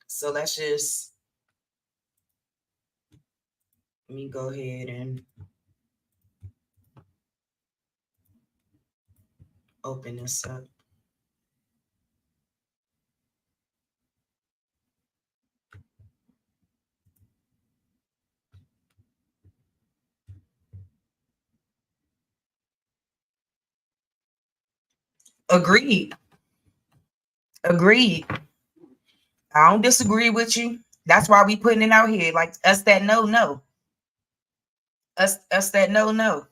So let me go ahead and open this up. Agreed. I don't disagree with you. That's why we putting it out here. Like us that no. Us that no.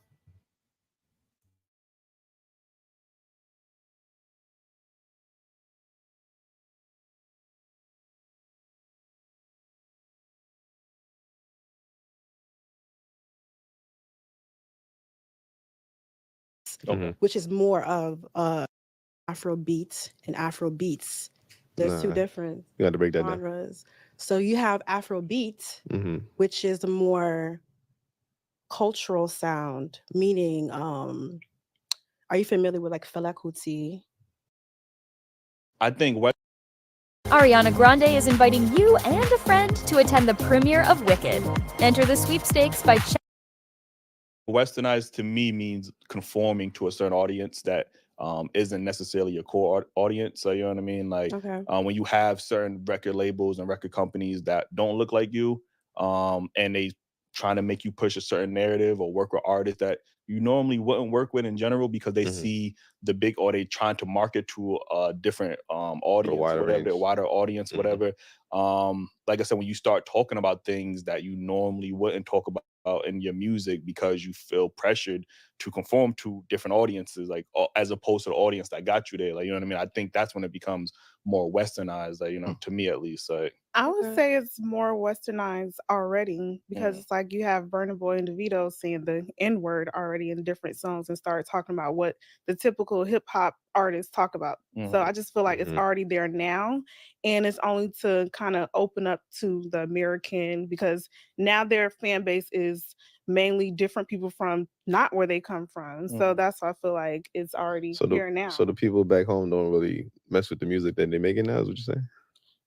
Which is more of Afro beats and Afro beats. There's two different You got to break that down. genres. So you have Afro beat, which is a more cultural sound, meaning, are you familiar with like Fela Kuti? I think Ariana Grande is inviting you and a friend to attend the premiere of Wicked. Enter the sweepstakes by westernized to me means conforming to a certain audience that isn't necessarily your core audience. So you know what I mean? Like when you have certain record labels and record companies that don't look like you, and they trying to make you push a certain narrative or work with artists that you normally wouldn't work with in general because they see the big, or they trying to market to a different audience, whatever, a wider audience, whatever. Like I said, when you start talking about things that you normally wouldn't talk about in your music because you feel pressured to conform to different audiences, like as opposed to the audience that got you there, like, you know what I mean? I think that's when it becomes more westernized, like, you know, to me at least. Like, I would say it's more westernized already because it's like you have Burna Boy and DeVito saying the N-word already in different songs and start talking about what the typical hip hop artists talk about. So I just feel like it's already there now, and it's only to kind of open up to the American, because now their fan base is mainly different people from not where they come from. So that's why I feel like it's already here now. So the people back home don't really mess with the music that they're making now, is what you're saying?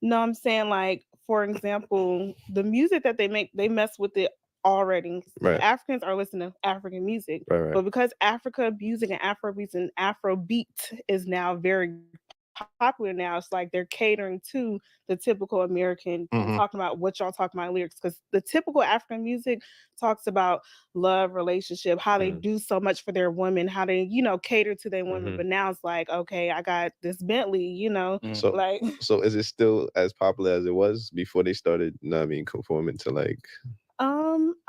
No, I'm saying, like, for example, the music that they make, they mess with it already. Right. Africans are listening to African music. Right. But because Africa music and Afrobeat is now very popular now, it's like they're catering to the typical American, talking about what y'all talking about lyrics, because the typical African music talks about love, relationship, how they do so much for their women, how they, you know, cater to their women. But now it's like, okay, I got this Bentley, you know, like. So is it still as popular as it was before they started, you know what I mean, conforming to like?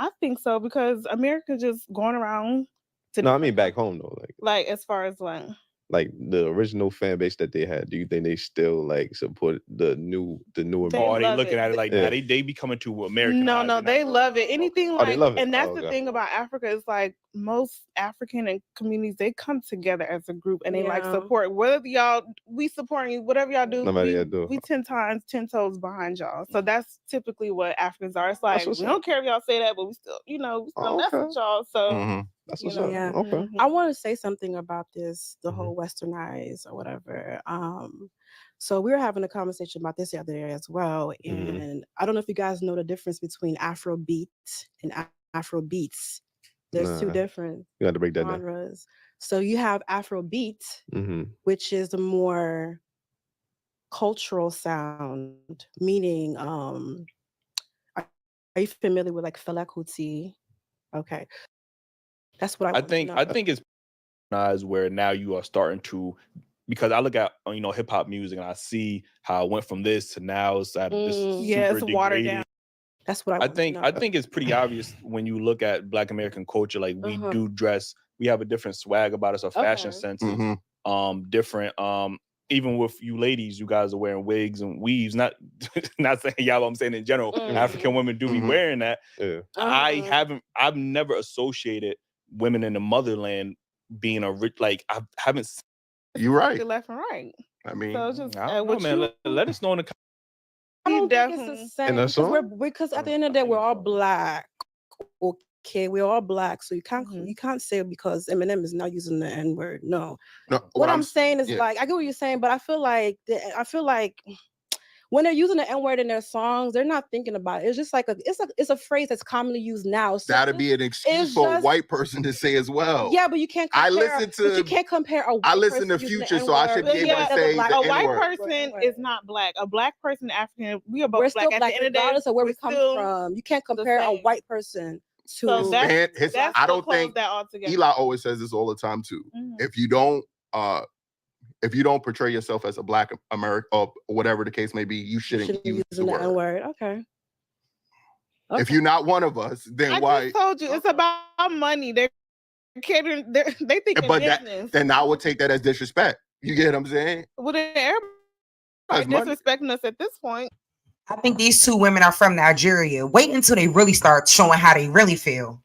I think so, because America just going around to. No, I mean back home though, like as far as what? Like the original fan base that they had, do you think they still like support the newer? Or are they looking at it like now they be coming to American? No, they love it. Anything like, they love it. And that's the thing about Africa is like most African and communities, they come together as a group and they like support. Whether we supporting you, whatever y'all do, we 10 toes behind y'all. So that's typically what Africans are. It's like we don't care if y'all say that, but we still, you know, we still mess with y'all. So. That's what's up. Yeah. Okay. Mm-hmm. I want to say something about this, the whole westernized or whatever. So we were having a conversation about this the other day as well. And I don't know if you guys know the difference between Afrobeat and Afrobeats. There's two different You got to break that down. genres. So you have Afrobeat, which is a more cultural sound, meaning, are you familiar with like Fela Kuti? Okay. That's what I think it's nice where now you are starting to, because I look at, you know, hip hop music and I see how it went from this to now it's at this super it's watered degraded. down. That's what I think it's pretty obvious when you look at Black American culture, like we do dress, we have a different swag about us, our fashion sense is different. Even with you ladies, you guys are wearing wigs and weaves. Not saying y'all, I'm saying in general, African women do be wearing that. I've never associated women in the motherland being a rich, like I haven't. You're right. Left and right. I mean, so it's just, I don't know, man. Let us know in the comments. I don't think it's the same because at the end of the day, we're all Black. Okay, we're all Black, so you can't say because Eminem is not using the N-word. No. What I'm saying is like I get what you're saying, but I feel like when they're using the N-word in their songs, they're not thinking about it. It's just like it's a phrase that's commonly used now. So that'd be an excuse for a white person to say as well. Yeah, but you can't. You can't compare a white I listen to Future, so I should be able to say the a white N-word. person is not Black. A Black person, African, we are both Black. At the end of the day, regardless of where we come from. You can't compare a white person to. So that's I don't think that all together. Eli always says this all the time too. If you don't portray yourself as a Black American or whatever the case may be, you shouldn't use the word. Okay. If you're not one of us, then why? I just told you it's about money. They're catering. They think business. Then I would take that as disrespect. You get what I'm saying? Well, then everybody disrespecting us at this point. I think these two women are from Nigeria. Wait until they really start showing how they really feel.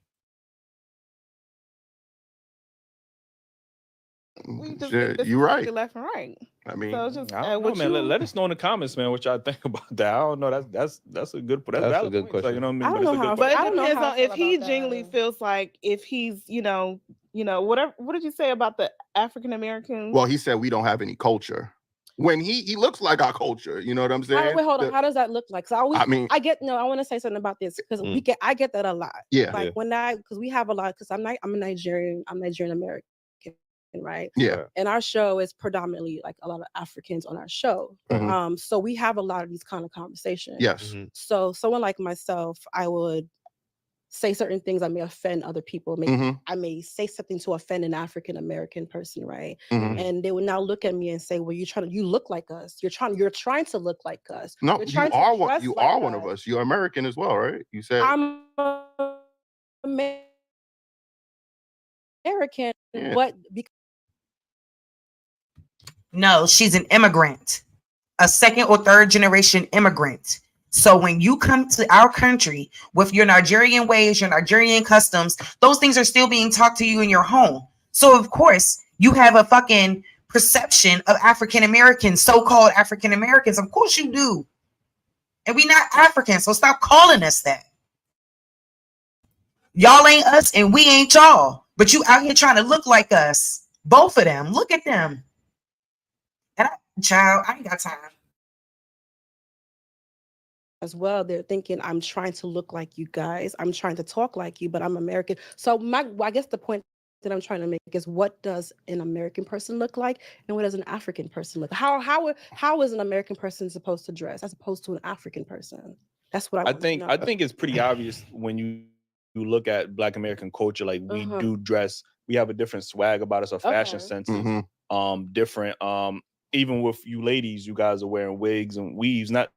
You're right. Left and right. I mean, so just, I don't know, man. Let us know in the comments, man, what y'all think about that. I don't know. That's a good. That's a good question. So, you know what I mean? I don't know how. But it depends on if he genuinely feels like if he's, you know, whatever. What did you say about the African Americans? Well, he said we don't have any culture. When he looks like our culture, you know what I'm saying? Wait, hold on. How does that look like? So I want to say something about this because I get that a lot. Yeah. Like because we have a lot because I'm a Nigerian American. Right. Yeah. And our show is predominantly like a lot of Africans on our show. So we have a lot of these kind of conversations. Yes. So someone like myself, I would say certain things, I may offend other people. I may say something to offend an African American person, right? And they would now look at me and say, "Well, you look like us. You're trying to look like us. No, you're you trying are to one. dress You like are one us." of us. You're American as well, right? You said I'm American, but No, she's an immigrant, a second or third generation immigrant. So when you come to our country with your Nigerian ways, your Nigerian customs, those things are still being taught to you in your home. So of course you have a fucking perception of African Americans, so-called African Americans. Of course you do. And we not Africans, so stop calling us that. Y'all ain't us and we ain't y'all. But you out here trying to look like us. Both of them. Look at them. And I ain't got time. as well, they're thinking, I'm trying to look like you guys. I'm trying to talk like you, but I'm American. So I guess the point that I'm trying to make is, what does an American person look like, and what does an African person look like? How is an American person supposed to dress as opposed to an African person? That's what I think. I think it's pretty obvious when you look at Black American culture. Like, we do dress. We have a different swag about us. Our fashion sense is different. Even with you ladies, you guys are wearing wigs and weaves. Not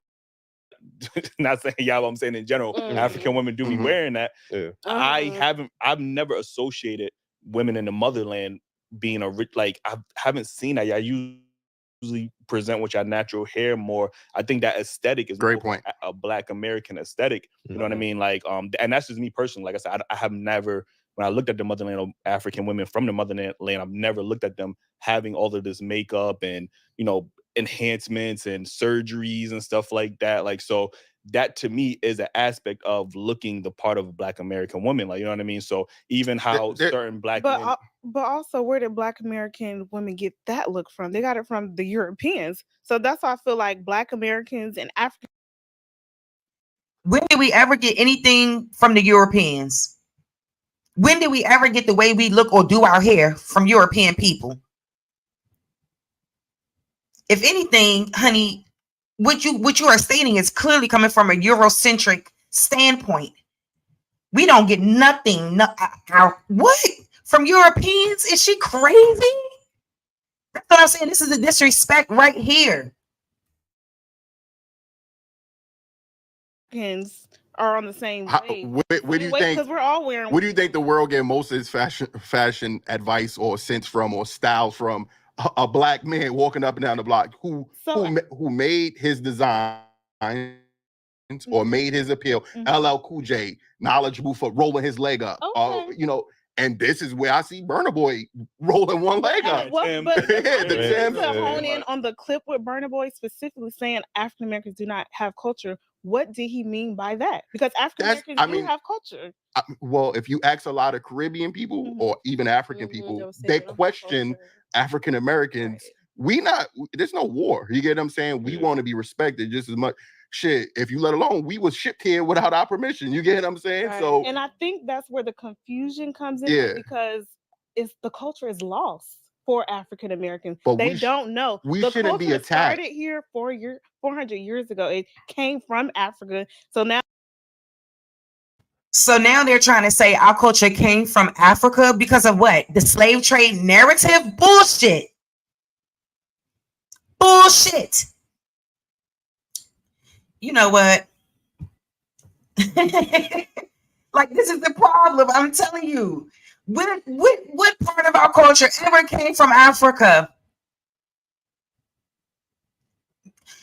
saying y'all, I'm saying in general, African women do be wearing that. Yeah. I've never associated women in the motherland being a rich, like, I haven't seen that. Y'all usually present with your natural hair more. I think that aesthetic is great point. A Black American aesthetic. You know what I mean? Like, and that's just me personally. Like I said, I have never, when I looked at the motherland of African women from the motherland, I've never looked at them having all of this makeup and, you know, enhancements and surgeries and stuff like that. Like, so that to me is an aspect of looking the part of a Black American woman. Like, you know what I mean? So even how certain Black men, but also, where did Black American women get that look from? They got it from the Europeans. So that's why I feel like Black Americans and African. When did we ever get anything from the Europeans? When did we ever get the way we look or do our hair from European people? If anything, honey, what you are stating is clearly coming from a Eurocentric standpoint. We don't get nothing. What? From Europeans? Is she crazy? That's what I'm saying. This is a disrespect right here. Are on the same way. Where do you think? Because we're all wearing. Where do you think the world get most of its fashion advice or sense from, or styles from? A Black man walking up and down the block who made his design or made his appeal. LL Cool J, knowledgeable for rolling his leg up. You know, and this is where I see Burna Boy rolling one leg up. To hone in on the clip with Burna Boy specifically saying African Americans do not have culture. What did he mean by that? Because African Americans do have culture. Well, if you ask a lot of Caribbean people or even African people, they question African Americans. There's no war. You get what I'm saying? We want to be respected just as much. Shit, if you let alone, we was shipped here without our permission. You get what I'm saying? Right. So, and I think that's where the confusion comes in, because the culture is lost for African Americans. But they don't know. We shouldn't be attacked. Started here 400 years ago. It came from Africa. So now they're trying to say our culture came from Africa because of what? The slave trade narrative? Bullshit. Bullshit. You know what? Like, this is the problem. I'm telling you. What part of our culture ever came from Africa?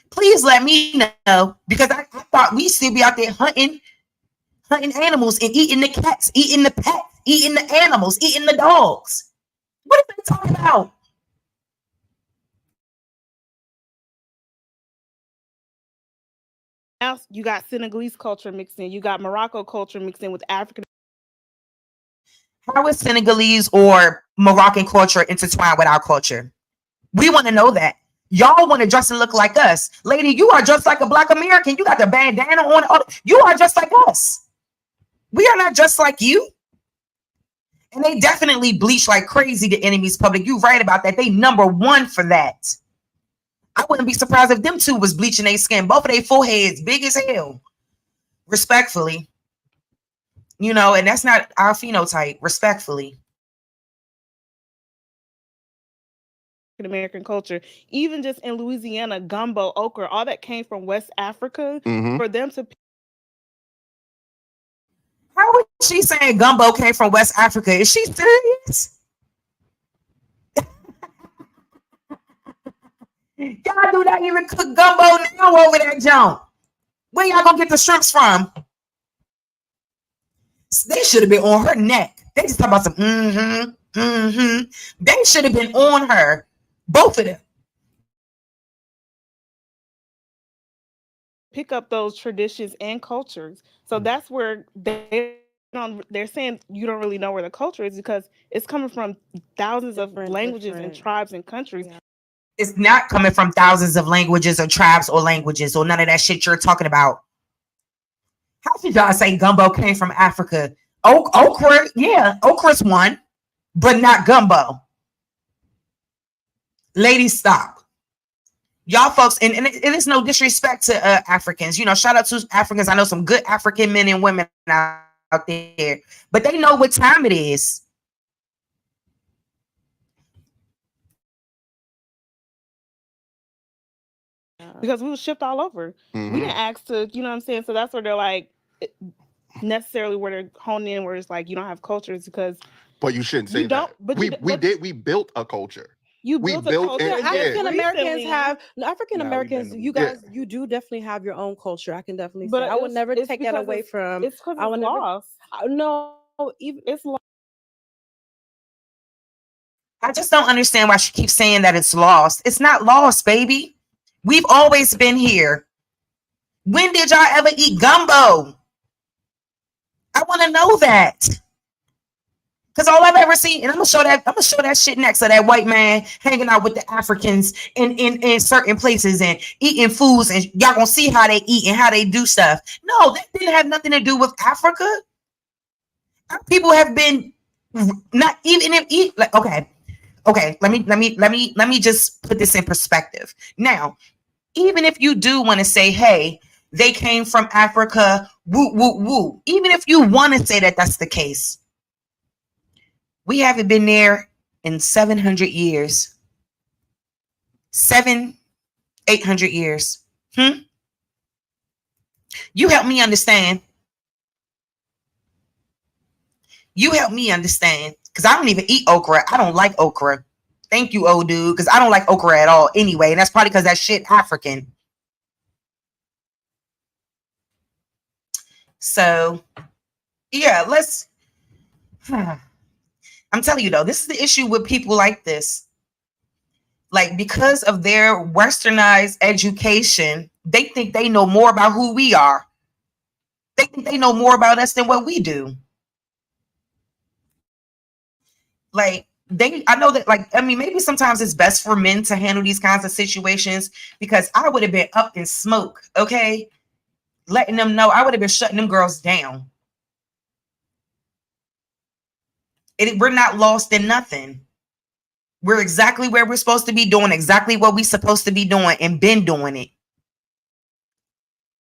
Please let me know, because I thought we still be out there hunting animals and eating the cats, eating the pets, eating the animals, eating the dogs. What are they talking about? Now you got Senegalese culture mixed in. You got Morocco culture mixed in with African. How is Senegalese or Moroccan culture intertwined with our culture? We want to know that. Y'all want to dress and look like us. Lady, you are just like a Black American. You got the bandana on. You are just like us. We are not just like you. And they definitely bleach like crazy, the enemy's public. You right about that. They number one for that. I wouldn't be surprised if them two was bleaching their skin. Both of their foreheads big as hell. Respectfully. You know, and that's not our phenotype, respectfully. American culture, even just in Louisiana, gumbo, okra, all that came from West Africa. For them to How is she saying gumbo came from West Africa? Is she serious? Y'all do not even cook gumbo now over that junk. Where y'all gonna get the shrimps from? They should have been on her neck. They just talk about some They should have been on her. Both of them. Pick up those traditions and cultures. So that's where they're saying you don't really know where the culture is, because it's coming from thousands of languages and tribes and countries. It's not coming from thousands of languages or tribes or languages or none of that shit you're talking about. How should y'all say gumbo came from Africa? Okra, yeah, okra's one, but not gumbo. Ladies, stop. Y'all folks, and it is no disrespect to Africans. You know, shout out to Africans. I know some good African men and women out there, but they know what time it is. Because we were shipped all over. We didn't ask to, you know what I'm saying? So that's where they're like, necessarily where they're honing in, where it's like you don't have cultures, because but you shouldn't say that. But we built a culture. We built a culture. African Americans, you guys, you do definitely have your own culture. I can definitely say. I would never take that away from. It's because it's lost. No, it's lost. I just don't understand why she keeps saying that it's lost. It's not lost, baby. We've always been here. When did y'all ever eat gumbo? I want to know that. Because all I've ever seen, and I'm gonna show that shit next to that white man hanging out with the Africans in certain places and eating foods, and y'all gonna see how they eat and how they do stuff. No, that didn't have nothing to do with Africa. Our people have been not even if like okay. Let me just put this in perspective. Now, even if you do want to say, hey, they came from Africa, woo, woo, woo. Even if you want to say that that's the case, we haven't been there in 700 years. 800 years. You help me understand. Because I don't even eat okra. I don't like okra. Thank you, old dude, because I don't like okra at all anyway. And that's probably because that shit African. So, yeah, let's... I'm telling you, though, this is the issue with people like this. Like, because of their westernized education, they think they know more about who we are. They think they know more about us than what we do. Like, I know that, like, I mean, maybe sometimes it's best for men to handle these kinds of situations, because I would have been up in smoke, okay? Letting them know, I would have been shutting them girls down. We're not lost in nothing. We're exactly where we're supposed to be doing exactly what we're supposed to be doing and been doing it.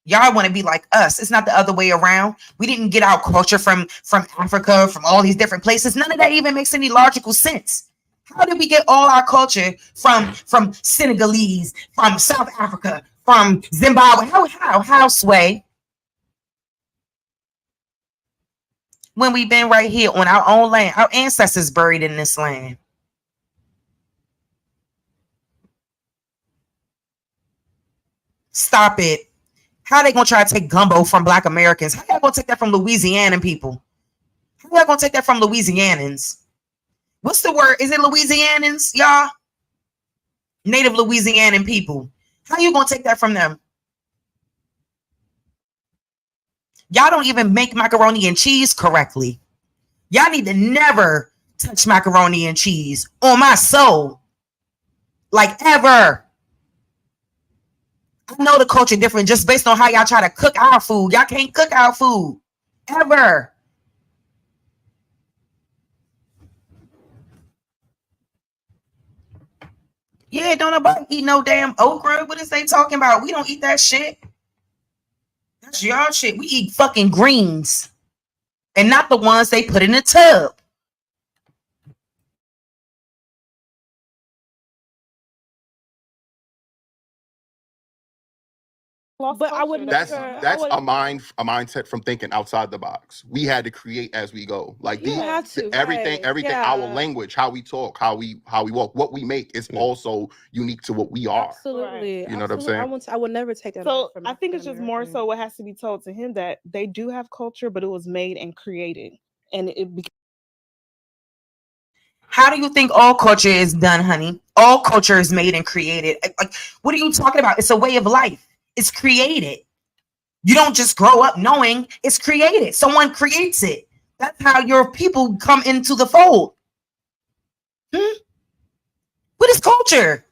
Y'all want to be like us. It's not the other way around. We didn't get our culture from Africa, from all these different places. None of that even makes any logical sense. How did we get all our culture from Senegalese, from South Africa, from Zimbabwe? How, Sway? When we've been right here on our own land, our ancestors buried in this land. Stop it. How are they going to try to take gumbo from Black Americans? How are they going to take that from Louisianan people? How are they going to take that from Louisianans? What's the word? Is it Louisianans, y'all? Native Louisianan people. How are you going to take that from them? Y'all don't even make macaroni and cheese correctly. Y'all need to never touch macaroni and cheese on my soul. Like, ever. I know the culture different just based on how y'all try to cook our food. Y'all can't cook our food. Ever. Yeah, don't nobody eat no damn okra. What is they talking about? We don't eat that shit. That's y'all shit. We eat fucking greens. and not the ones they put in the tub. But I would That's never. a mindset from thinking outside the box. We had to create as we go. Like You have to, everything, right, our yeah. language, how we talk, how we walk, what we make is also unique to what we are. Absolutely. You know what I'm absolutely. saying? I would never take that. So I think it's just more so what has to be told to him that they do have culture, but it was made and created, and it became. How do you think all culture is done, honey? All culture is made and created. Like, what are you talking about? It's a way of life. It's created. You don't just grow up knowing, it's created. Someone creates it. That's how your people come into the fold. What is culture?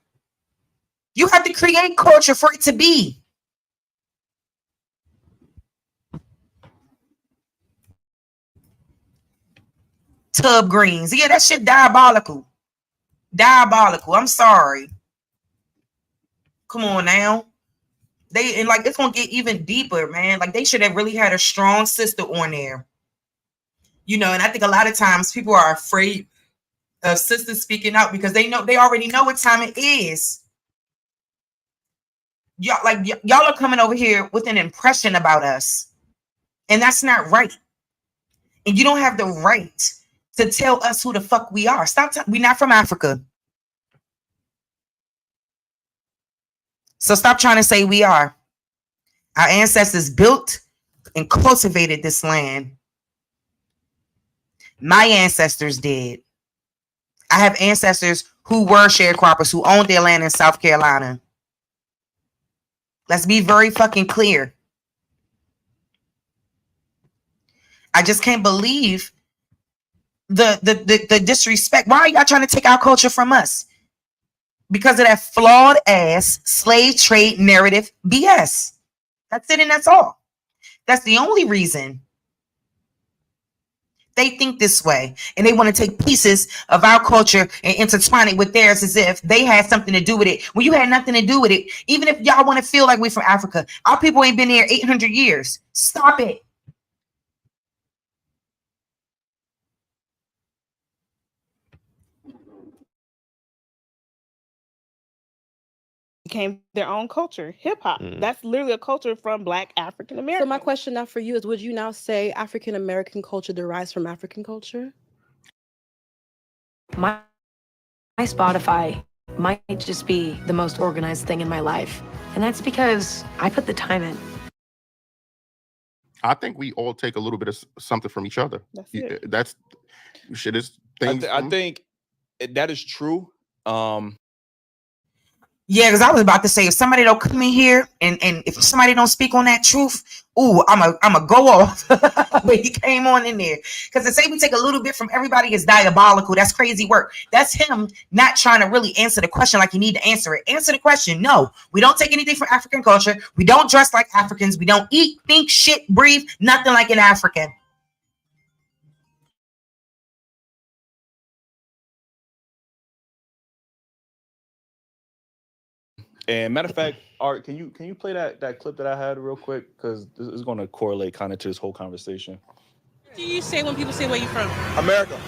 You have to create culture for it to be. Tub greens. Yeah, that shit diabolical. Diabolical. I'm sorry. Come on now. And like it's gonna get even deeper, man. Like they should have really had a strong sister on there. You know, and I think a lot of times people are afraid of sisters speaking out because they already know what time it is. Y'all are coming over here with an impression about us, and that's not right. And you don't have the right to tell us who the fuck we are. We're not from Africa. So stop trying to say we are. Our ancestors built and cultivated this land. My ancestors did. I have ancestors who were sharecroppers, who owned their land in South Carolina. Let's be very fucking clear. I just can't believe the disrespect. Why are y'all trying to take our culture from us? Because of that flawed ass slave trade narrative BS. That's it and that's all. That's the only reason they think this way. And they want to take pieces of our culture and intertwine it with theirs as if they had something to do with it. When you had nothing to do with it. Even if y'all want to feel like we're from Africa. Our people ain't been here 800 years. Stop it. Became their own culture, hip hop. That's literally a culture from Black African Americans. So my question now for you is, would you now say African American culture derives from African culture? My Spotify might just be the most organized thing in my life. And that's because I put the time in. I think we all take a little bit of something from each other. That's shit is things. I think that is true. Yeah, because I was about to say, if somebody don't come in here and if somebody don't speak on that truth, I'm a go off. But he came on in there. Because to say we take a little bit from everybody is diabolical. That's crazy work. That's him not trying to really answer the question like you need to answer it. Answer the question. No, we don't take anything from African culture. We don't dress like Africans. We don't eat, think, shit, breathe, nothing like an African. And matter of fact, Art, can you play that clip that I had real quick? Because this is going to correlate kind of to this whole conversation. What do you say when people say where you from? America.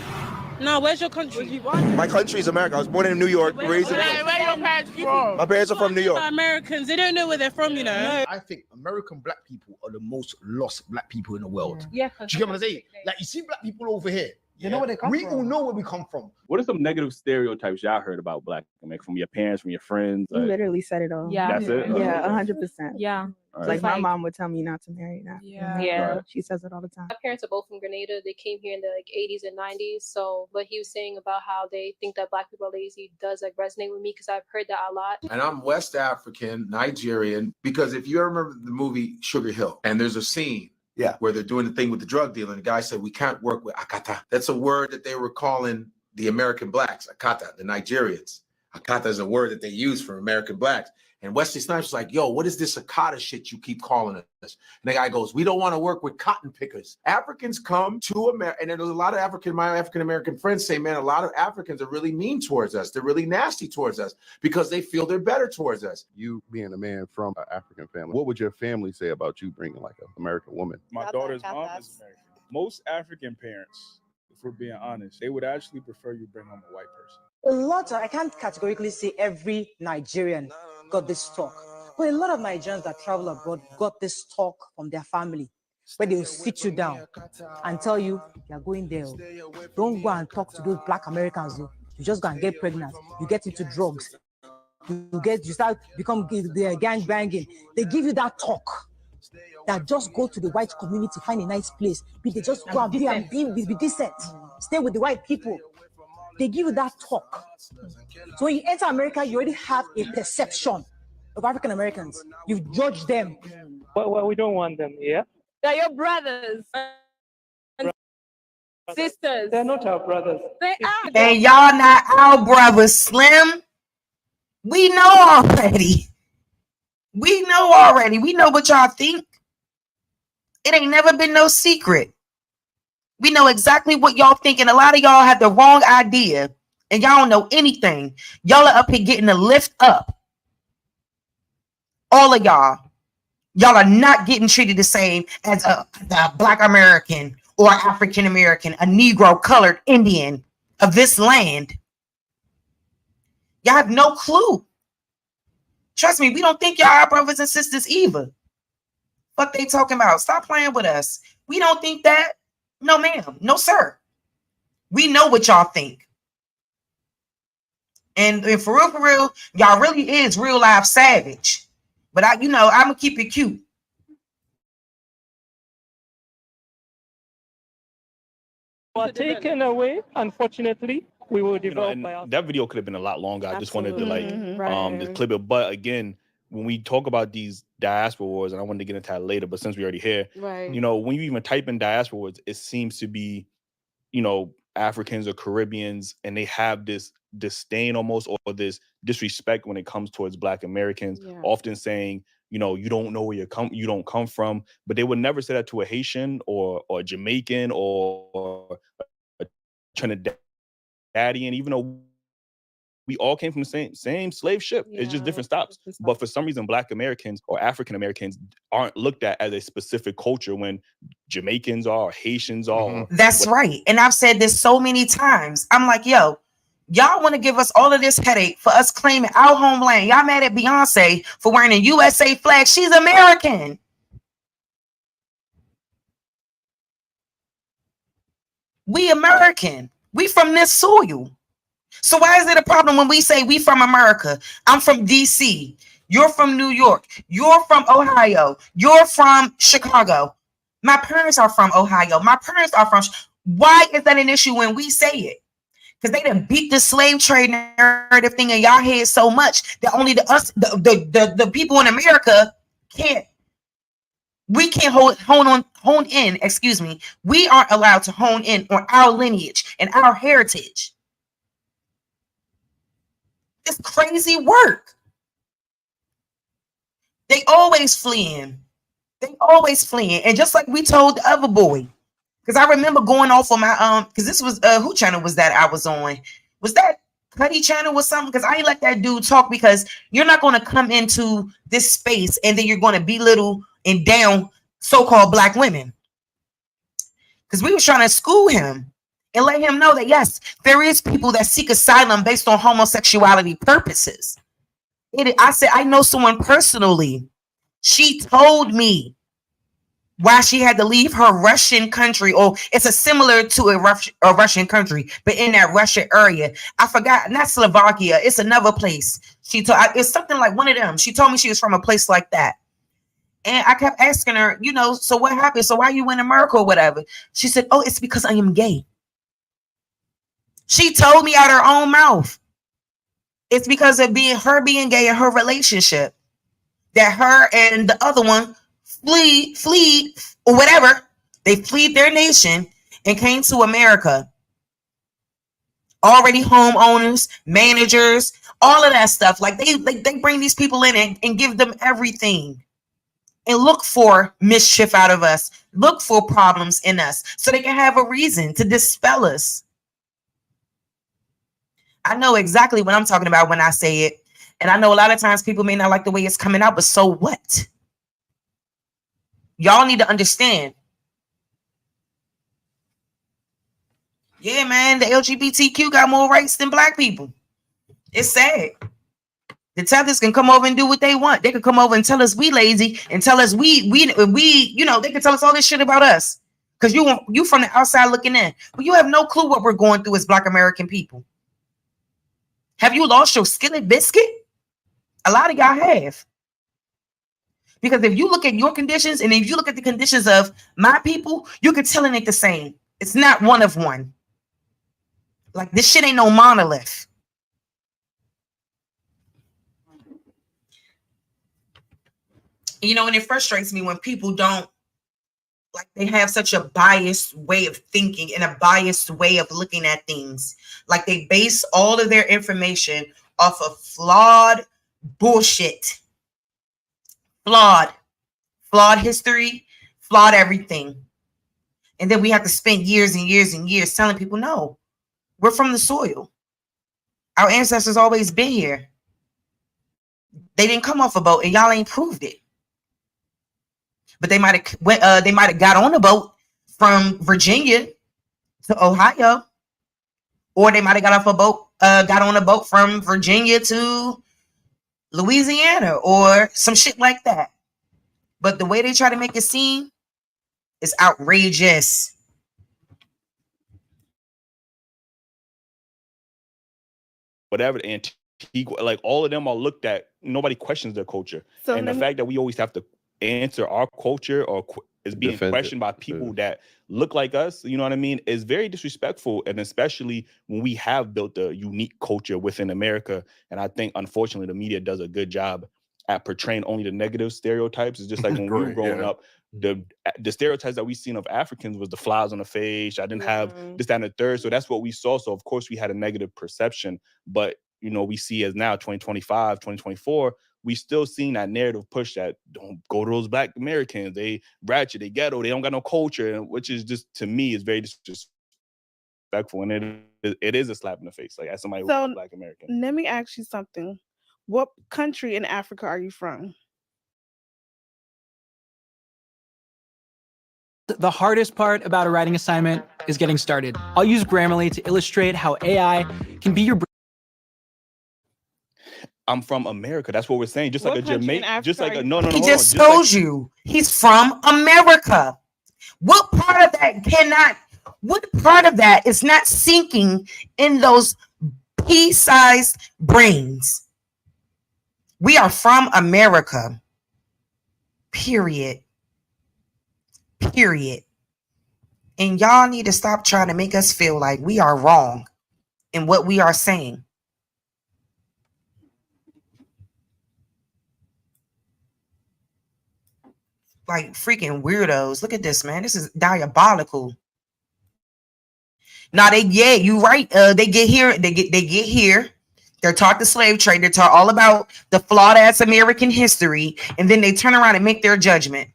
No, where's your country? My country is America. I was born in New York, raised in. Where your parents from? My parents are from New York. Americans, they don't know where they're from, you know. I think American black people are the most lost black people in the world. Yeah. Do you get what I'm saying? Like you see black people over here. You know where they come from. We all know where we come from. What are some negative stereotypes y'all heard about black women from your parents, from your friends? You literally said it all. Yeah. That's it? Yeah, 100%. Yeah. Right. Like my mom would tell me not to marry that. Yeah. She says it all the time. My parents are both from Grenada. They came here in the 80s and 90s. So what he was saying about how they think that black people are lazy does resonate with me because I've heard that a lot. And I'm West African, Nigerian, because if you remember the movie Sugar Hill, and there's a scene where they're doing the thing with the drug dealer, and the guy said, we can't work with Akata. That's a word that they were calling the American blacks, Akata, the Nigerians. Akata is a word that they use for American blacks. And Wesley Snipes was like, yo, what is this Akata shit you keep calling us? And the guy goes, we don't want to work with cotton pickers. Africans come to America, and there's a lot of my African-American friends say, man, a lot of Africans are really mean towards us. They're really nasty towards us because they feel they're better towards us. You being a man from an African family, what would your family say about you bringing like an American woman? My daughter's mom is American. Most African parents, if we're being honest, they would actually prefer you bring home a white person. A lot of, I can't categorically say every Nigerian got this talk, but a lot of Nigerians that travel abroad got this talk from their family, where they will sit you down and tell you, you're going there. Don't go and talk to those Black Americans. You just go and get pregnant. You get into drugs. You start become the gang banging. They give you that talk. That just go to the white community, find a nice place. They just go and be decent. Stay with the white people. They give you that talk. So when you enter America, you already have a perception of African Americans. You've judged them. Well, we don't want them here. They're your brothers and sisters. They're not our brothers. They are. And y'all not our brothers, Slim. We know already. We know already. We know what y'all think. It ain't never been no secret. We know exactly what y'all think, and a lot of y'all have the wrong idea, and y'all don't know anything. Y'all are up here getting a lift up. All of y'all. Y'all are not getting treated the same as a Black American or African American, a Negro, colored Indian of this land. Y'all have no clue. Trust me, we don't think y'all are brothers and sisters either. What they talking about? Stop playing with us. We don't think that. No, ma'am. No, sir. We know what y'all think. And for real, y'all really is real life savage. But I'm gonna keep it cute. Were taken away, unfortunately. We will develop by ourselves. That video could have been a lot longer. I just wanted to Right. just clip it. But again, when we talk about these diaspora wars, and I wanted to get into that later, but since we're already here, Right. When you even type in diaspora wars, it seems to be, Africans or Caribbeans, and they have this disdain almost, or this disrespect when it comes towards Black Americans, often saying, you don't know where you don't come from, but they would never say that to a Haitian or a Jamaican or a Trinidadian, even though we all came from the same slave ship. It's just different stops. But for some reason, Black Americans or African Americans aren't looked at as a specific culture when Jamaicans are, or Haitians are. That's right. And I've said this so many times. I'm like, yo, y'all want to give us all of this headache for us claiming our homeland. Y'all mad at Beyonce for wearing a USA flag. She's American. We American. We from this soil. So why is it a problem when we say we from America? I'm from DC. You're from New York. You're from Ohio. You're from Chicago. My parents are from Ohio. My parents are from. Why is that an issue when we say it? Because they done beat the slave trade narrative thing in y'all head so much that only the people in America can't. We can't hone in. Excuse me. We aren't allowed to hone in on our lineage and our heritage. It's crazy work. They always fleeing. And just like we told the other boy, because I remember going off on my because this was who channel was that I was on? Was that Cuddy channel or something? Because I ain't let that dude talk, because you're not going to come into this space and then you're going to belittle and down so-called Black women. Because we were trying to school him and let him know that, yes, there is people that seek asylum based on homosexuality purposes. I said, I know someone personally. She told me why she had to leave her Russian country, or it's a similar to a Russian country, but in that Russia area. I forgot, not Slovakia. It's another place. It's something like one of them. She told me she was from a place like that. And I kept asking her, so what happened? So why you in America or whatever? She said, oh, it's because I am gay. She told me out her own mouth. It's because of being gay in her relationship that her and the other one fled or whatever. They fled their nation and came to America. Already homeowners, managers, all of that stuff. Like they bring these people in and give them everything and look for mischief out of us, look for problems in us so they can have a reason to dispel us. I know exactly what I'm talking about when I say it. And I know a lot of times people may not like the way it's coming out, but so what? Y'all need to understand. Yeah, man, the LGBTQ got more rights than black people. It's sad. The tethers can come over and do what they want. They can come over and tell us we lazy and tell us we you know, they can tell us all this shit about us. Because you from the outside looking in. But you have no clue what we're going through as Black American people. Have you lost your skillet biscuit? A lot of y'all have. Because if you look at your conditions and if you look at the conditions of my people, you can tell it ain't the same. It's not one of one. Like, this shit ain't no monolith. You know, and it frustrates me when people don't, like, they have such a biased way of thinking and a biased way of looking at things. Like, they base all of their information off of flawed bullshit. Flawed history, flawed everything. And then we have to spend years and years and years telling people, no, we're from the soil. Our ancestors always been here. They didn't come off a boat and y'all ain't proved it. But they might have got on a boat from Virginia to Ohio, or they might have got on a boat from Virginia to Louisiana or some shit like that. But the way they try to make it seem is outrageous. Whatever, Antigua, like all of them are looked at. Nobody questions their culture, and the fact that we always have to answer our culture or is being questioned by people that look like us, you know what I mean, is very disrespectful. And especially when we have built a unique culture within America. And I think, unfortunately, the media does a good job at portraying only the negative stereotypes. It's just like when we were growing up, the stereotypes that we seen of Africans was the flies on the face. I didn't have this, that, and the third. So that's what we saw. So of course we had a negative perception. But, you know, we see as now 2025, 2024, we still seeing that narrative push that don't go to those Black Americans. They ratchet, they ghetto, they don't got no culture, which is just, to me, is very disrespectful. And it is a slap in the face, like, as somebody who's Black American. Let me ask you something. What country in Africa are you from? The hardest part about a writing assignment is getting started. I'll use Grammarly to illustrate how AI can be your... I'm from America. That's what we're saying. Just like a Jamaican, just like a no. He just told you he's from America. What part of that is not sinking in those pea-sized brains? We are from America. Period. And y'all need to stop trying to make us feel like we are wrong in what we are saying. Like freaking weirdos. Look at this, man. This is diabolical. Now you're right. They get here. They're taught the slave trade. They're taught all about the flawed ass American history, and then they turn around and make their judgment.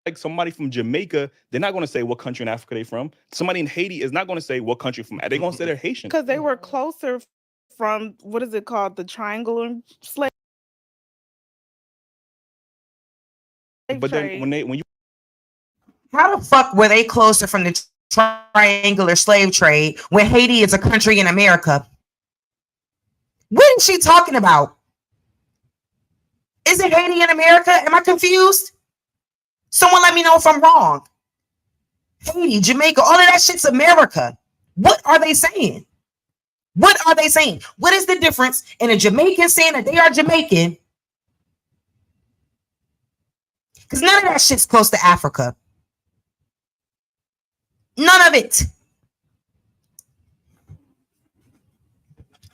Like somebody from Jamaica, they're not going to say what country in Africa they're from. Somebody in Haiti is not going to say what country from. They're going to say they're Haitian. Because they were closer from, what is it called? The triangle slave. But then when you... How the fuck were they closer from the triangular slave trade when Haiti is a country in America? What is she talking about? Isn't Haiti in America? Am I confused? Someone let me know if I'm wrong. Haiti, Jamaica, all of that shit's America. What are they saying? What are they saying? What is the difference in a Jamaican saying that they are Jamaican? Because none of that shit's close to Africa. None of it.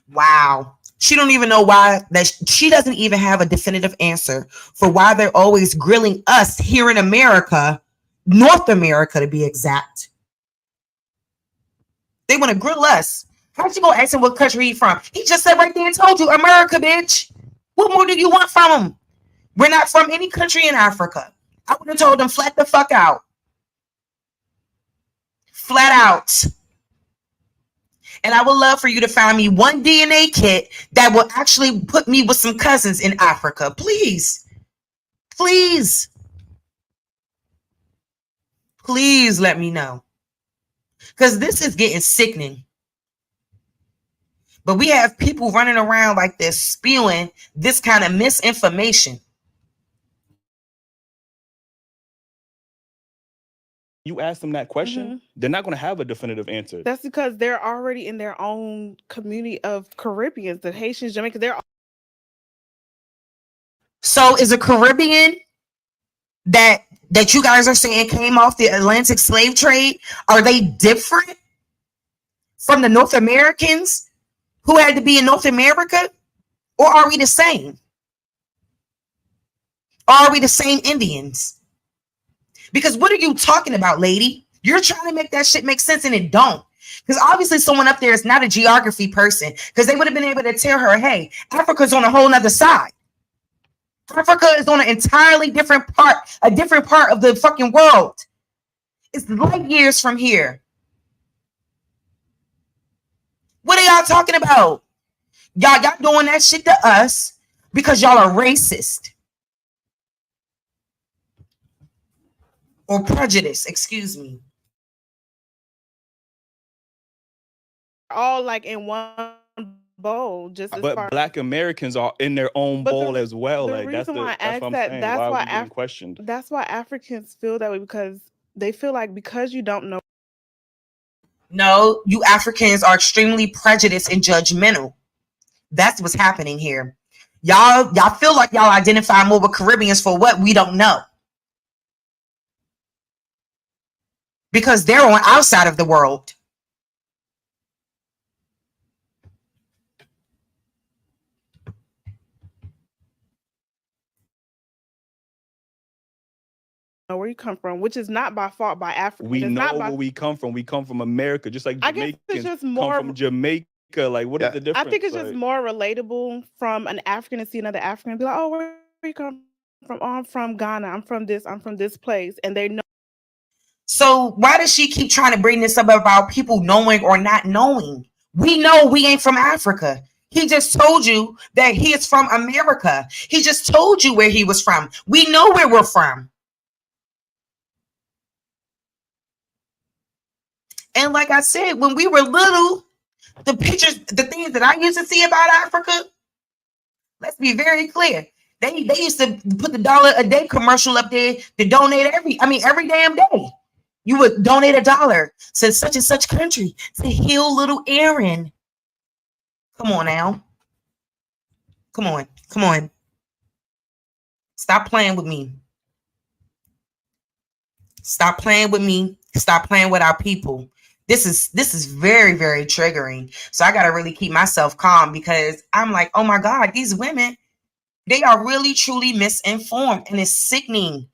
Wow. She don't even know why she doesn't even have a definitive answer for why they're always grilling us here in America, North America to be exact. They want to grill us. How'd you go ask him what country he from? He just said right there and told you, America, bitch. What more do you want from him? We're not from any country in Africa. I would have told them flat the fuck out. Flat out. And I would love for you to find me one DNA kit that will actually put me with some cousins in Africa. Please. Please. Please let me know. Because this is getting sickening. But we have people running around like this, spewing this kind of misinformation. You ask them that question, they're not going to have a definitive answer. That's because they're already in their own community of Caribbeans, the Haitians, Jamaicans. So is a Caribbean that you guys are saying came off the Atlantic slave trade, are they different from the North Americans who had to be in North America? Or are we the same? Or are we the same Indians? Because what are you talking about, lady? You're trying to make that shit make sense and it don't. Because obviously someone up there is not a geography person, because they would have been able to tell her, hey, Africa's on a whole nother side. Africa is on an entirely different part, a different part of the fucking world. It's light years from here. What are y'all talking about? Y'all doing that shit to us because y'all are racist. Or prejudice, excuse me. All like in one bowl, just as But far Black Americans are in their own bowl as well. Like that's what I'm saying. That's why are why we getting questioned? That's why Africans feel that way, because they feel like because you don't know. No, you Africans are extremely prejudiced and judgmental. That's what's happening here. Y'all feel like y'all identify more with Caribbeans for what we don't know. Because they're on our side of the world. Where you come from, which is not by fault by Africa. We know where we come from. We come from America, just like I guess Jamaicans it's just more come from Jamaica. Like, what is the difference? I think it's just Like, more relatable from an African to see another African and be like, oh, where you come from? Oh, I'm from Ghana. I'm from this place. And they know. So why does she keep trying to bring this up about people knowing or not knowing? We know we ain't from Africa. He just told you that he is from America. He just told you where he was from. We know where we're from. And like I said, when we were little, the pictures, the things that I used to see about Africa, let's be very clear. They used to put the $1 a day commercial up there to donate every damn day. You would donate $1 to such and such country to heal little Aaron. Come on now. Come on. Stop playing with me. Stop playing with me. Stop playing with our people. This is very, very triggering. So I got to really keep myself calm, because I'm like, oh my God, these women, they are really, truly misinformed, and it's sickening.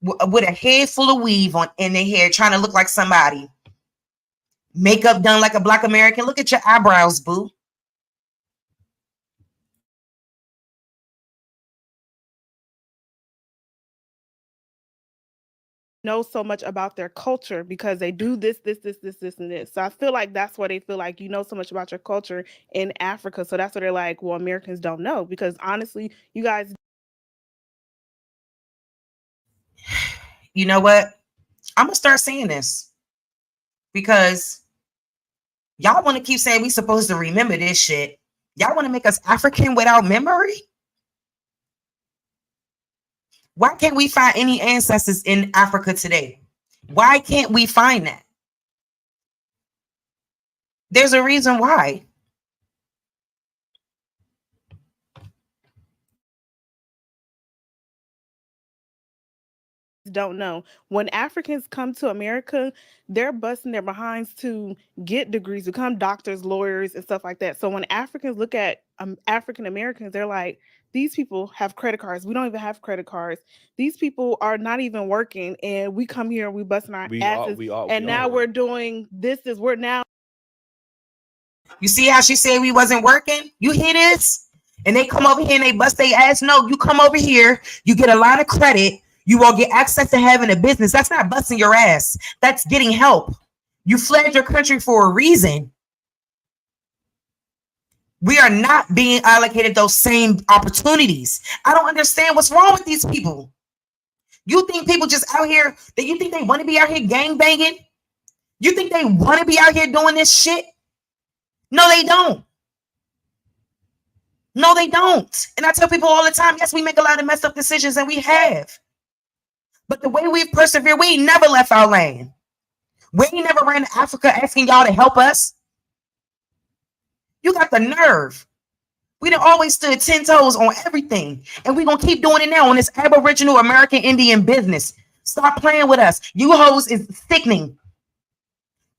With a head full of weave on in their hair, trying to look like somebody. Makeup done like a Black American. Look at your eyebrows, boo. Know so much about their culture because they do this, and this. So I feel like that's why they feel like you know so much about your culture in Africa. So that's what they're like, well, Americans don't know, because honestly, you guys. You know what? I'm going to start saying this, because y'all want to keep saying we supposed to remember this shit. Y'all want to make us African without memory? Why can't we find any ancestors in Africa today? Why can't we find that? There's a reason why. Don't know. When Africans come to America, they're busting their behinds to get degrees, become doctors, lawyers, and stuff like that. So when Africans look at African Americans, they're like, these people have credit cards. We don't even have credit cards. These people are not even working, and we come here and we busting our asses. Now we're doing this. We're now. You see how she said we wasn't working? You hear this? And they come over here and they bust their ass. No, you come over here, you get a lot of credit. You will get access to having a business. That's not busting your ass. That's getting help. You fled your country for a reason. We are not being allocated those same opportunities. I don't understand what's wrong with these people. You think people just out here, that you think they want to be out here gang banging? You think they want to be out here doing this shit? No, they don't. No, they don't. And I tell people all the time, yes, we make a lot of messed up decisions, and we have. But the way we've persevered, we ain't never left our land. We ain't never ran to Africa asking y'all to help us. You got the nerve. We done always stood 10 toes on everything. And we're going to keep doing it now on this Aboriginal American Indian business. Stop playing with us. You hoes is sickening.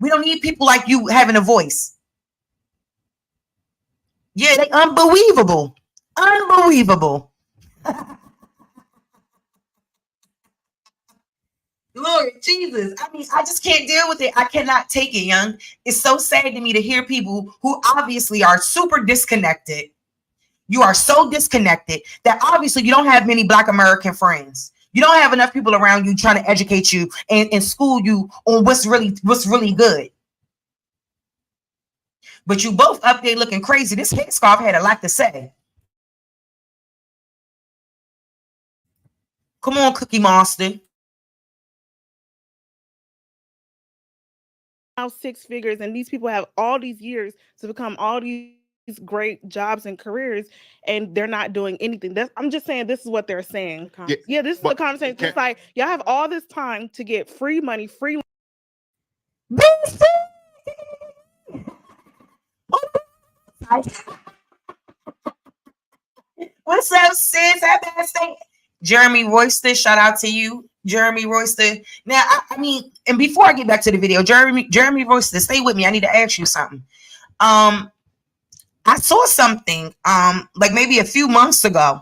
We don't need people like you having a voice. Yeah, they unbelievable. Unbelievable. Lord Jesus. I mean, I just can't deal with it. I cannot take it, young. It's so sad to me to hear people who obviously are super disconnected. You are so disconnected that obviously you don't have many Black American friends. You don't have enough people around you trying to educate you and school you on what's really good. But you both up there looking crazy. This headscarf had a lot to say. Come on, Cookie Monster. Now 6 figures, and these people have all these years to become all these great jobs and careers, and they're not doing anything. I'm just saying this is what they're saying. Yeah, this is the conversation. It's like y'all have all this time to get free money, free. What's up, sis? Jeremy Royster, shout out to you, Jeremy Royster. Now, I mean, and before I get back to the video, Jeremy Royster, stay with me. I need to ask you something. I saw something like maybe a few months ago,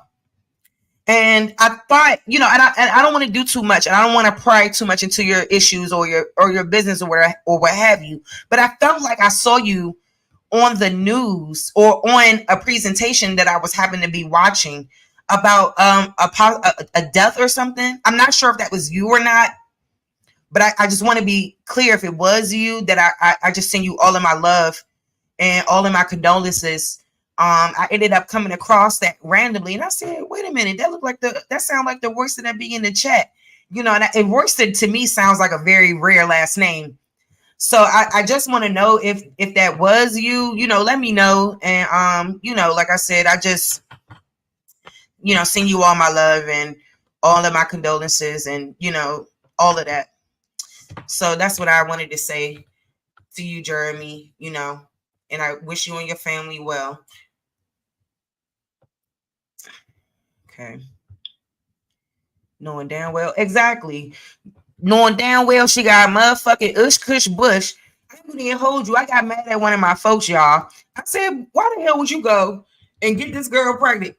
and I thought, you know, and I don't want to do too much, and I don't want to pry too much into your issues or your business or what have you. But I felt like I saw you on the news or on a presentation that I was happening to be watching about a death or something. I'm not sure if that was you or not, but I just want to be clear, if it was you, that I just send you all of my love and all of my condolences. I ended up coming across that randomly, and I said, wait a minute, that sounds like the Royster that be in the chat. You know, and Royster to me sounds like a very rare last name. So I just want to know if that was you, you know, let me know. And you know, like I said, I just, you know, send you all my love and all of my condolences and, you know, all of that. So that's what I wanted to say to you, Jeremy, you know, and I wish you and your family well. Okay. Knowing damn well, exactly. Knowing damn well she got a motherfucking Ush Kush Bush. I didn't hold you. I got mad at one of my folks, y'all. I said, why the hell would you go and get this girl pregnant?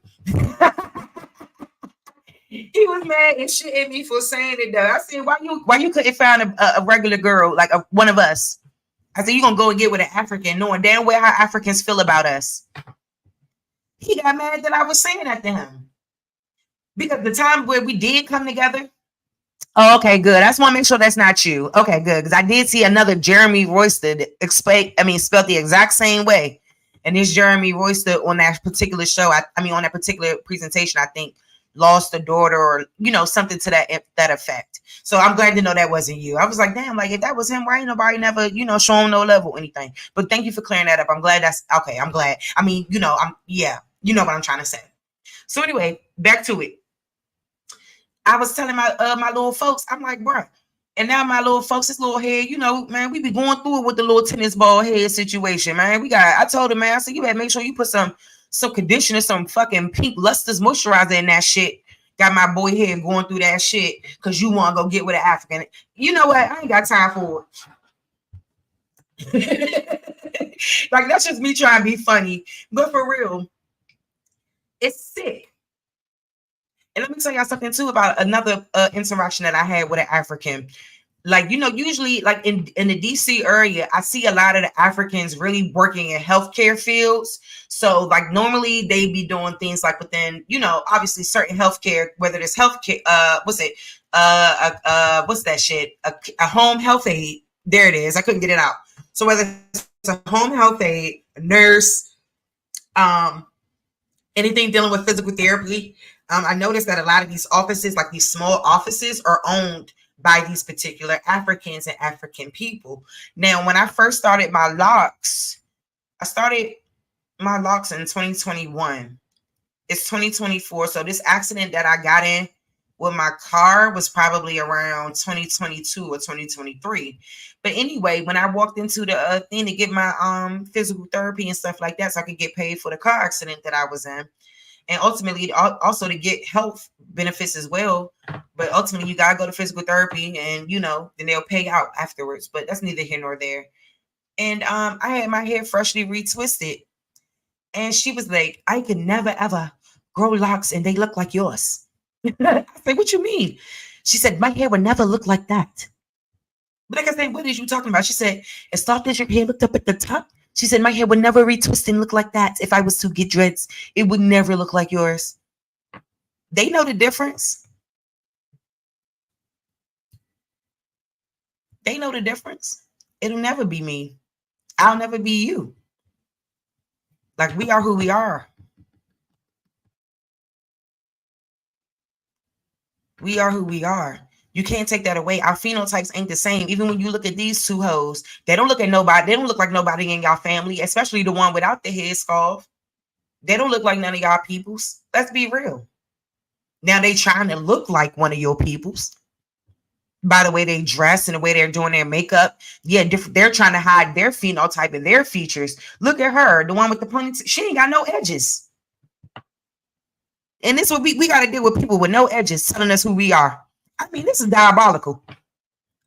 He was mad and shit at me for saying it though. I said, why you couldn't find a regular girl, like one of us? I said, you gonna go and get with an African, knowing damn well how Africans feel about us. He got mad that I was saying that to him. Because the time where we did come together. Oh, okay, good. I just want to make sure that's not you. Okay, good. Because I did see another Jeremy Royster spelled the exact same way. And this Jeremy Royster on that particular show, on that particular presentation, I think, lost a daughter or, you know, something to that effect. So I'm glad to know that wasn't you. I was like, damn, like if that was him, why ain't nobody never, you know, show him no love or anything. But thank you for clearing that up. I'm glad that's okay. I'm glad. I mean, you know, you know what I'm trying to say. So anyway, back to it. I was telling my little folks, I'm like, bro, and now my little folks, this little head, you know, man, we be going through it with the little tennis ball head situation, man. I told him, man, I said, you better make sure you put some conditioner, some fucking pink lustrous moisturizer in that shit. Got my boy head going through that shit because you want to go get with an African. You know what? I ain't got time for it. Like, that's just me trying to be funny. But for real, it's sick. And let me tell y'all something too about another interaction that I had with an African. Like, you know, usually like in the DC area, I see a lot of the Africans really working in healthcare fields. So like normally they be doing things like within, you know, obviously certain healthcare, whether it's healthcare, what's that shit? A home health aide. There it is. I couldn't get it out. So whether it's a home health aide, a nurse, anything dealing with physical therapy, I noticed that a lot of these offices, like these small offices, are owned by these particular Africans and African people. Now, when I first started my locks, I started my locks in 2021. It's 2024. So this accident that I got in with my car was probably around 2022 or 2023. But anyway, when I walked into the thing to get my physical therapy and stuff like that, so I could get paid for the car accident that I was in, and ultimately also to get health benefits as well. But ultimately, you gotta go to physical therapy, and then they'll pay out afterwards. But that's neither here nor there. And I had my hair freshly retwisted, and she was like, "I could never ever grow locks, and they look like yours." I said, "What you mean?" She said, "My hair would never look like that." But like I said, "What is you talking about?" She said, "As soft as your hair looked up at the top," she said, "my hair would never retwist and look like that. If I was to get dreads, it would never look like yours." They know the difference. They know the difference. It'll never be me. I'll never be you. Like, we are who we are. We are who we are. You can't take that away. Our phenotypes ain't the same. Even when you look at these two hoes, they don't look at nobody. They don't look like nobody in y'all family, especially the one without the headscarf. They don't look like none of y'all peoples. Let's be real. Now they trying to look like one of your peoples by the way they dress and the way they're doing their makeup. Yeah, they're trying to hide their phenotype and their features. Look at her, the one with the ponytail. She ain't got no edges. And this is what we got to deal with, people with no edges telling us who we are. I mean, this is diabolical.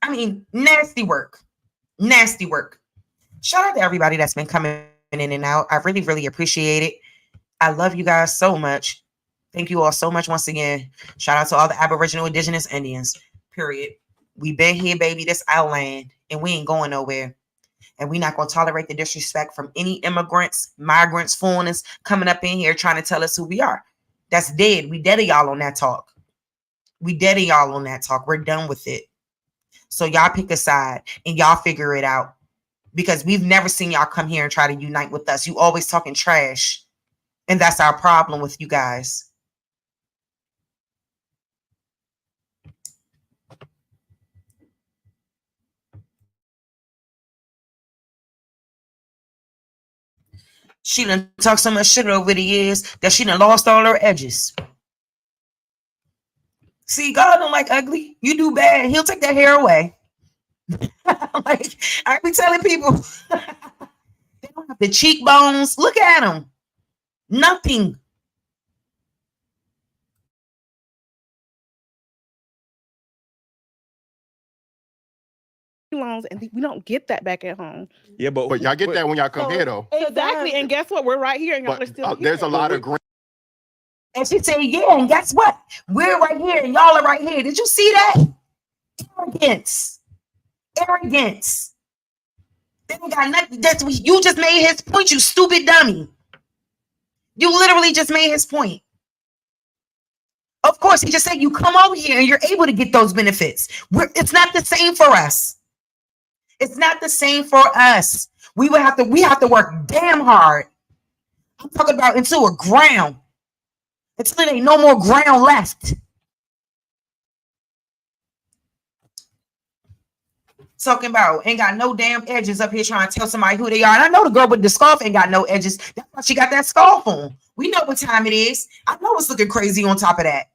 I mean, nasty work. Nasty work. Shout out to everybody that's been coming in and out. I really, really appreciate it. I love you guys so much. Thank you all so much once again. Shout out to all the Aboriginal, Indigenous, Indians, period. We been here, baby. This our land, and we ain't going nowhere. And we're not going to tolerate the disrespect from any immigrants, migrants, foreigners coming up in here trying to tell us who we are. That's dead. We dead of y'all on that talk. We dead of y'all on that talk. We're done with it. So y'all pick a side and y'all figure it out, because we've never seen y'all come here and try to unite with us. You always talking trash. And that's our problem with you guys. She done talked so much shit over the years that she done lost all her edges. See, God don't like ugly. You do bad, he'll take that hair away. Like, I be telling people, they don't have the cheekbones. Look at them. Nothing. Loans, and we don't get that back at home. Yeah, but y'all get that when y'all come here, though. Exactly. And guess what? We're right here, and y'all But are still there's here. a lot of green. And she said, yeah, and guess what? We're right here, and y'all are right here. Did you see that? Arrogance. Arrogance. They ain't got nothing. You just made his point, you stupid dummy. You literally just made his point. Of course, he just said you come over here and you're able to get those benefits. It's not the same for us. It's not the same for us. We have to work damn hard. I'm talking about into a ground. Until there ain't no more ground left. Talking about ain't got no damn edges up here trying to tell somebody who they are. And I know the girl with the scarf ain't got no edges. That's why she got that scarf on. We know what time it is. I know it's looking crazy on top of that.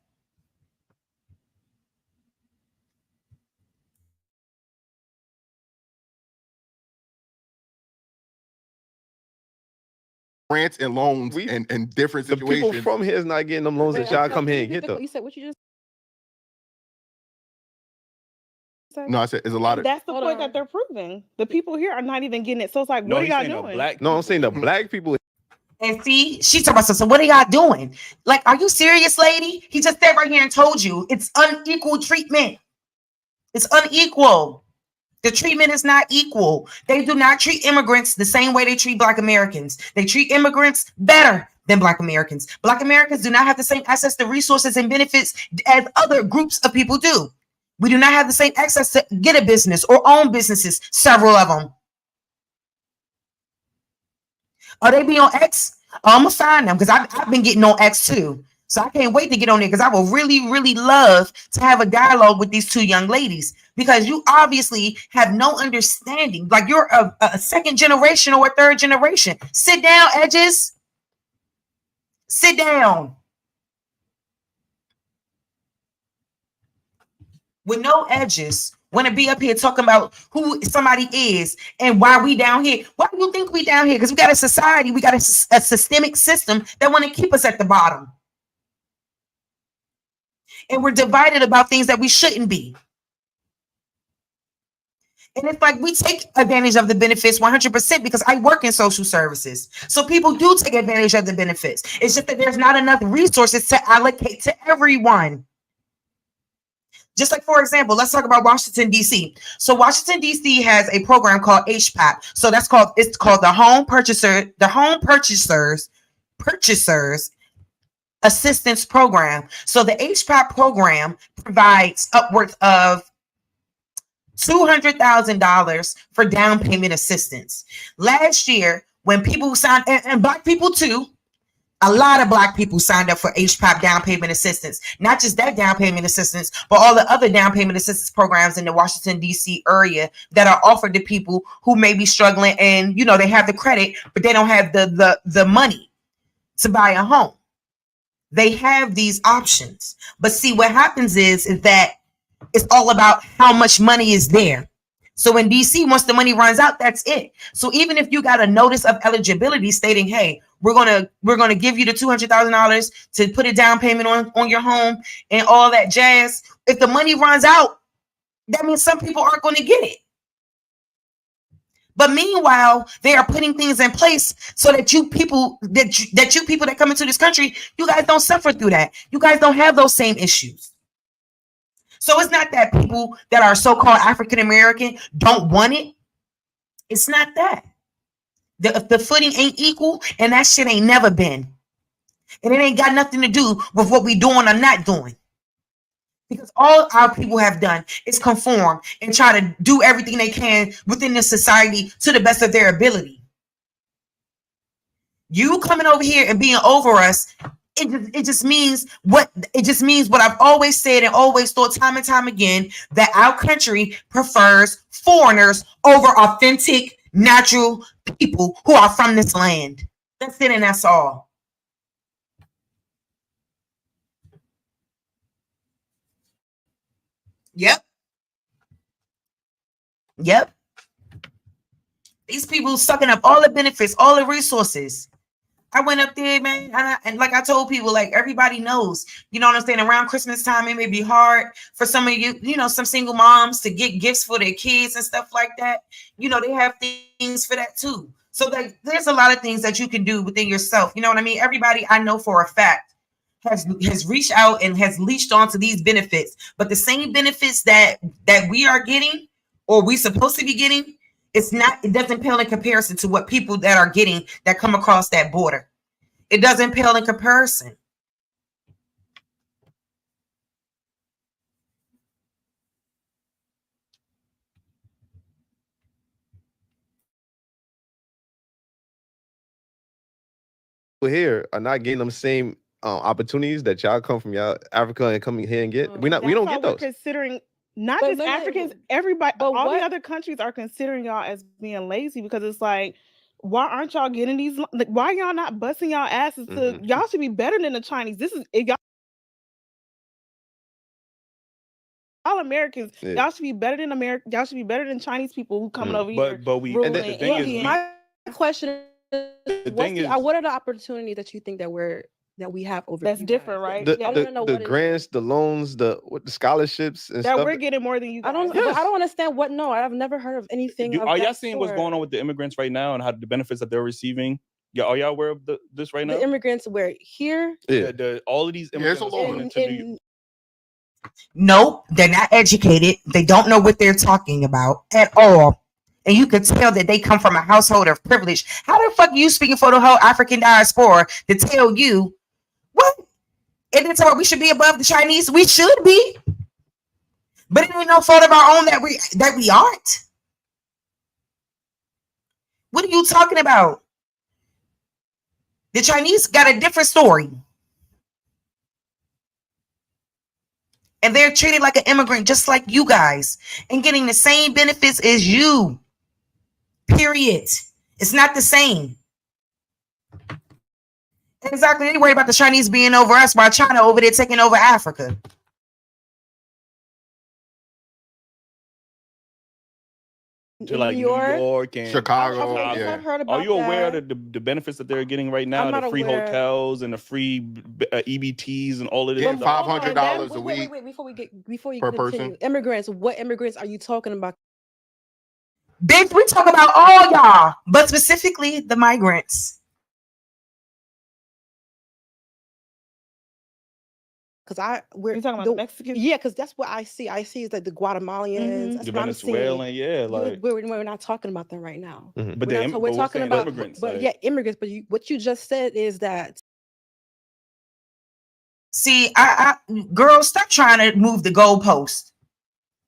Grants and loans and different The situations. people from here is not getting them loans that y'all come here and get them. You said what you just said? No, I said there's a lot of. That's the point that they're proving. The people here are not even getting it. So it's like, what are y'all doing? No, I'm saying the black people. And see, she talking about, so what are y'all doing? Like, are you serious, lady? He just said right here and told you it's unequal treatment. It's unequal. The treatment is not equal. They do not treat immigrants the same way they treat Black Americans. They treat immigrants better than Black Americans. Black Americans do not have the same access to resources and benefits as other groups of people do. We do not have the same access to get a business or own businesses, several of them. Are they be on X? I'm going to find them because I've been getting on X too. So I can't wait to get on there because I will really, really love to have a dialogue with these two young ladies because you obviously have no understanding. Like you're a second generation or a third generation. Sit down, Edges. Sit down. With no edges, want to be up here talking about who somebody is and why we down here. Why do you think we down here? Because we got a society, we got a systemic system that want to keep us at the bottom. And we're divided about things that we shouldn't be. And it's like we take advantage of the benefits 100% because I work in social services. So people do take advantage of the benefits. It's just that there's not enough resources to allocate to everyone. Just like, for example, let's talk about Washington, D.C. So Washington, D.C. has a program called HPAP. So it's called the Home Purchasers Assistance Program. So the HPAP program provides upwards of $200,000 for down payment assistance. Last year, when people signed, and Black people too, a lot of Black people signed up for HPAP down payment assistance. Not just that down payment assistance, but all the other down payment assistance programs in the Washington, D.C. area that are offered to people who may be struggling and, you know, they have the credit, but they don't have the money to buy a home. They have these options. But see, what happens is that it's all about how much money is there. So in DC, once the money runs out, that's it. So even if you got a notice of eligibility stating, hey, we're gonna give you the $200,000 to put a down payment on your home and all that jazz. If the money runs out, that means some people aren't going to get it. But meanwhile, they are putting things in place so that you people that come into this country, you guys don't suffer through that. You guys don't have those same issues. So it's not that people that are so-called African American don't want it. It's not that. The footing ain't equal, and that shit ain't never been. And it ain't got nothing to do with what we doing or not doing. Because all our people have done is conform and try to do everything they can within the society to the best of their ability. You coming over here and being over us, it just means what I've always said and always thought time and time again, that our country prefers foreigners over authentic, natural people who are from this land. That's it, and that's all. Yep. These people sucking up all the benefits, all the resources. I went up there, man, and like I told people, like everybody knows, you know what I'm saying? Around Christmas time, it may be hard for some of you, you know, some single moms to get gifts for their kids and stuff like that. You know, they have things for that too. So like, there's a lot of things that you can do within yourself. You know what I mean? Everybody I know for a fact has reached out and has leached onto these benefits. But the same benefits that we are getting, or we supposed to be getting, it doesn't pale in comparison to what people that are getting that come across that border. It doesn't pale in comparison. Here are not getting them same opportunities that y'all come from y'all Africa and coming here and get. We don't get those. Considering not just Africans, everybody, all the other countries are considering y'all as being lazy, because it's like, why aren't y'all getting these? Like, why y'all not busting y'all asses to? Y'all should be better than the Chinese. This is y'all Americans. Yeah. Y'all should be better than America. Y'all should be better than Chinese people who coming over here. But we. And the thing is, my question is, what are the opportunities that you think that we have over? That's different, right? The grants, the loans, the scholarships, and that stuff. We're getting more than you guys. I don't understand what. No, I've never heard of anything. Are y'all seeing what's going on with the immigrants right now and how the benefits that they're receiving? Yeah, are y'all aware of this right now? The immigrants were here. Yeah, all of these immigrants are going into New York. Nope, they're not educated. They don't know what they're talking about at all. And you could tell that they come from a household of privilege. How the fuck are you speaking for the whole African diaspora to tell you what? And it's what we should be above the Chinese? We should be. But it ain't no fault of our own that we aren't. What are you talking about? The Chinese got a different story. And they're treated like an immigrant just like you guys and getting the same benefits as you. Period. It's not the same. Exactly. They worry about the Chinese being over us while China over there taking over Africa. To like New York and Chicago. I've heard about Are you aware that. of the benefits that they're getting right now? I'm The not free aware. hotels and the free EBTs and all of this. Getting stuff? $500 a week. Wait, before you per continue. person. Immigrants, what immigrants are you talking about? Bitch, we talk about all y'all, but specifically the migrants. Because we're You talking about the Mexicans? Yeah, because that's what I see. I see is that the Guatemalans. That's The what I'm seeing. Venezuelan, yeah, like. We're not talking about them right now. But We're talking about immigrants. But like, yeah, immigrants. But what you just said is that. See, girls, stop trying to move the goalpost.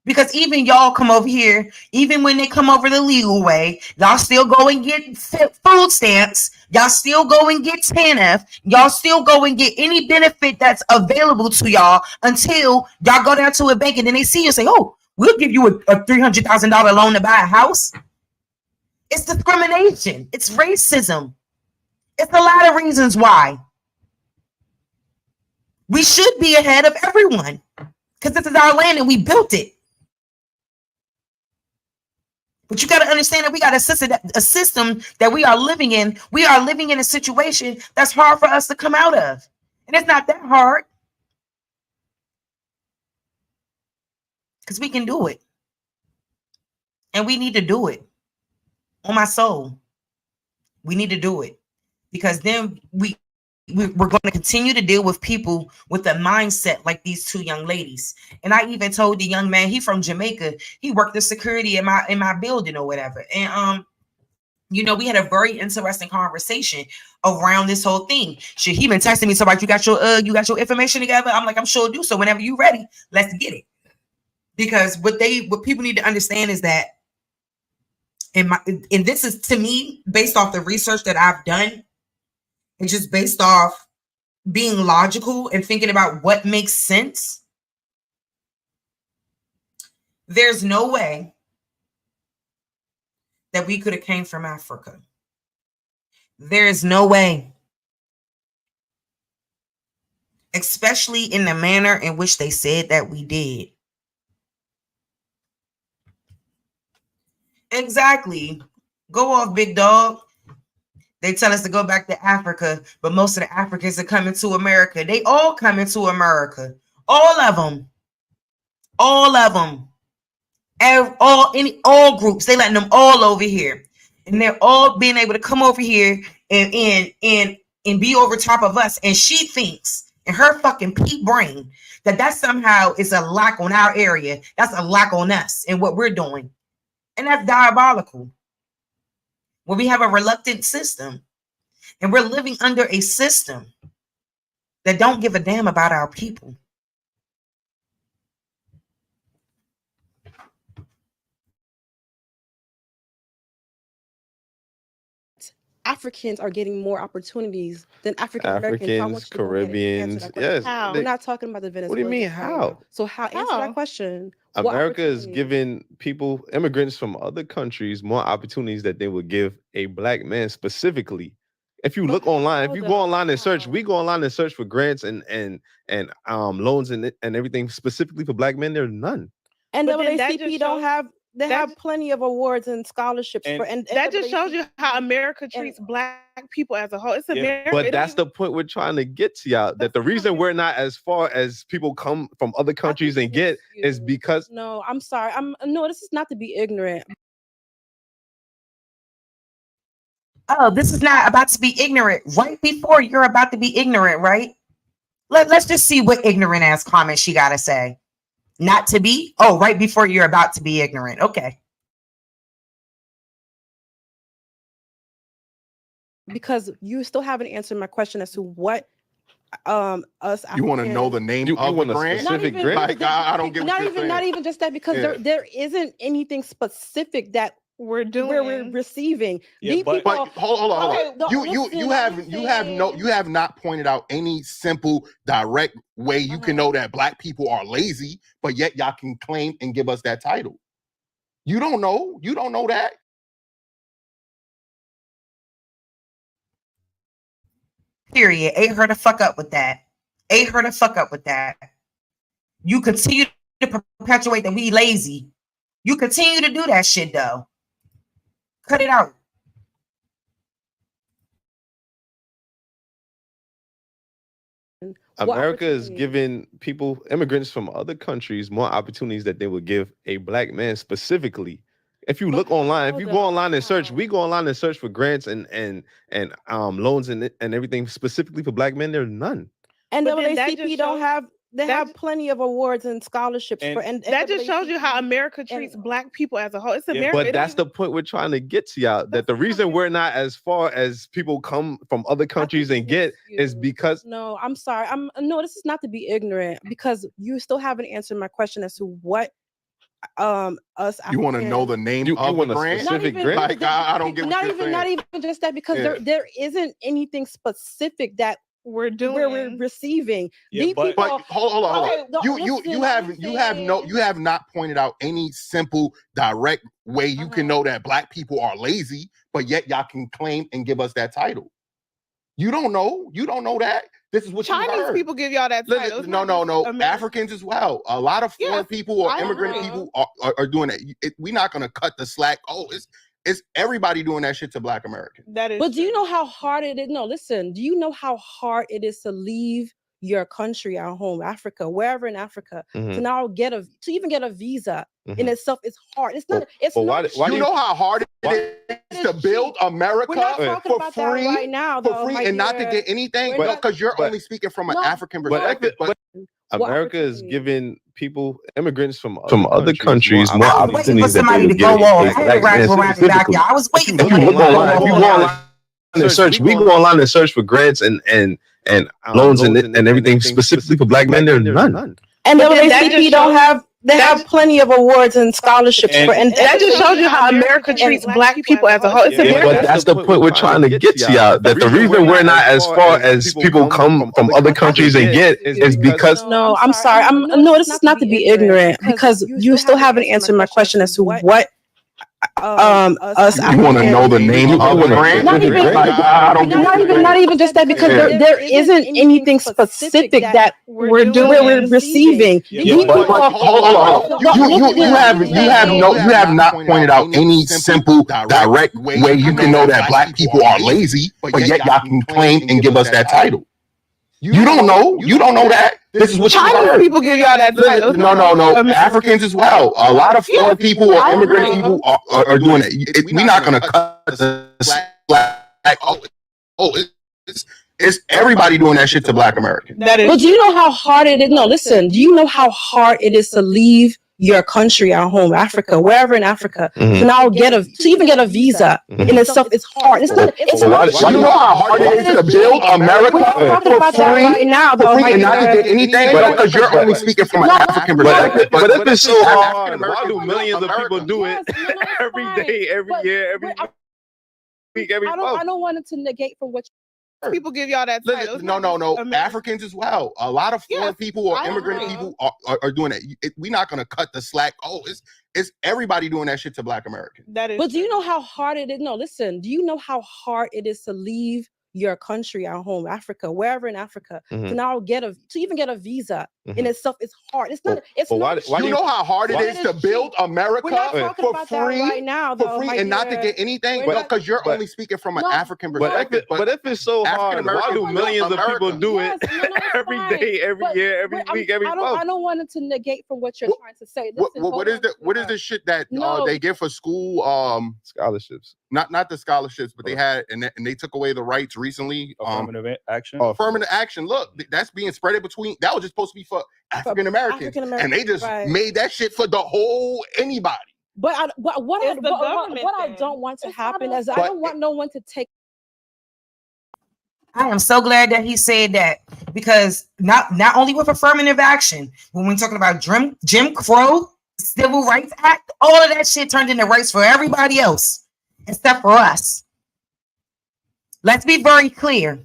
Because even y'all come over here, even when they come over the legal way, y'all still go and get food stamps. Y'all still go and get TANF. Y'all still go and get any benefit that's available to y'all until y'all go down to a bank and then they see you and say, oh, we'll give you a $300,000 loan to buy a house. It's discrimination. It's racism. It's a lot of reasons why. We should be ahead of everyone because this is our land and we built it. But you got to understand that we got a system that we are living in. We are living in a situation that's hard for us to come out of. And it's not that hard. Because we can do it. And we need to do it. On my soul. We need to do it. Because then we're going to continue to deal with people with a mindset like these two young ladies. And I even told the young man, he from Jamaica, he worked the security in my building or whatever. And you know, we had a very interesting conversation around this whole thing. Shit, he been texting me, so like, you got your information together? I'm like, I'm sure do. So whenever you ready, let's get it. Because what people need to understand is that, and this is to me based off the research that I've done. And just based off being logical and thinking about what makes sense, there's no way that we could have came from Africa. There's no way. Especially in the manner in which they said that we did. Exactly. Go off, big dog. They tell us to go back to Africa, but most of the Africans are coming to America. They all coming to America. All of them. All of them. All groups. They letting them all over here. And they're all being able to come over here and be over top of us. And she thinks in her fucking pea brain that somehow is a lack on our area. That's a lack on us and what we're doing. And that's diabolical. Well, we have a reluctant system, and we're living under a system that don't give a damn about our people. Africans are getting more opportunities than African Americans. Africans, Caribbeans, yes. We're not talking about the Venezuela. What do you mean, how? So answer that question. America is giving immigrants from other countries, more opportunities that they would give a black man specifically. If you look online, if you go online and search, we go online and search for grants and loans and everything specifically for black men. There's none. And NAACP don't have. They have plenty of awards and scholarships and that just shows you how America treats black people as a whole. It's America. But that's the point we're trying to get to, y'all. That the reason we're not as far as people come from other countries and get is because. No, I'm sorry. No, this is not to be ignorant. Oh, this is not about to be ignorant. Right before you're about to be ignorant, right? Let's just see what ignorant ass comment she got to say. Not to be? Oh, right before you're about to be ignorant. Okay. Because you still haven't answered my question as to what us You want to know the Africans. name You of want the a grant? specific even grant? Like I don't get what you're saying. not even just that, because Yeah. there isn't anything specific that we're we're receiving. Yeah, These but- people, But hold on. okay, You have not pointed out any simple direct way you can know that black people are lazy, but yet y'all can claim and give us that title. You don't know that. Period. Ate her to fuck up with that. Ate her to fuck up with that. You continue to perpetuate that we lazy. You continue to do that shit though. Cut it out. America is giving immigrants from other countries more opportunities that they would give a black man specifically. If you look online, if you go online and search, we go online and search for grants and loans and everything specifically for black men. There's none. And But then that NAACP just don't shows- have. They that have plenty of awards and scholarships for, and that just shows you how America treats black people as a whole. It's America. But that's the point we're trying to get to y'all. That the reason we're not as far as people come from other countries and get is because No, I'm sorry. No, this is not to be ignorant, because you still haven't answered my question as to what us You want to know the name of the grant? Like I don't get what you're saying. Not even just that, because Yeah. there isn't anything specific that we're doing. We're receiving. These But people, hold on. okay, You have not pointed out any simple direct way you can know that black people are lazy, but yet y'all can claim and give us that title. You don't know that. This is what you Chinese heard. people give y'all that title. It's No. not just America. Africans as well. A lot of foreign Yes, people or I immigrant agree. people are doing it. We're not gonna cut the slack. Oh, it's everybody doing that shit to black Americans. That is. But do you know how hard it is? No, listen. Do you know how hard it is to leave your country, our home, Africa, wherever in Africa, to Mhm. now to even get a visa in Mhm. itself? It's hard. It's not. It's but not. why do You know how hard it is to build America We're not talking for about that free, right now, though, my and not to dear. get anything? We're not- Because you're but- only speaking from an No, African but- perspective. But America is giving immigrants from other countries more I was waiting for opportunities that they somebody would to give go off. a I had to black man wrap around it back, specifically. y'all. I was waiting for If you somebody look to go online, off. if you go online and search, we go online and search for grants and loans and everything specifically for black men. There's none. And But then that NAACP just don't shows- have. They have plenty of awards and scholarships for, and that just shows you how America treats black people as a whole. It's Yeah, America. but that's the point we're trying to get to y'all. That the reason we're not as far as people come from other countries and get is because No, I'm sorry. No, this is not to be ignorant, because you still haven't answered my question as to what us you want to know the name of the grant? Not even, Like, I don't get not even just that, because there isn't anything specific that we're receiving. Yeah, These but people, hold on. You have not pointed out any simple direct way you can know that black people are lazy, but yet y'all can claim and give us that title. You don't know that. This is what you Chinese heard. people give y'all that title. No. Africans as well. A lot of foreign people or immigrant people are doing it. We're not gonna cut the slack. It's everybody doing that shit to black Americans. That is. but do you know how hard it is? No, listen. Do you know how hard it is to leave your country, our home, Africa, wherever in Africa, to now even get a visa in itself? It's hard. It's not. It's hard. You know how hard it is to build America We're not talking for about that free, right now, though, and not to get anything? Because you're only speaking from an African perspective. but if it's so hard, why do millions of people do it every day, every year, every week, every I month? don't want it to negate from what People give y'all that title. It's No. not just America. Africans as well. A lot of foreign Yes, people or I immigrant agree. people are doing it. We're not gonna cut the slack. Oh, it's everybody doing that shit to black Americans. That is. But do you know how hard it is? No, listen. Do you know how hard it is to leave your country, our home, Africa, wherever in Africa, to now even get a visa in itself? It's hard. It's not. It's but not. why do You know how hard it is to build America We're not talking for about that free, right now, though, my and not to dear. get anything? We're not- Because you're but- only speaking from an No, African But perspective. if it's so hard, why do African-American- millions of people America. do it Yes, no, it's every fine. day, every But year, every week, every I month? don't want it to negate from what you're trying to say. What Listen, is the shit that No. they give for school? Scholarships. Not the scholarships, but they had and they took away the rights recently. Affirmative action. Affirmative action. Look, that's being spread between. That was just supposed to be for African Americans, and they just right. made that shit for the whole anybody. But what It's the government I thing. don't want to It's happen not is I But don't want no one to take I am so glad that he said that, because not only with affirmative action, when we're talking about Jim Crow, Civil Rights Act, all of that shit turned into rights for everybody else except for us. Let's be very clear.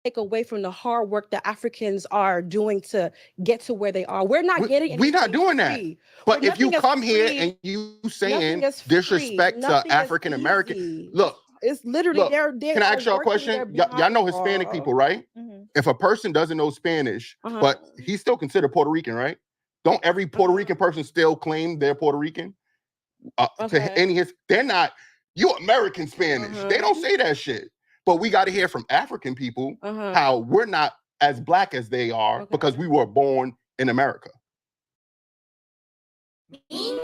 Take away from the hard work that Africans are doing to get to where they are. We're not getting. We're not doing that. Free. But if you come here and you saying disrespect to African American, look, it's literally look, they're can I ask y'all a question? Y'all know Hispanic people, right? If a person doesn't know Spanish, but he's still considered Puerto Rican, right? Don't every Puerto Rican person still claim they're Puerto Rican? They're not. You American Spanish. They don't say that shit. But we got to hear from African people how we're not as black as they are because we were born in America. EL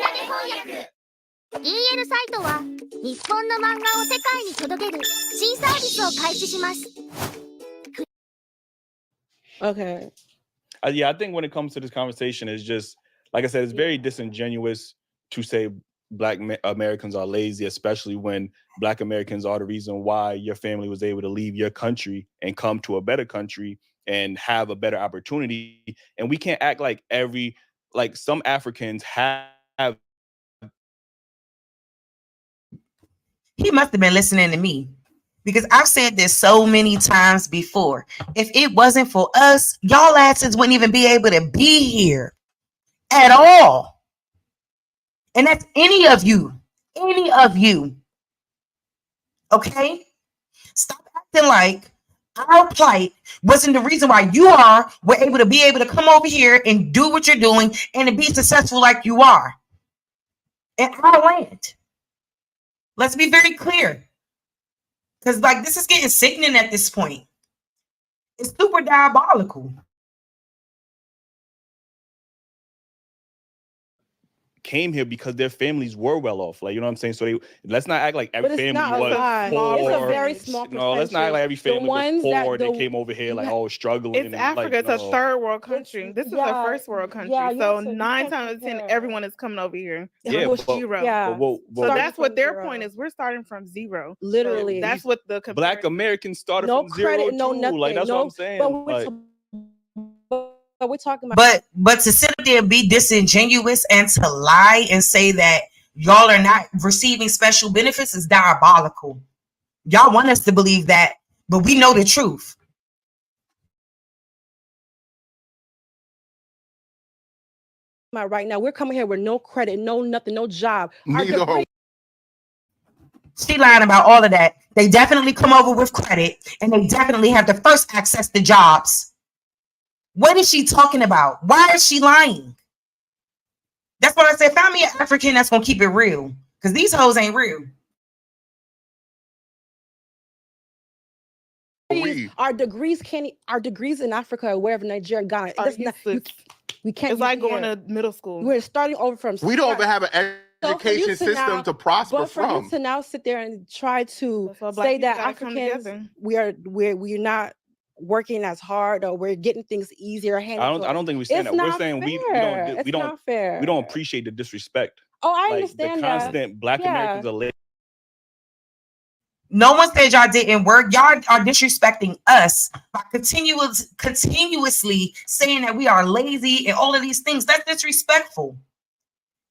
サイトは日本の漫画を世界に届ける新サービスを開始します。 Okay. Yeah, I think when it comes to this conversation, it's just, like I said, it's very disingenuous to say Black Americans are lazy, especially when Black Americans are the reason why your family was able to leave your country and come to a better country and have a better opportunity. And we can't act like some Africans have. He must have been listening to me, because I've said this so many times before. If it wasn't for us, y'all asses wouldn't even be able to be here at all. And that's any of you. Okay? Stop acting like our plight wasn't the reason why you were able to come over here and do what you're doing and to be successful like you are in our land. Let's be very clear. Because this is getting sickening at this point. It's super diabolical. Came here because their families were well off, you know what I'm saying? So let's not act like every family was poor. It's a very small percentage. No, let's not act like every family was poor. They came over here struggling. It's Africa. It's a third world country. This is a first world country. So 9 times out of 10, everyone is coming over here. Yeah, zero. So that's what their point is. We're starting from zero. Literally, so that's what the Black Americans started no from zero credit, too. no nothing. That's what I'm saying. But we're talking about. But to sit up there and be disingenuous and to lie and say that y'all are not receiving special benefits is diabolical. Y'all want us to believe that, but we know the truth. Right now, we're coming here with no credit, no nothing, no job. She lying about all of that. They definitely come over with credit, and they definitely have the first access to jobs. What is she talking about? Why is she lying? That's what I said. Find me an African that's gonna keep it real, because these hoes ain't real. Our degrees in Africa or wherever, Nigeria, Ghana. We can't. It's like going to middle school. We're starting over from scratch. We don't even have an education system to prosper but for from. you to now sit there and try to say that Africans, we're not working as hard, or we're getting things easier. I don't think we're saying that. We're saying we don't appreciate the disrespect. Oh, I understand the constant Black Americans are late. No one said y'all didn't work. Y'all are disrespecting us by continuously saying that we are lazy and all of these things. That's disrespectful.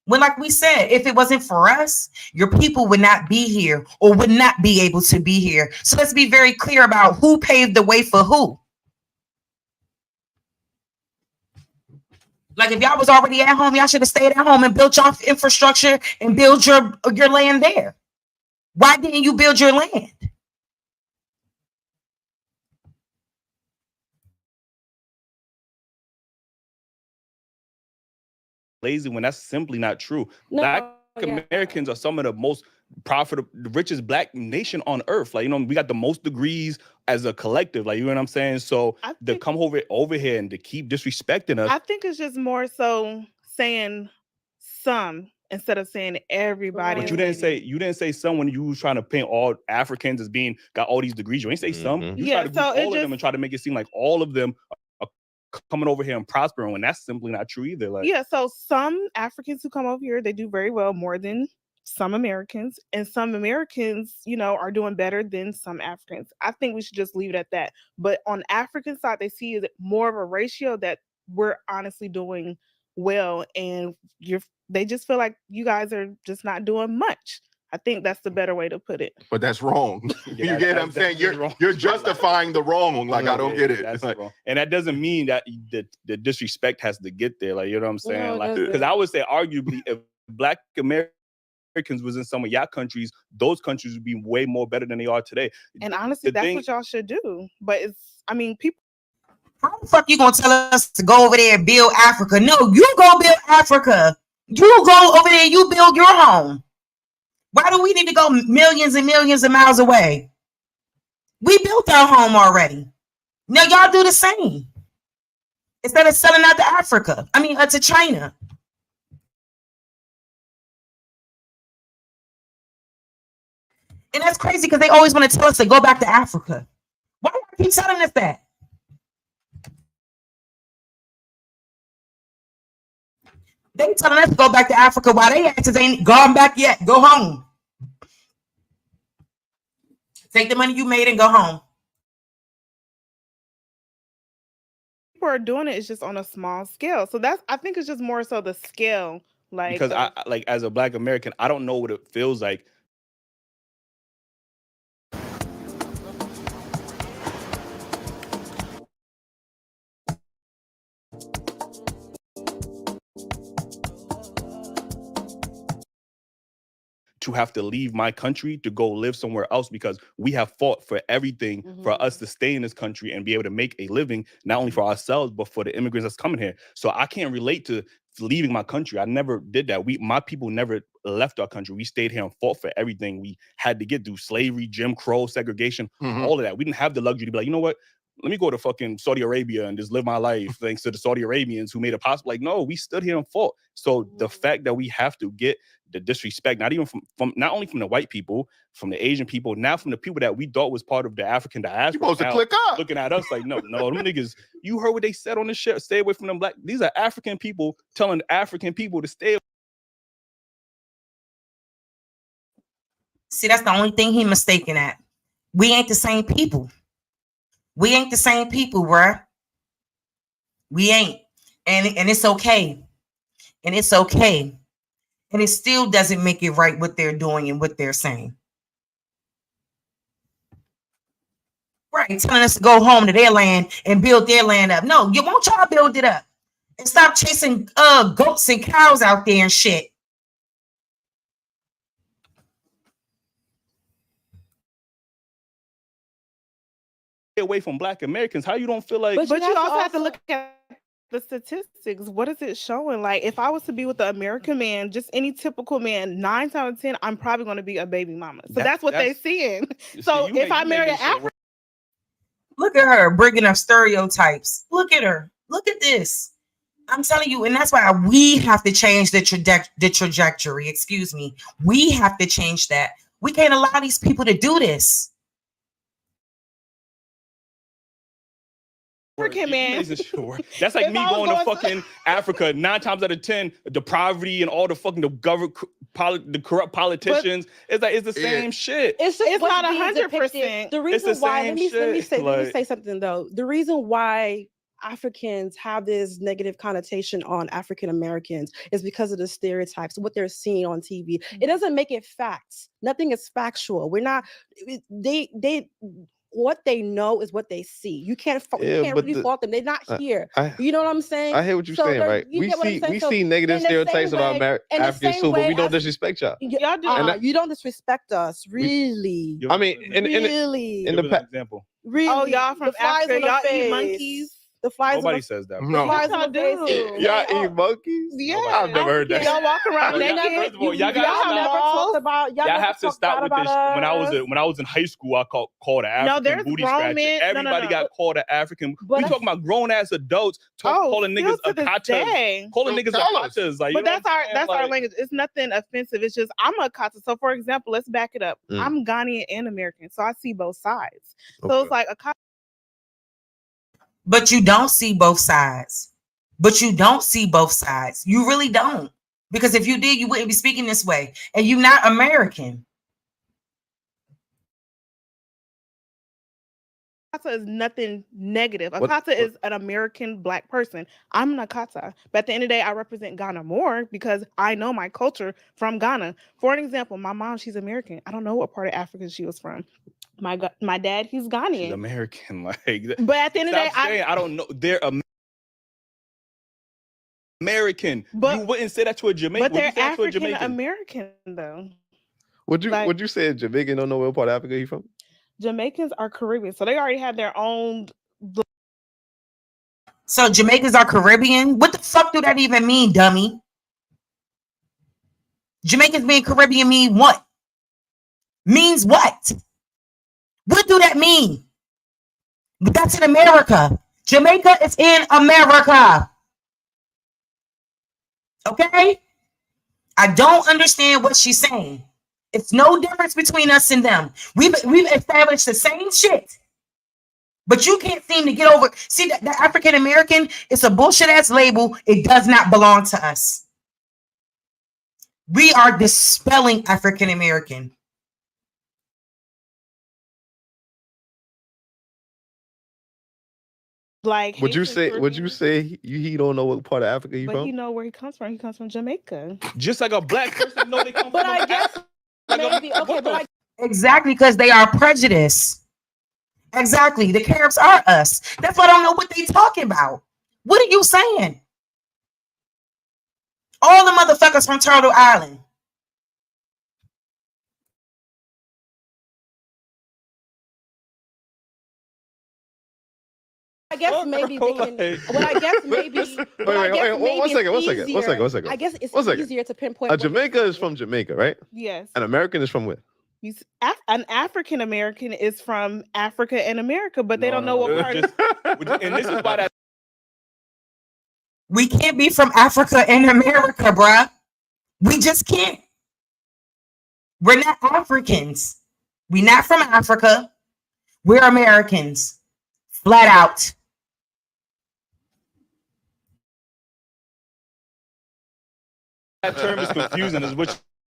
When, like we said, if it wasn't for us, your people would not be here or would not be able to be here. So let's be very clear about who paved the way for who. Like, if y'all was already at home, y'all should have stayed at home and built y'all infrastructure and build your land there. Why didn't you build your land? Lazy when that's simply not true. Black Americans are some of the most profitable, the richest Black nation on earth. We got the most degrees as a collective. You know what I'm saying? So to come over here and to keep disrespecting us. I think it's just more so saying some instead of saying everybody. But you didn't say some when you was trying to paint all Africans as being got all these degrees. You ain't say some. You tried to group all of them and try to make it seem like all of them are coming over here and prospering, when that's simply not true either. So some Africans who come over here, they do very well, more than some Americans, and some Americans, you know, are doing better than some Africans. I think we should just leave it at that. But on the African side, they see it more of a ratio that we're honestly doing well, and they just feel like you guys are just not doing much. I think that's the better way to put it. But that's wrong. You get what I'm saying? You're justifying the wrong. Like, I don't get it. That's Like, wrong. And that doesn't mean that the disrespect has to get there. Like, you know what I'm saying? No, it Like, doesn't. because I would say arguably if Black Americans was in some of y'all countries, those countries would be way more better than they are today. And honestly, that's what y'all should do. But people. How the fuck you gonna tell us to go over there and build Africa? No, you go build Africa. You go over there, you build your home. Why do we need to go millions and millions of miles away? We built our home already. Now y'all do the same. Instead of selling out to Africa. To China. And that's crazy because they always want to tell us to go back to Africa. Why do you keep telling us that? They telling us to go back to Africa while they asses ain't gone back yet. Go home. Take the money you made and go home. People are doing it. It's just on a small scale. So I think it's just more so the scale. Like, because I like, as a Black American, I don't know what it feels like to have to leave my country to go live somewhere else, because we have fought for everything for us to stay in this country and be able to make a living, not only for ourselves, but for the immigrants that's coming here. So I can't relate to leaving my country. I never did that. My people never left our country. We stayed here and fought for everything we had to get through: slavery, Jim Crow, segregation, all of that. We didn't have the luxury to be like, you know what? Let me go to fucking Saudi Arabia and just live my life thanks to the Saudi Arabians who made it possible. Like, no, we stood here and fought. So the fact that we have to get the disrespect, not even from not only from the white people, from the Asian people, now from the people that we thought was part of the African diaspora. You're supposed to click up. Looking at us like, no, them niggas, you heard what they said on this shit. Stay away from them Black. These are African people telling African people to stay away. See, that's the only thing he mistaken at. We ain't the same people. We ain't the same people, bruh. We ain't. And it's okay. And it's okay. And it still doesn't make it right what they're doing and what they're saying. Right, telling us to go home to their land and build their land up. No, you won't y'all build it up. And stop chasing goats and cows out there and shit. Away from Black Americans. How you don't feel like? But you also have to look at the statistics. What is it showing? Like, if I was to be with the American man, just any typical man, 9 times out of 10, I'm probably going to be a baby mama. So that's what they're seeing. So if I marry an African, look at her bringing up stereotypes. Look at her. Look at this. I'm telling you, and that's why we have to change the trajectory. Excuse me. We have to change that. We can't allow these people to do this. Man. That's like me going to fucking Africa 9 times out of 10. The poverty and all the fucking the corrupt politicians. It's the same shit. It's not 100%. The reason why, let me say something though. The reason why Africans have this negative connotation on African Americans is because of the stereotypes, what they're seeing on TV. It doesn't make it facts. Nothing is factual. We're not. What they know is what they see. You can't really fault them. They're not here. You know what I'm saying? I hear what you're saying, right? We see negative stereotypes about Africans too, but we don't disrespect y'all. Y'all do. You don't disrespect us, really. I mean, in the example. Really? Oh, y'all from Africa, y'all eat monkeys. The flies. Nobody says that. No. Y'all eat monkeys? Yeah, I've never heard that. Y'all walk around naked. First of all, y'all have to stop with this. When I was in high school, I called an African booty scratcher. Everybody got called an African. We talking about grown ass adults calling niggas akatas. Calling niggas akatas. Like, but that's our language. It's nothing offensive. It's just I'm a akata. So for example, let's back it up. I'm Ghanaian and American, so I see both sides. So it's like akata. But you don't see both sides. You really don't. Because if you did, you wouldn't be speaking this way. And you're not American. Akata is nothing negative. Akata is an American Black person. I'm an Akata. But at the end of the day, I represent Ghana more because I know my culture from Ghana. For an example, my mom, she's American. I don't know what part of Africa she was from. My dad, he's Ghanaian. She's American. Like, but at the end of the day, I don't know. They're American. But you wouldn't say that to a Jamaican. But they're African American, though. Would you say a Jamaican don't know what part of Africa he's from? Jamaicans are Caribbean, so they already have their own. So Jamaicans are Caribbean? What the fuck do that even mean, dummy? Jamaicans being Caribbean mean what? Means what? What do that mean? But that's in America. Jamaica is in America. Okay? I don't understand what she's saying. It's no difference between us and them. We've established the same shit. But you can't seem to get over. See, the African American, it's a bullshit ass label. It does not belong to us. We are dispelling African American. Like, would you say he don't know what part of Africa he's but from? he know where he comes from. He comes from Jamaica. Just like a Black person know they come but from. I guess maybe okay, but exactly, because they are prejudiced. Exactly, the Caribs are us. That's why I don't know what they talking about. What are you saying? All the motherfuckers from Turtle Island. I guess maybe they can. Well, I guess maybe. Wait, one second. I guess it's easier to pinpoint. A Jamaica is from Jamaica, right? Yes. An American is from where? An African American is from Africa and America, but they don't know what part. And this is why that we can't be from Africa and America, bruh. We just can't. We're not Africans. We're not from Africa. We're Americans. Flat out. that term is confusing. Is which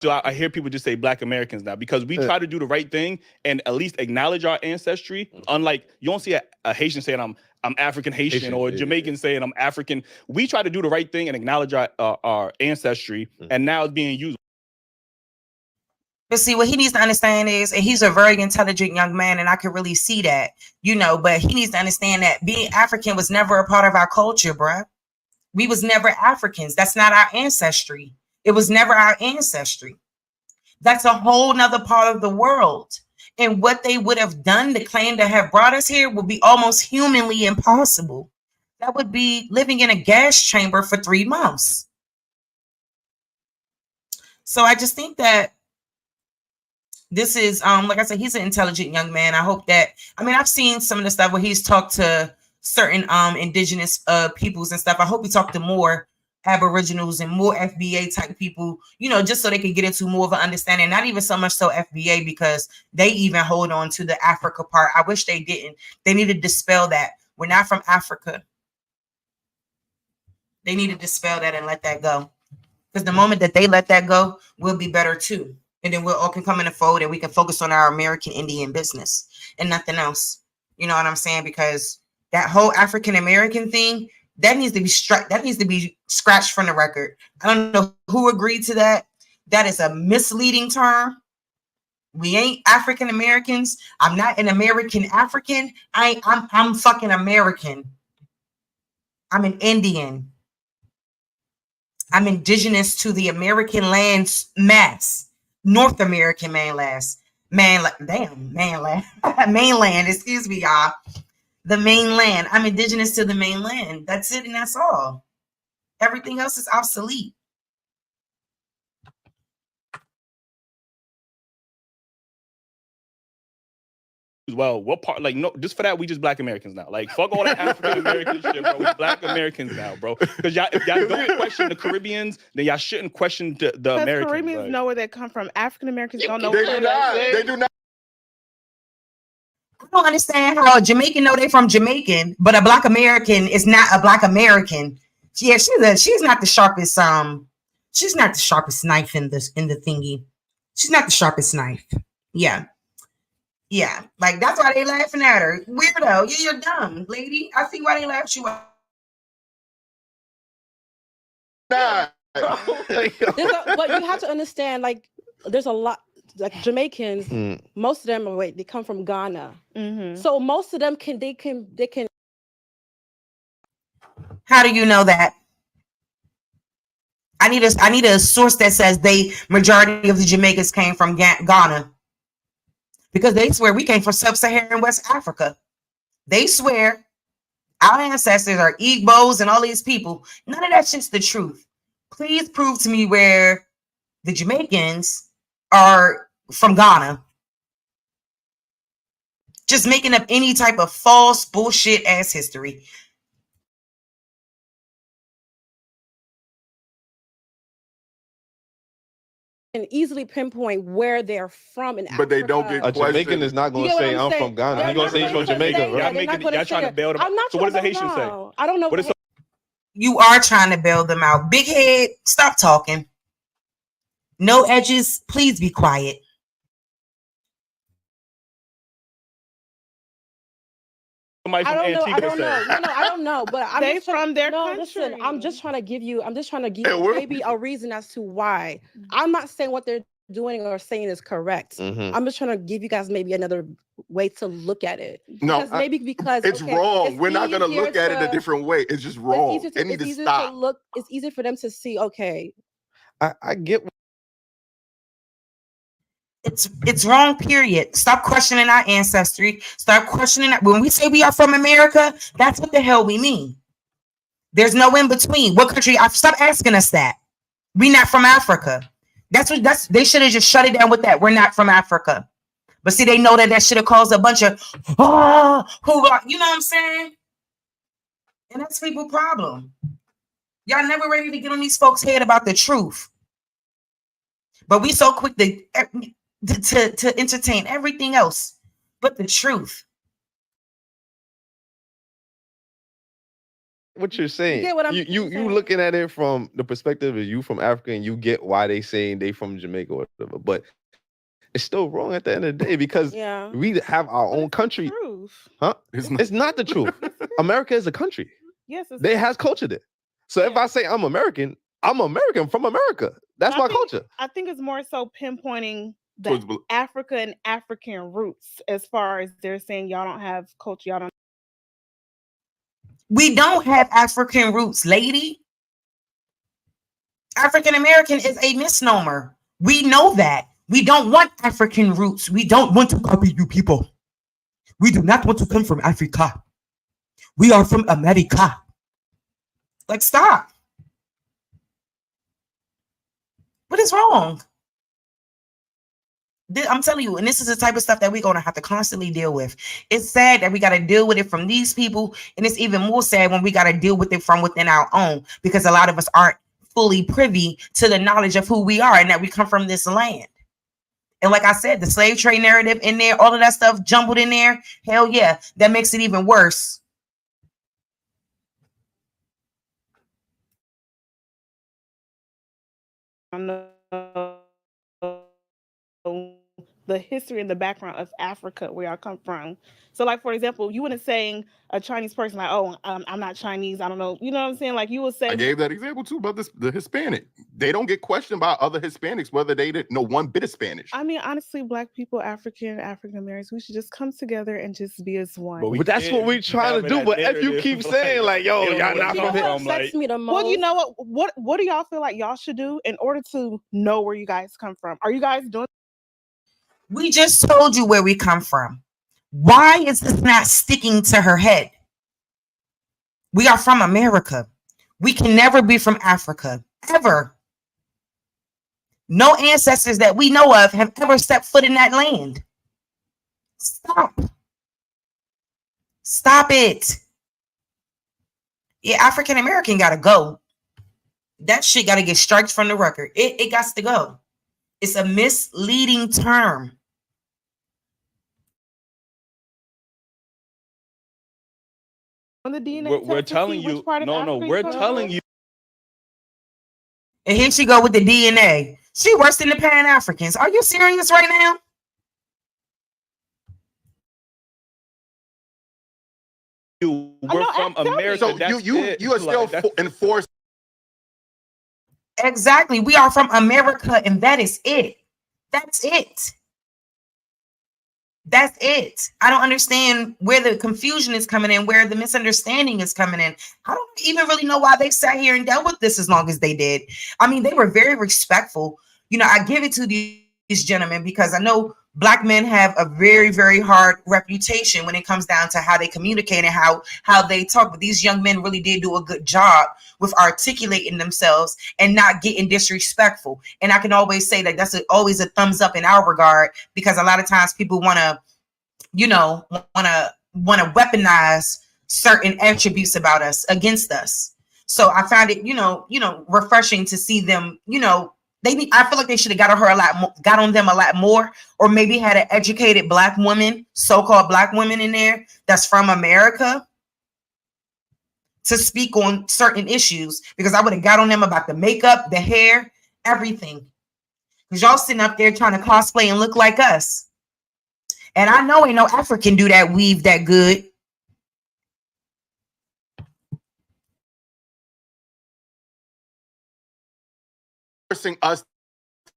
I hear people just say Black Americans now because we try to do the right thing and at least acknowledge our ancestry. Unlike you don't see a Haitian saying I'm African Haitian or a Jamaican saying I'm African. We try to do the right thing and acknowledge our ancestry, and now it's being used. But see, what he needs to understand is, and he's a very intelligent young man, and I can really see that, but he needs to understand that being African was never a part of our culture, bruh. We was never Africans. That's not our ancestry. It was never our ancestry. That's a whole nother part of the world. And what they would have done to claim to have brought us here would be almost humanly impossible. That would be living in a gas chamber for 3 months. So I just think that this is, like I said, he's an intelligent young man. I hope that, I've seen some of the stuff where he's talked to certain indigenous peoples and stuff. I hope he talked to more Aboriginals and more FBA type people, just so they could get into more of an understanding. Not even so much so FBA, because they even hold on to the Africa part. I wish they didn't. They need to dispel that. We're not from Africa. They need to dispel that and let that go. Because the moment that they let that go, we'll be better too. And then we'll all can come in the fold and we can focus on our American Indian business and nothing else. You know what I'm saying? Because that whole African American thing, that needs to be scratched from the record. I don't know who agreed to that. That is a misleading term. We ain't African Americans. I'm not an American African. I'm fucking American. I'm an Indian. I'm indigenous to the American land's mass. North American mainland, excuse me, y'all. The mainland. I'm indigenous to the mainland. That's it, and that's all. Everything else is obsolete. Well, what part? Like, no, just for that, we just Black Americans now. Like, fuck all that African American shit, bro. We Black Americans now, bro. Because if y'all don't question the Caribbeans, then y'all shouldn't question the Americans. Caribbeans know where they come from. African Americans don't know. They do not. They do not. I don't understand how a Jamaican know they from Jamaican, but a Black American is not a Black American. Yeah, she's not the sharpest She's not the sharpest knife in the thingy. She's not the sharpest knife. Yeah. Yeah. Like, that's why they laughing at her. Weirdo. Yeah, you're dumb, lady. I see why they laughed you out. But you have to understand, like, there's a lot, like Jamaicans, most of them they come from Ghana. So most of them can. How do you know that? I need a source that says majority of the Jamaicans came from Ghana. Because they swear we came from sub-Saharan West Africa. They swear our ancestors are Igbos and all these people. None of that shit's the truth. Please prove to me where the Jamaicans are from Ghana. Just making up any type of false bullshit ass history. Can easily pinpoint where they're from in Africa. But they don't get a Jamaican is not going to say I'm from Ghana. He's going to say he's from Jamaica, right? Y'all trying to bail them out. So what does the Haitian say? I don't know. What is You are trying to bail them out. Big head, stop talking. No edges, please be quiet. Somebody from I don't Antigua know. No, I don't know. But I'm They just from their no, country. listen, I'm just trying to give you maybe a reason as to why. I'm not saying what they're doing or saying is correct. I'm just trying to give you guys maybe another way to look at it. No, because it's okay, wrong. it's We're not going to easier look at it a different way. It's just wrong. They need to stop. It's easy for them to see, okay. I get. It's wrong, period. Stop questioning our ancestry. Stop questioning that. When we say we are from America, that's what the hell we mean. There's no in between. What country? Stop asking us that. We not from Africa. They should have just shut it down with that. We're not from Africa. But see, they know that should have caused a bunch of you know what I'm saying? And that's people's problem. Y'all never ready to get on these folks' head about the truth. But we so quick to entertain everything else but the truth. What you're saying, You get what I'm you saying? looking at it from the perspective of you from Africa, and you get why they saying they from Jamaica or whatever, but it's still wrong at the end of the day because we have our own country. Truth. Huh? It's not the truth. America is a country. Yes, it's They has culture there. So if I say I'm American from America. That's my culture. I think it's more so pinpointing the Africa and African roots as far as they're saying y'all don't have culture, y'all don't. We don't have African roots, lady. African American is a misnomer. We know that. We don't want African roots. We don't want to copy you people. We do not want to come from Africa. We are from America. Like, stop. What is wrong? I'm telling you, and this is the type of stuff that we're going to have to constantly deal with. It's sad that we got to deal with it from these people, and it's even more sad when we got to deal with it from within our own, because a lot of us aren't fully privy to the knowledge of who we are and that we come from this land. And like I said, the slave trade narrative in there, all of that stuff jumbled in there, hell yeah, that makes it even worse. The history and the background of Africa, where I come from. So, like, for example, you wouldn't saying a Chinese person like, "Oh, I'm not Chinese. I don't know." You know what I'm saying? Like, you would say. I gave that example too about the Hispanic. They don't get questioned by other Hispanics whether they didn't know one bit of Spanish. I mean, honestly, Black people, African Americans, we should just come together and just be as one. But that's what we're trying to do. But if you keep saying like, "Yo, y'all not from here," Well, you know what do y'all feel like y'all should do in order to know where you guys come from? Are you guys doing? We just told you where we come from. Why is this not sticking to her head? We are from America. We can never be from Africa, ever. No ancestors that we know of have ever stepped foot in that land. Stop. Stop it. Yeah, African American gotta go. That shit gotta get striked from the record. It got to go. It's a misleading term. On the DNA we're telling you, we're telling you. And here she go with the DNA. She worse than the Pan-Africans. Are you serious right now? We're from America. So that's you are still enforced. Exactly. We are from America, and that is it. That's it. That's it. I don't understand where the confusion is coming in, where the misunderstanding is coming in. I don't even really know why they sat here and dealt with this as long as they did. I mean, they were very respectful. You know, I give it to these gentlemen because I know Black men have a very, very hard reputation when it comes down to how they communicate and how they talk. But these young men really did do a good job with articulating themselves and not getting disrespectful. And I can always say that that's always a thumbs up in our regard, because a lot of times people want to, you know, want to weaponize certain attributes about us against us. So I found it, you know, refreshing to see them, you know, I feel like they should have got on them a lot more, or maybe had an educated Black woman, so-called Black woman in there that's from America to speak on certain issues, because I would have got on them about the makeup, the hair, everything. Because y'all sitting up there trying to cosplay and look like us. And I know ain't no African do that weave that good. Forcing us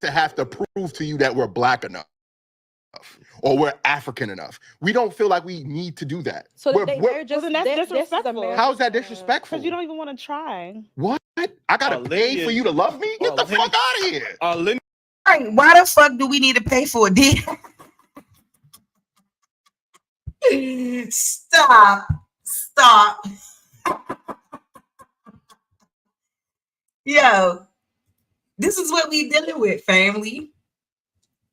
to have to prove to you that we're Black enough or we're African enough. We don't feel like we need to do that. So We're just that's disrespectful. How is that disrespectful? Because you don't even want to try. What? I gotta pay for you to love me? Get the fuck out of here. Right, why the fuck do we need to pay for it? Stop. Yo, this is what we dealing with, family.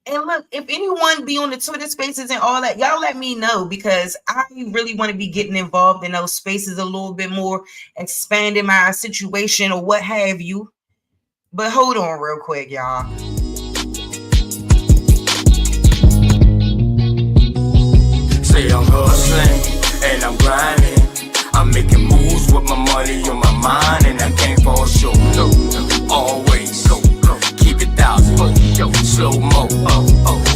And look, if anyone be on the Twitter spaces and all that, y'all let me know, because I really want to be getting involved in those spaces a little bit more, expanding my situation or what have you. But hold on real quick, y'all. Say I'm hustling and I'm grinding. I'm making moves with my money on my mind, and I can't fall short. No, always keep it 1,000. Slow mo.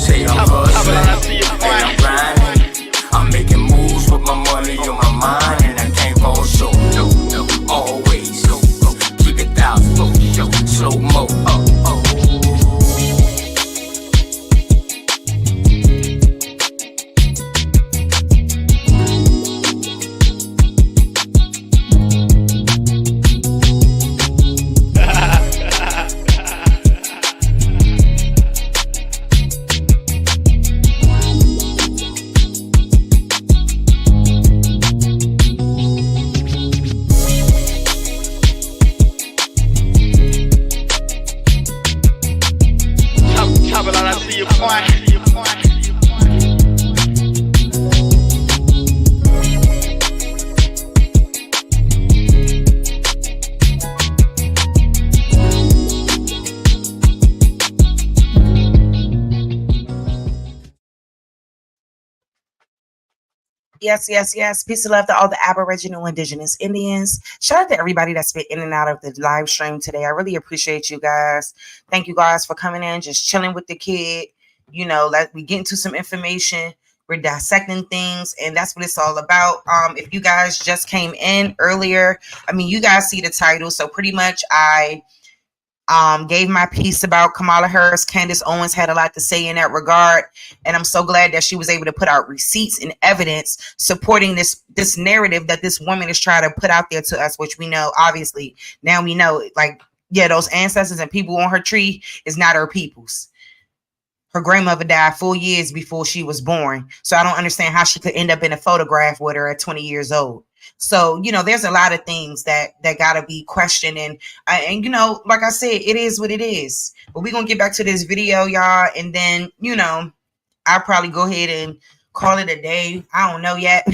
Say I'm hustling and I'm grinding. I'm making moves with my money on my mind, and I can't fall short. No, always keep it 1,000. Slow mo. Yes. Peace and love to all the Aboriginal, Indigenous, Indians. Shout out to everybody that's been in and out of the live stream today. I really appreciate you guys. Thank you guys for coming in, just chilling with the kid. You know, like we get into some information. We're dissecting things, and that's what it's all about. If you guys just came in earlier, I mean, you guys see the title. So pretty much I gave my piece about Kamala Harris. Candace Owens had a lot to say in that regard, and I'm so glad that she was able to put out receipts and evidence supporting this narrative that this woman is trying to put out there to us, which we know, obviously, now we know, like, yeah, those ancestors and people on her tree is not her people's. Her grandmother died 4 years before she was born, so I don't understand how she could end up in a photograph with her at 20 years old. So, you know, there's a lot of things that got to be questioned. And, you know, like I said, it is what it is. But we're going to get back to this video, y'all. And then, you know, I'll probably go ahead and call it a day. I don't know yet.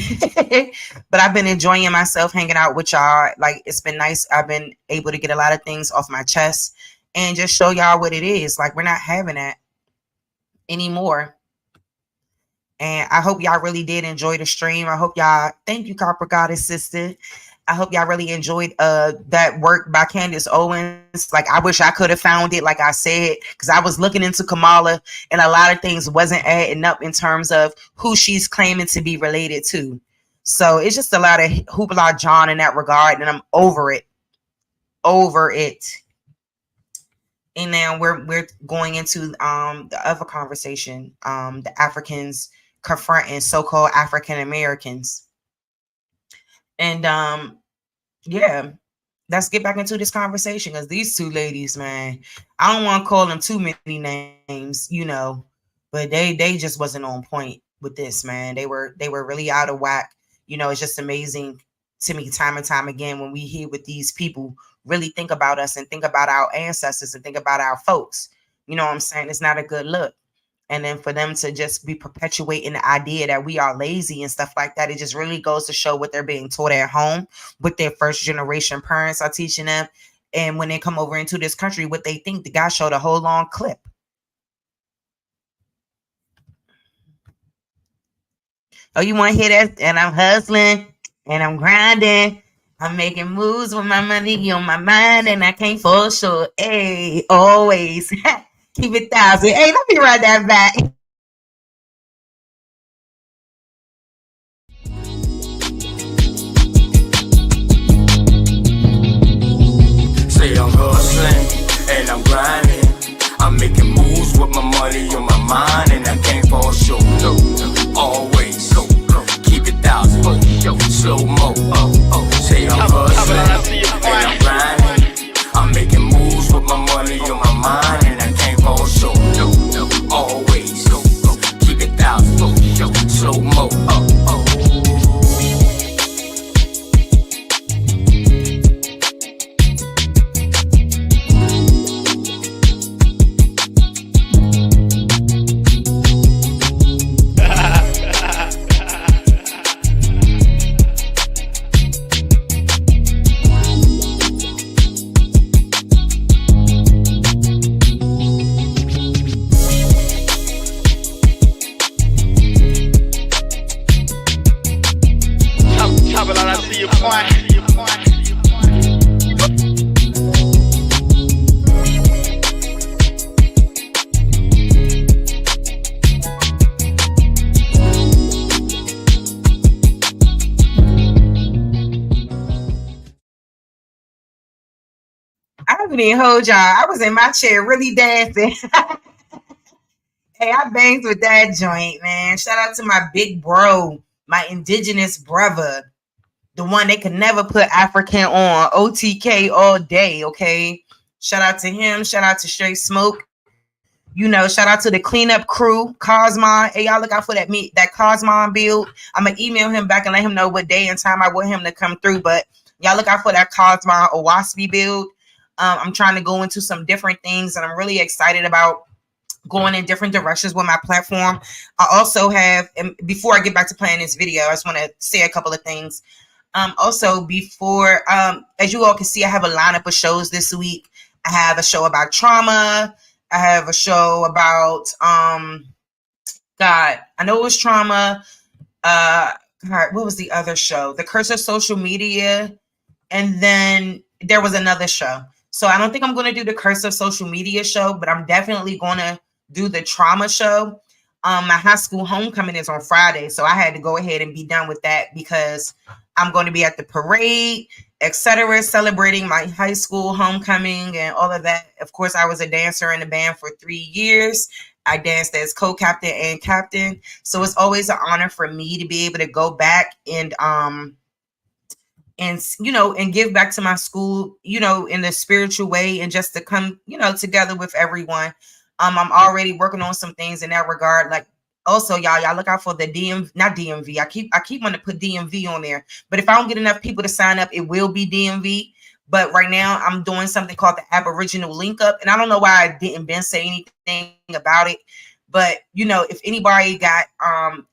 But I've been enjoying myself hanging out with y'all. Like, it's been nice. I've been able to get a lot of things off my chest and just show y'all what it is. Like, we're not having that anymore. And I hope y'all really did enjoy the stream. I hope y'all, thank you, Copper Goddess Sister. I hope y'all really enjoyed that work by Candace Owens. Like, I wish I could have found it, like I said, because I was looking into Kamala and a lot of things wasn't adding up in terms of who she's claiming to be related to. So it's just a lot of hoopla John in that regard, and I'm over it. And now we're going into the other conversation, the Africans confronting so-called African Americans. And yeah, let's get back into this conversation, because these two ladies, man, I don't want to call them too many names, you know, but they just wasn't on point with this, man. They were really out of whack. You know, it's just amazing to me time and time again when we hear what these people really think about us and think about our ancestors and think about our folks. You know what I'm saying? It's not a good look. And then for them to just be perpetuating the idea that we are lazy and stuff like that, it just really goes to show what they're being taught at home, what their first generation parents are teaching them. And when they come over into this country, what they think. The guy showed a whole long clip. Oh, you want to hear that? And I'm hustling and I'm grinding. I'm making moves with my money on my mind, and I can't fall short. Hey, always keep it 1,000. Hey, let me run that back. Say I'm hustling and I'm grinding. I'm making moves with my money on my mind, and I can't fall short. No, always keep it 1,000. Slow mo. Say I'm hustling and I'm grinding. I'm making moves with my money on my mind, and I can't fall short. No, always keep it 1,000. Slow mo. I couldn't even hold y'all. I was in my chair really dancing. Hey, I banged with that joint, man. Shout out to my big bro, my indigenous brother, the one they could never put African on. OTK all day, okay? Shout out to him. Shout out to Straight Smoke. You know, shout out to the cleanup crew, Cosmon. Hey, y'all look out for that Cosmon build. I'm going to email him back and let him know what day and time I want him to come through. But y'all look out for that Cosmon Owaspy build. I'm trying to go into some different things, and I'm really excited about going in different directions with my platform. I also have, and before I get back to playing this video, I just want to say a couple of things. Also, before, as you all can see, I have a lineup of shows this week. I have a show about trauma. I have a show about, God, I know it was trauma. God, what was the other show? The Curse of Social Media. And then there was another show. So I don't think I'm going to do the Curse of Social Media show, but I'm definitely going to do the trauma show. My high school homecoming is on Friday, so I had to go ahead and be done with that because I'm going to be at the parade, etc., celebrating my high school homecoming and all of that. Of course, I was a dancer in the band for 3 years. I danced as co-captain and captain. So it's always an honor for me to be able to go back and you know, and give back to my school, you know, in a spiritual way, and just to come, you know, together with everyone. I'm already working on some things in that regard. Like, also, y'all look out for the not DMV. I keep wanting to put DMV on there, but if I don't get enough people to sign up, it will be DMV. But right now I'm doing something called the Aboriginal Link Up, and I don't know why I didn't say anything about it. But, you know, if anybody got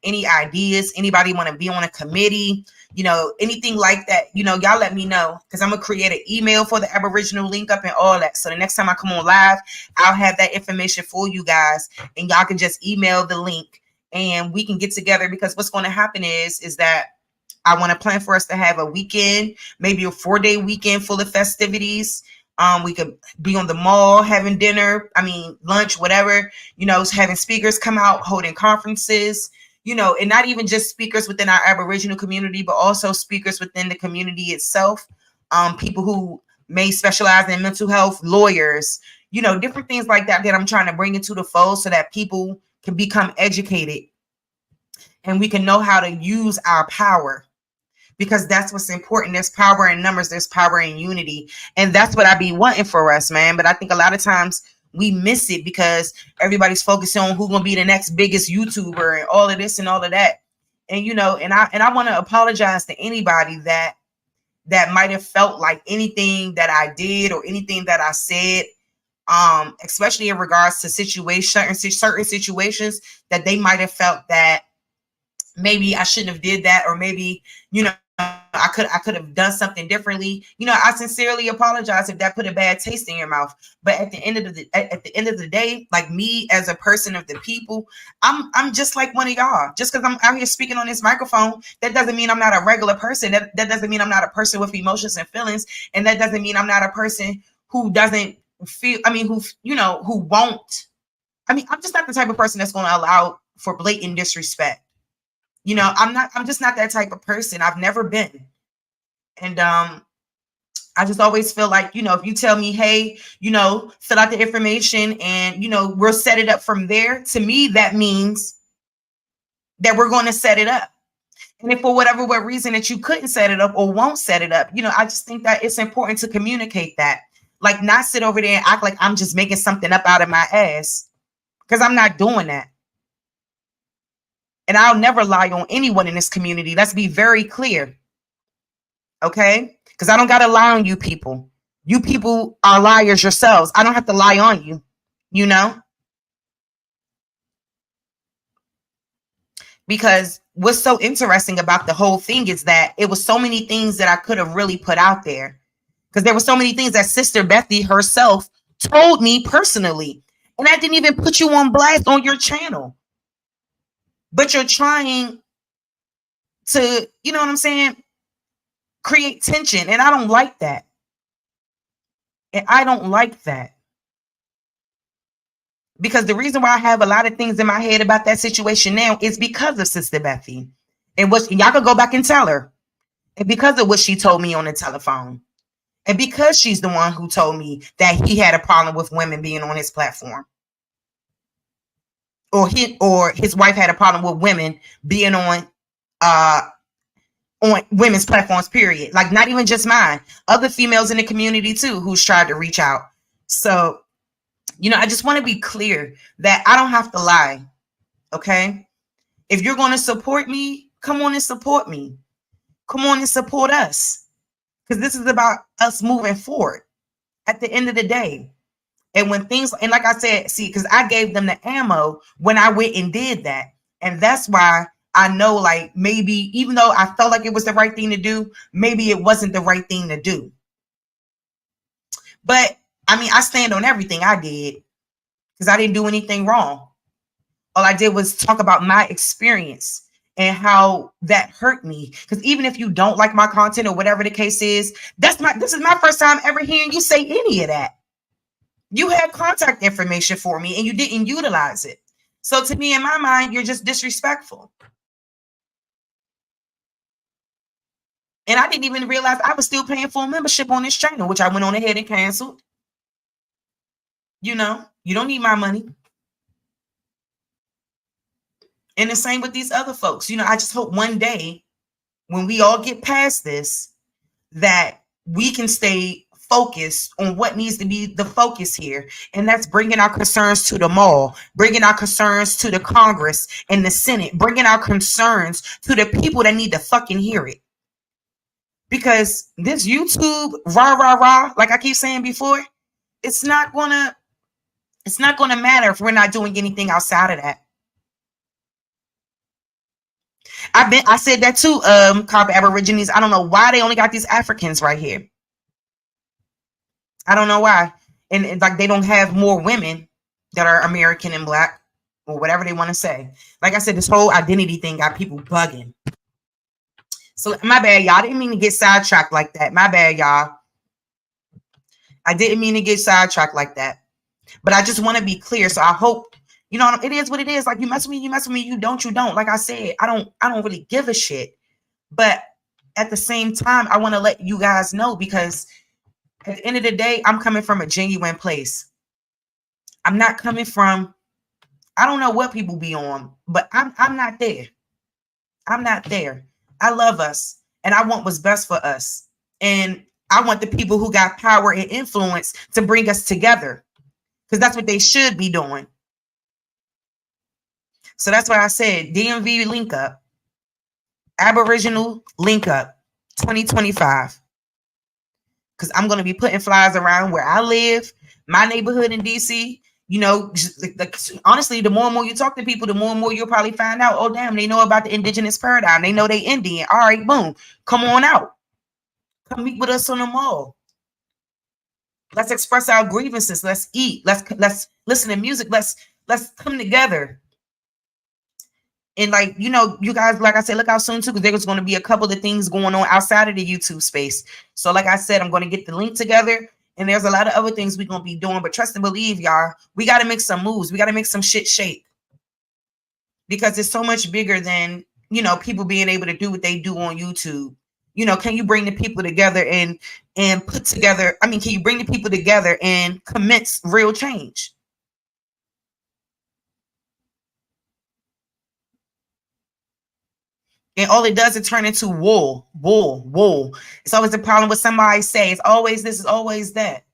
any ideas, anybody want to be on a committee, you know, anything like that, you know, y'all let me know, because I'm going to create an email for the Aboriginal Link Up and all that. So the next time I come on live, I'll have that information for you guys, and y'all can just email the link and we can get together, because what's going to happen is that I want to plan for us to have a weekend, maybe a 4-day weekend full of festivities. We could be on the mall having dinner, lunch, whatever, having speakers come out, holding conferences, and not even just speakers within our Aboriginal community, but also speakers within the community itself. People who may specialize in mental health, lawyers, different things like that I'm trying to bring into the fold so that people can become educated and we can know how to use our power. Because that's what's important. There's power in numbers. There's power in unity. And that's what I be wanting for us, man. But I think a lot of times we miss it because everybody's focusing on who's going to be the next biggest YouTuber and all of this and all of that. And, and I want to apologize to anybody that might have felt like anything that I did or anything that I said, especially in regards to certain situations that they might have felt that maybe I shouldn't have did that, or maybe, I could have done something differently. I sincerely apologize if that put a bad taste in your mouth. But at the end of the day, like me as a person of the people, I'm just like one of y'all. Just because I'm out here speaking on this microphone, that doesn't mean I'm not a regular person. That doesn't mean I'm not a person with emotions and feelings, and that doesn't mean I'm not a person who doesn't feel. Who won't. I'm just not the type of person that's going to allow for blatant disrespect. I'm just not that type of person. I've never been. And I just always feel like, if you tell me, hey, fill out the information and, we'll set it up from there. To me, that means that we're going to set it up. And if for whatever reason that you couldn't set it up or won't set it up, I just think that it's important to communicate that. Like, not sit over there and act like I'm just making something up out of my ass, because I'm not doing that. And I'll never lie on anyone in this community. Let's be very clear. Okay? Because I don't got to lie on you people. You people are liars yourselves. I don't have to lie on you. Because what's so interesting about the whole thing is that it was so many things that I could have really put out there. Because there were so many things that Sister Bethy herself told me personally. And I didn't even put you on blast on your channel. But you're trying to, create tension. And I don't like that. Because the reason why I have a lot of things in my head about that situation now is because of Sister Bethy. And y'all could go back and tell her. And because of what she told me on the telephone. And because she's the one who told me that he had a problem with women being on his platform. Or his wife had a problem with women being on women's platforms, period. Like, not even just mine, other females in the community too, who's tried to reach out. So, I just want to be clear that I don't have to lie. Okay. If you're going to support me, come on and support me. Come on and support us. Because this is about us moving forward at the end of the day. And when things, and like I said, see, because I gave them the ammo when I went and did that. And that's why I know, like, maybe even though I felt like it was the right thing to do, maybe it wasn't the right thing to do. But I stand on everything I did because I didn't do anything wrong. All I did was talk about my experience and how that hurt me. Because even if you don't like my content or whatever the case is, this is my first time ever hearing you say any of that. You had contact information for me and you didn't utilize it. So to me, in my mind, you're just disrespectful. And I didn't even realize I was still paying for a membership on this channel, which I went on ahead and canceled. You don't need my money. And the same with these other folks. I just hope one day when we all get past this, that we can stay focused on what needs to be the focus here. And that's bringing our concerns to the mall, bringing our concerns to the Congress and the Senate, bringing our concerns to the people that need to fucking hear it. Because this YouTube, rah, like I keep saying before, it's not gonna matter if we're not doing anything outside of that. I said that too, Carpet Aborigines. I don't know why they only got these Africans right here. I don't know why. And like they don't have more women that are American and Black or whatever they want to say. Like I said, this whole identity thing got people bugging. So my bad, y'all. I didn't mean to get sidetracked like that. My bad, y'all. I didn't mean to get sidetracked like that. But I just want to be clear. So I hope, you know, it is what it is. Like, you mess with me, you mess with me, you don't. Like I said, I don't really give a shit. But at the same time, I want to let you guys know, because at the end of the day, I'm coming from a genuine place. I'm not coming from, I don't know what people be on, but I'm not there. I'm not there. I love us, and I want what's best for us. And I want the people who got power and influence to bring us together, because that's what they should be doing. So that's why I said DMV link up, Aboriginal link up 2025. Because I'm going to be putting flyers around where I live, my neighborhood in DC. You know, honestly, the more and more you talk to people, the more and more you'll probably find out, oh, damn, they know about the indigenous paradigm. They know they Indian. All right, boom. Come on out. Come meet with us on the mall. Let's express our grievances. Let's eat. Let's listen to music. Let's come together. And like, you know, you guys, like I said, look out soon too, because there's going to be a couple of things going on outside of the YouTube space. So like I said, I'm going to get the link together. And there's a lot of other things we're going to be doing. But trust and believe, y'all, we got to make some moves. We got to make some shit shake. Because it's so much bigger than, you know, people being able to do what they do on YouTube. You know, can you bring the people together and put together, I mean, can you bring the people together and commence real change? And all it does is turn into wool. It's always a problem with somebody say. It's always this, is always that.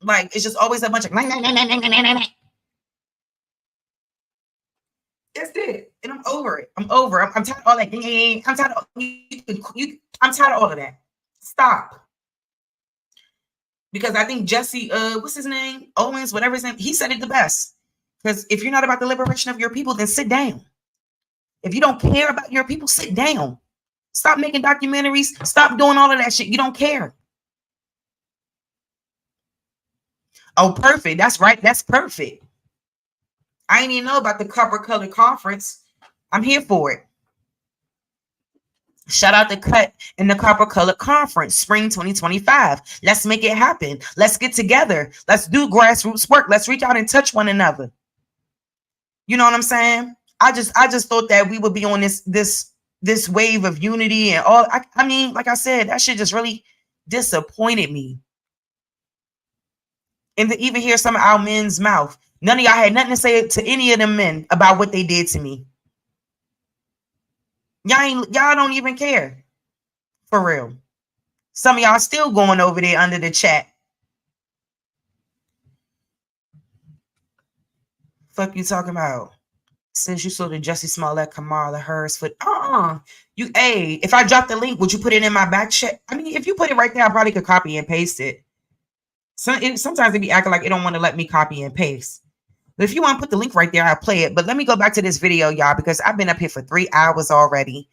Like, it's just always a bunch of. That's it. And I'm over it. I'm tired of all that. I'm tired of I'm tired of all of that. Stop. Because I think Jesse, what's his name? Owens, whatever his name, he said it the best. Because if you're not about the liberation of your people, then sit down. If you don't care about your people, sit down. Stop making documentaries. Stop doing all of that shit. You don't care. Oh, perfect. That's right. That's perfect. I didn't even know about the Copper Color Conference. I'm here for it. Shout out to Cut in the Copper Color Conference, spring 2025. Let's make it happen. Let's get together. Let's do grassroots work. Let's reach out and touch one another. You know what I'm saying? I just thought that we would be on this wave of unity and all. I mean, like I said, that shit just really disappointed me. And to even hear some of our men's mouth, none of y'all had nothing to say to any of them men about what they did to me. Y'all don't even care. For real. Some of y'all still going over there under the chat. Fuck you talking about? Since you saw the Jussie Smollett, Kamala Harris foot, if I drop the link, would you put it in my back check? I mean, if you put it right there, I probably could copy and paste it. Sometimes they be acting like it don't want to let me copy and paste. But if you want to put the link right there, I'll play it. But let me go back to this video, y'all, because I've been up here for 3 hours already,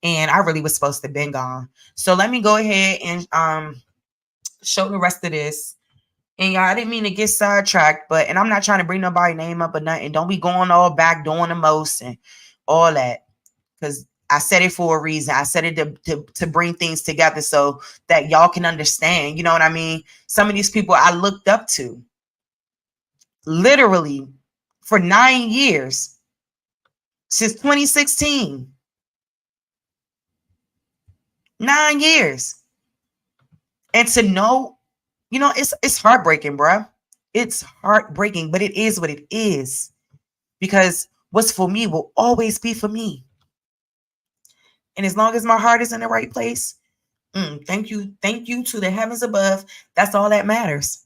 and I really was supposed to be gone. So let me go ahead and show the rest of this. And y'all, I didn't mean to get sidetracked, and I'm not trying to bring nobody's name up or nothing. Don't be going all back doing the most and all that, because I said it for a reason. I said it to bring things together so that y'all can understand. You know what I mean? Some of these people I looked up to literally for 9 years, since 2016. 9 years. And to know, you know, it's heartbreaking, bruh. It's heartbreaking, but it is what it is. Because what's for me will always be for me. And as long as my heart is in the right place, thank you to the heavens above. That's all that matters.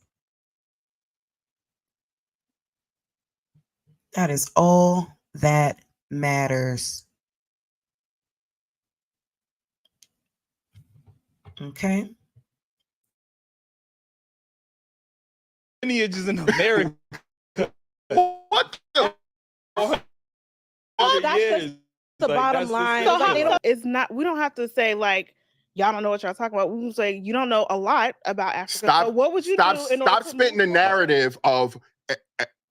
That is all that matters. Okay. Lineage is in America. What the? That's the bottom line. So it's not. We don't have to say like y'all don't know what y'all talking about. We can say you don't know a lot about Africa. Stop. So what would you stop, do? Stop spitting the narrative of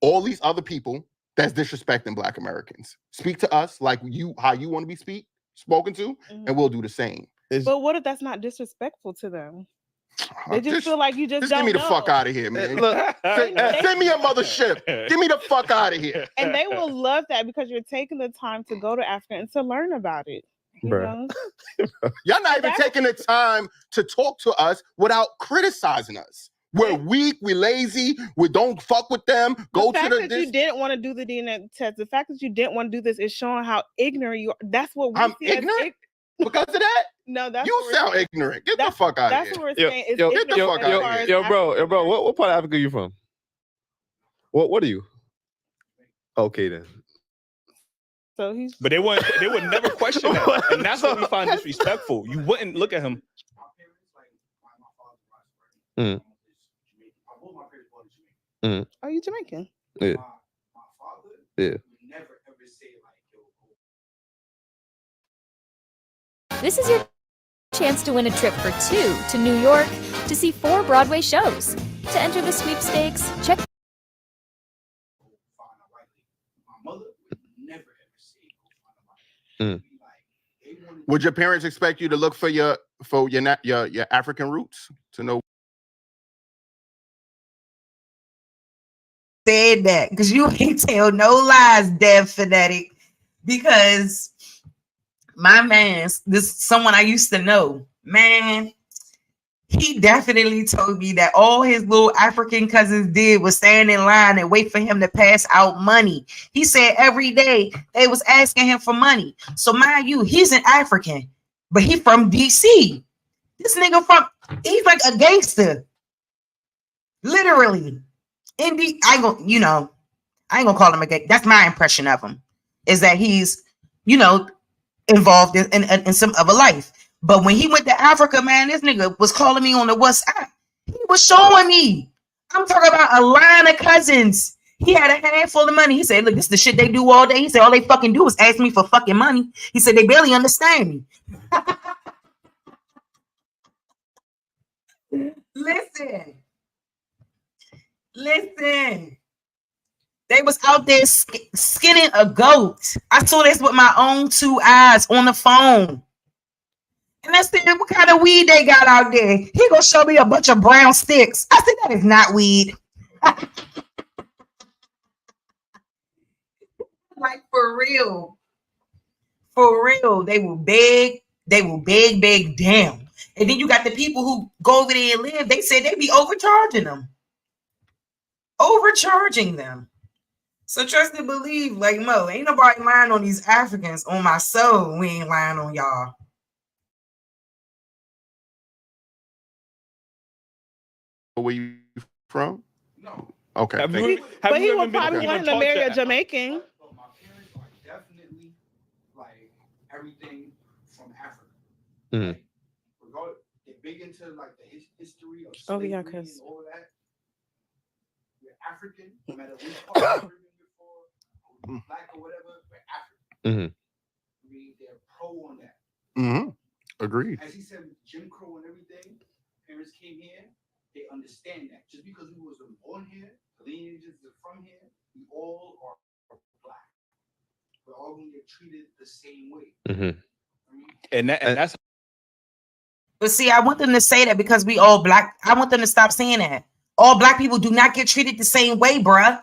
all these other people that's disrespecting Black Americans. Speak to us like how you want to be spoken to, and we'll do the same. But what if that's not disrespectful to them? They just feel like you just don't get me the fuck out of here, man. Look, send me a mothership. Get me the fuck out of here. And they will love that because you're taking the time to go to Africa and to learn about it. You know? Y'all not even taking the time to talk to us without criticizing us. We're weak, we're lazy, we don't fuck with them. The fact that you didn't want to do the DNA test, the fact that you didn't want to do this is showing how ignorant you are. That's what we I'm see ignorant? Because of that? No, that's you sound ignorant. Get the fuck out of here. That's what we're saying. It's Get the fuck out of here. Yo, bro, what part of Africa are you from? What are you? Okay then. So he's But they would never question that. And that's what we find disrespectful. You wouldn't look at him. Are you Jamaican? Yeah. Yeah. This is your chance to win a trip for 2 to New York to see 4 Broadway shows. To enter the sweepstakes, check. Would your parents expect you to look for your African roots to know? Said that because you ain't tell no lies, Dev Fanatic. Because my man, someone I used to know, man, he definitely told me that all his little African cousins did was stand in line and wait for him to pass out money. He said every day they was asking him for money. So mind you, he's an African, but he from DC. This nigga he's like a gangster. Literally. I ain't gonna call him a gangster. That's my impression of him, is that he's, involved in some other life. But when he went to Africa, man, this nigga was calling me on the WhatsApp. He was showing me. I'm talking about a line of cousins. He had a handful of money. He said, look, this is the shit they do all day. He said, all they fucking do is ask me for fucking money. He said, they barely understand me. Listen. They was out there skinning a goat. I saw this with my own 2 eyes on the phone. And I said, what kind of weed they got out there? He gonna show me a bunch of brown sticks. I said, that is not weed. Like, for real. For real. They were big. Damn. And then you got the people who go over there and live. They said they be overcharging them. So trust and believe, like Mo, ain't nobody lying on these Africans. On my soul, we ain't lying on y'all. Where you from? No. Okay. But he would probably want him to marry a Jamaican. My parents are definitely like everything from Africa. Mm. They're big into like the history of slavery and all that. We're African, no matter which part of Africa you're for, black or whatever, we're African. I mean, they're pro on that. Agreed. As he said, with Jim Crow and everything, parents came here, they understand that. Just because we wasn't born here, the lineages are from here, we all are black. We're all going to get treated the same way. And that's. But see, I want them to say that because we all black. I want them to stop saying that. All black people do not get treated the same way, bruh.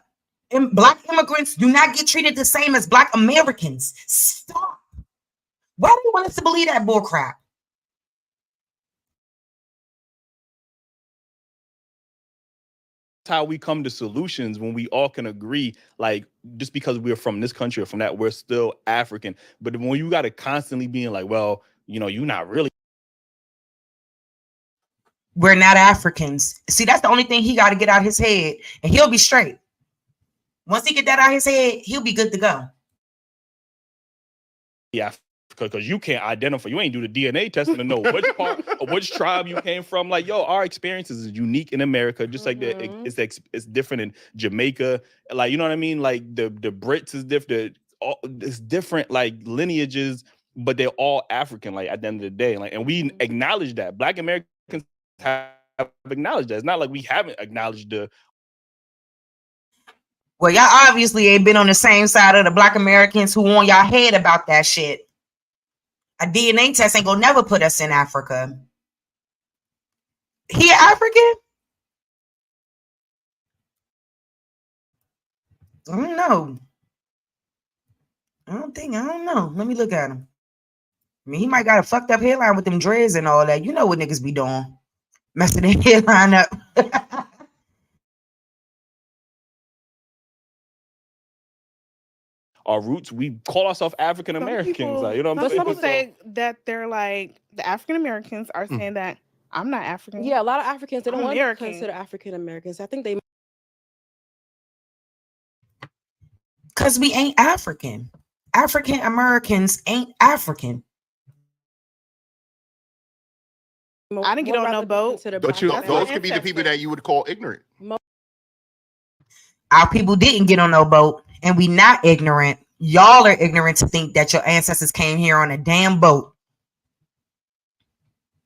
And black immigrants do not get treated the same as black Americans. Stop. Why do you want us to believe that bullcrap? How we come to solutions when we all can agree, like, just because we're from this country or from that, we're still African. But when you got to constantly being like, well, you're not really. We're not Africans. See, that's the only thing he got to get out his head, and he'll be straight. Once he get that out his head, he'll be good to go. Yeah, because you can't identify. You ain't do the DNA testing to know which part or which tribe you came from. Like, our experiences is unique in America, just like it's different in Jamaica. Like, you know what I mean? Like the Brits is different. It's different, like, lineages, but they're all African. Like, at the end of the day, like, and we acknowledge that. Black Americans have acknowledged that. It's not like we haven't acknowledged the. Well, y'all obviously ain't been on the same side of the Black Americans who on y'all head about that shit. A DNA test ain't gonna never put us in Africa. He African? I don't know. I don't know. Let me look at him. I mean, he might got a fucked up hairline with them dreads and all that. You know what niggas be doing. Messing their hairline up. Our roots, we call ourselves African Americans. Like, you know what I'm Some saying? people say that they're like the African Americans are saying that I'm not African. Yeah, a lot of Africans, they don't I'm want to be American. considered African Americans. I think they Because we ain't African. African Americans ain't African. I didn't get on no boat. But those could be the people that you would call ignorant. Our people didn't get on no boat, and we not ignorant. Y'all are ignorant to think that your ancestors came here on a damn boat.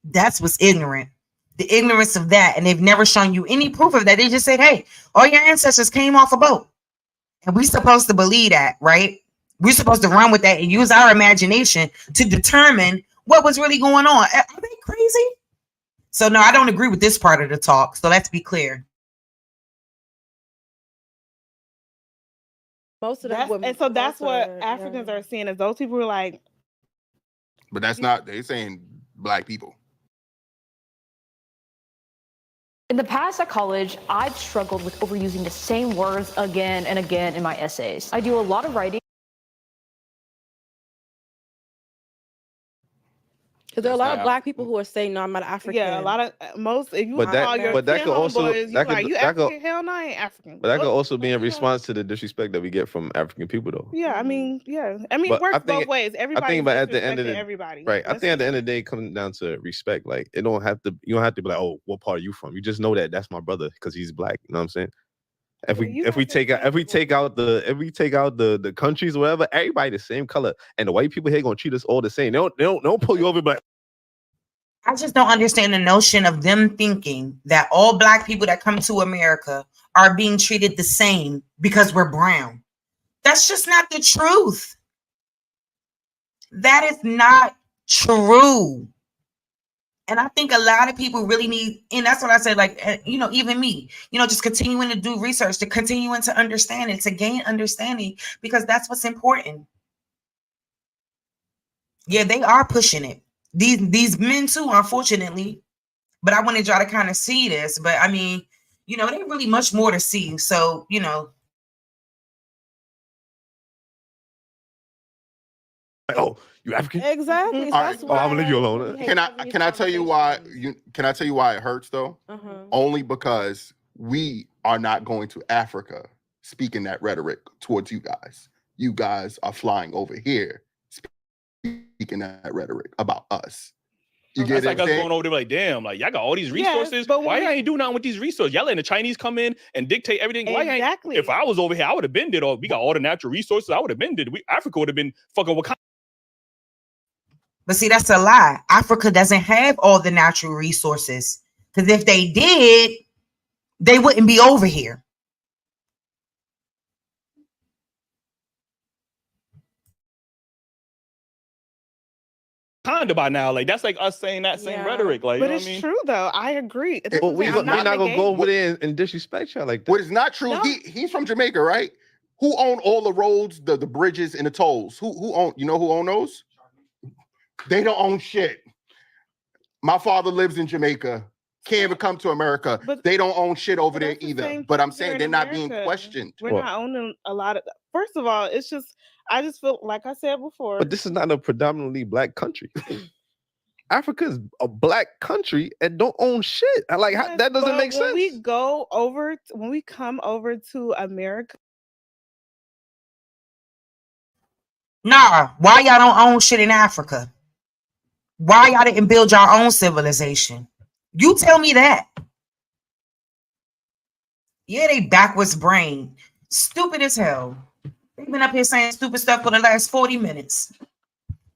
That's what's ignorant. The ignorance of that, and they've never shown you any proof of that. They just said, hey, all your ancestors came off a boat. And we're supposed to believe that, right? We're supposed to run with that and use our imagination to determine what was really going on. Are they crazy? So no, I don't agree with this part of the talk. So let's be clear. most of That's, and so that's what Africans are seeing as those people who are like. But that's not, they're saying black people. In the past at college, I've struggled with overusing the same words again and again in my essays. I do a lot of writing. Because there are a lot of black people who are saying, no, I'm not African. Yeah, a lot of most. If you But that- call your but that 10 could also- homeboys, you that could- like, you that could- African? Hell no, I ain't African. But that could also be in response to the disrespect that we get from African people, though. Yeah, I mean, yeah. I mean, But it works I think both ways. Everybody. but at the end of the everybody. right, I That's think at the end of the day, it comes down to respect. Like, it don't have to. You don't have to be like, oh, what part are you from? You just know that that's my brother because he's black. You know what I'm saying? If we take out the countries or whatever, everybody the same color, and the white people here gonna treat us all the same. They don't pull you over, but. I just don't understand the notion of them thinking that all black people that come to America are being treated the same because we're brown. That's just not the truth. That is not true. And I think a lot of people really need, and that's what I said, like, you know, even me, you know, just continuing to do research, to continuing to understand it, to gain understanding, because that's what's important. Yeah, they are pushing it. These men too, unfortunately. But I wanted y'all to kind of see this. But I mean, you know, there's really much more to see. So, you know. Oh, you African? Exactly. All That's right. why. I'm gonna leave you alone. Can I tell you why it hurts though? Only because we are not going to Africa speaking that rhetoric towards you guys. You guys are flying over here speaking that rhetoric about us. You get That's like what I'm us saying? going over there like, damn, like y'all got all these Yes, resources. but Why when y'all ain't do nothing with these resources? Y'all letting the Chinese come in and dictate everything. Why y'all Exactly. ain't, if I was over here, I would have been did all. We got all the natural resources. I would have been did. Africa would have been fucking Wakanda. But see, that's a lie. Africa doesn't have all the natural resources. Because if they did, they wouldn't be over here. By now, like that's like us saying that same rhetoric, like, But you know it's what I mean? true though. I agree. Well, we're not gonna go over there and disrespect y'all like that. What is not true? No. He's from Jamaica, right? Who own all the roads, the bridges, and the tolls? Who own? You know who own those? They don't own shit. My father lives in Jamaica. Can't even come to America. But they don't own shit over there that's the either. same But I'm thing saying here they're in not being America. questioned. We're not owning a lot of. First of all, it's just I just feel like I said before. But this is not a predominantly black country. Africa is a black country and don't own shit. Like Yes, that doesn't but make sense. When we come over to America. Nah, why y'all don't own shit in Africa? Why y'all didn't build your own civilization? You tell me that. Yeah, they backwards brain. Stupid as hell. They've been up here saying stupid stuff for the last 40 minutes.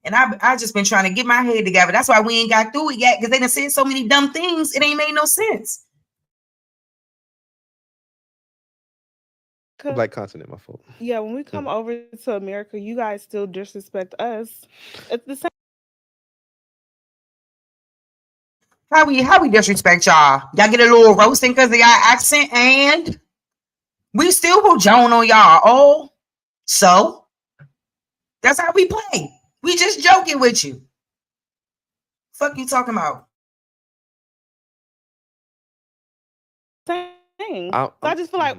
And I just been trying to get my head together. That's why we ain't got through it yet, because they done said so many dumb things, it ain't made no sense. Black continent, my fault. Yeah, when we come over to America, you guys still disrespect us. It's the same. How we disrespect y'all? Y'all get a little roasting because of y'all accent, and we still will joan on y'all. Oh, so that's how we play. We just joking with you. Fuck you talking about? Thing. So I just feel like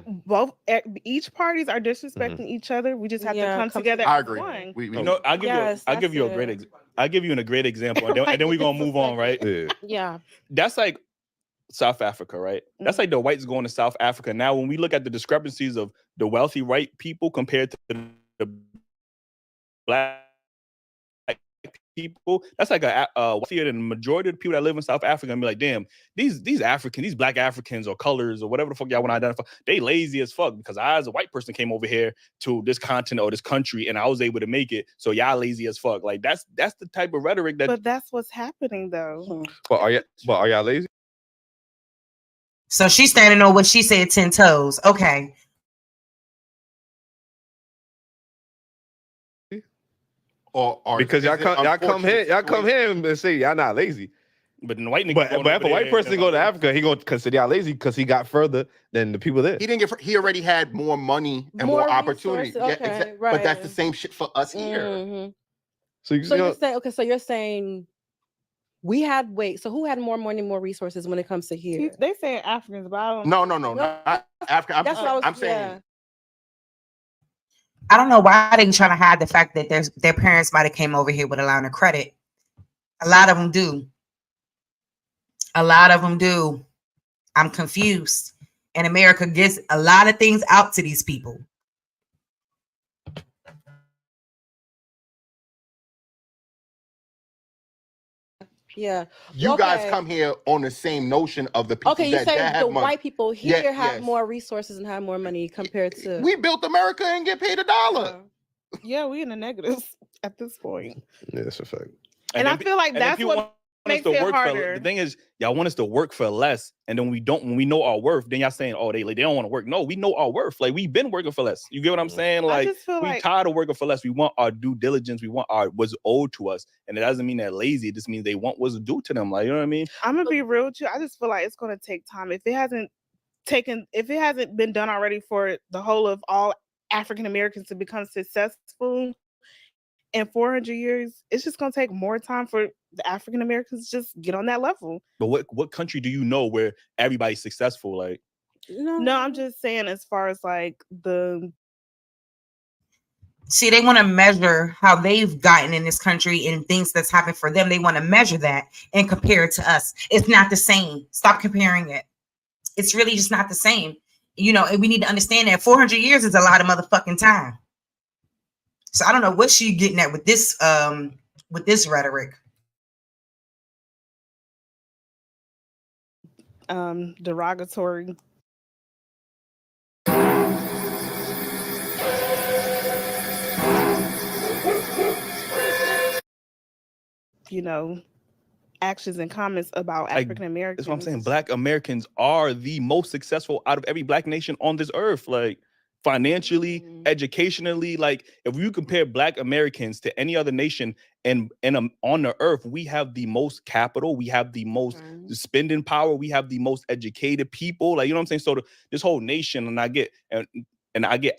each parties are disrespecting each other. We just have to come together. I as agree. one. You know, I'll give you a great example, and then we're gonna move on, right? Yeah. That's like South Africa, right? That's like the whites going to South Africa. Now, when we look at the discrepancies of the wealthy white people compared to the black people, that's like a wealthier than the majority of the people that live in South Africa and be like, damn, these black Africans or colors or whatever the fuck y'all want to identify, they lazy as fuck because I as a white person came over here to this continent or this country and I was able to make it. So y'all lazy as fuck. Like that's the type of rhetoric that. But that's what's happening though. But are y'all lazy? So she's standing on what she said 10 toes. Okay. Or because y'all come here and say y'all not lazy. But the white nigga but if a white person go to Africa, he gonna consider y'all lazy because he got further than the people there. He didn't get. He already had more money and more opportunity. Okay, Yeah, right. But that's the same shit for us here. So you're saying So you're saying we had So who had more money, more resources when it comes to here? They say Africans, but I don't. No, not Africa. I'm saying. I don't know why they trying to hide the fact that their parents might have came over here with a line of credit. A lot of them do. I'm confused. And America gets a lot of things out to these people. Yeah. You guys come here on the same notion of the people you say that the have money. white people here have yes. more resources and have more money compared to. We built America and get paid $1. Yeah, we in the negatives at this point. Yeah, that's a fact. And I feel like that's what makes it harder. The thing is, y'all want us to work for less, and then when we know our worth, then y'all saying, oh, they don't want to work. No, we know our worth. Like we've been working for less. You get what I'm saying? Like we tired of working for less. We want our due diligence. We want what's owed to us, and it doesn't mean they're lazy. It just means they want what's due to them. Like you know what I mean? I'm gonna be real with you. I just feel like it's gonna take time. If it hasn't been done already for the whole of all African Americans to become successful in 400 years, it's just gonna take more time for the African Americans to just get on that level. But what country do you know where everybody's successful? Like, no, I'm just saying as far as like the. See, they want to measure how they've gotten in this country and things that's happened for them. They want to measure that and compare it to us. It's not the same. Stop comparing it. It's really just not the same. You know, and we need to understand that 400 years is a lot of motherfucking time. So I don't know what she getting at with this rhetoric. Derogatory. You know, actions and comments about African Americans. That's what I'm saying. Black Americans are the most successful out of every black nation on this earth. Like financially, educationally, like if you compare Black Americans to any other nation and on the earth, we have the most capital, we have the most spending power, we have the most educated people. Like you know what I'm saying. So this whole nation, and I get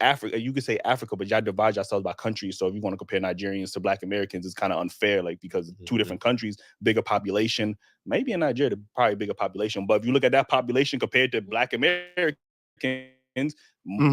Africa. You could say Africa, but y'all divide yourselves by countries. So if you want to compare Nigerians to Black Americans, it's kind of unfair, like because two different countries, bigger population. Maybe in Nigeria, probably bigger population. But if you look at that population compared to Black Americans,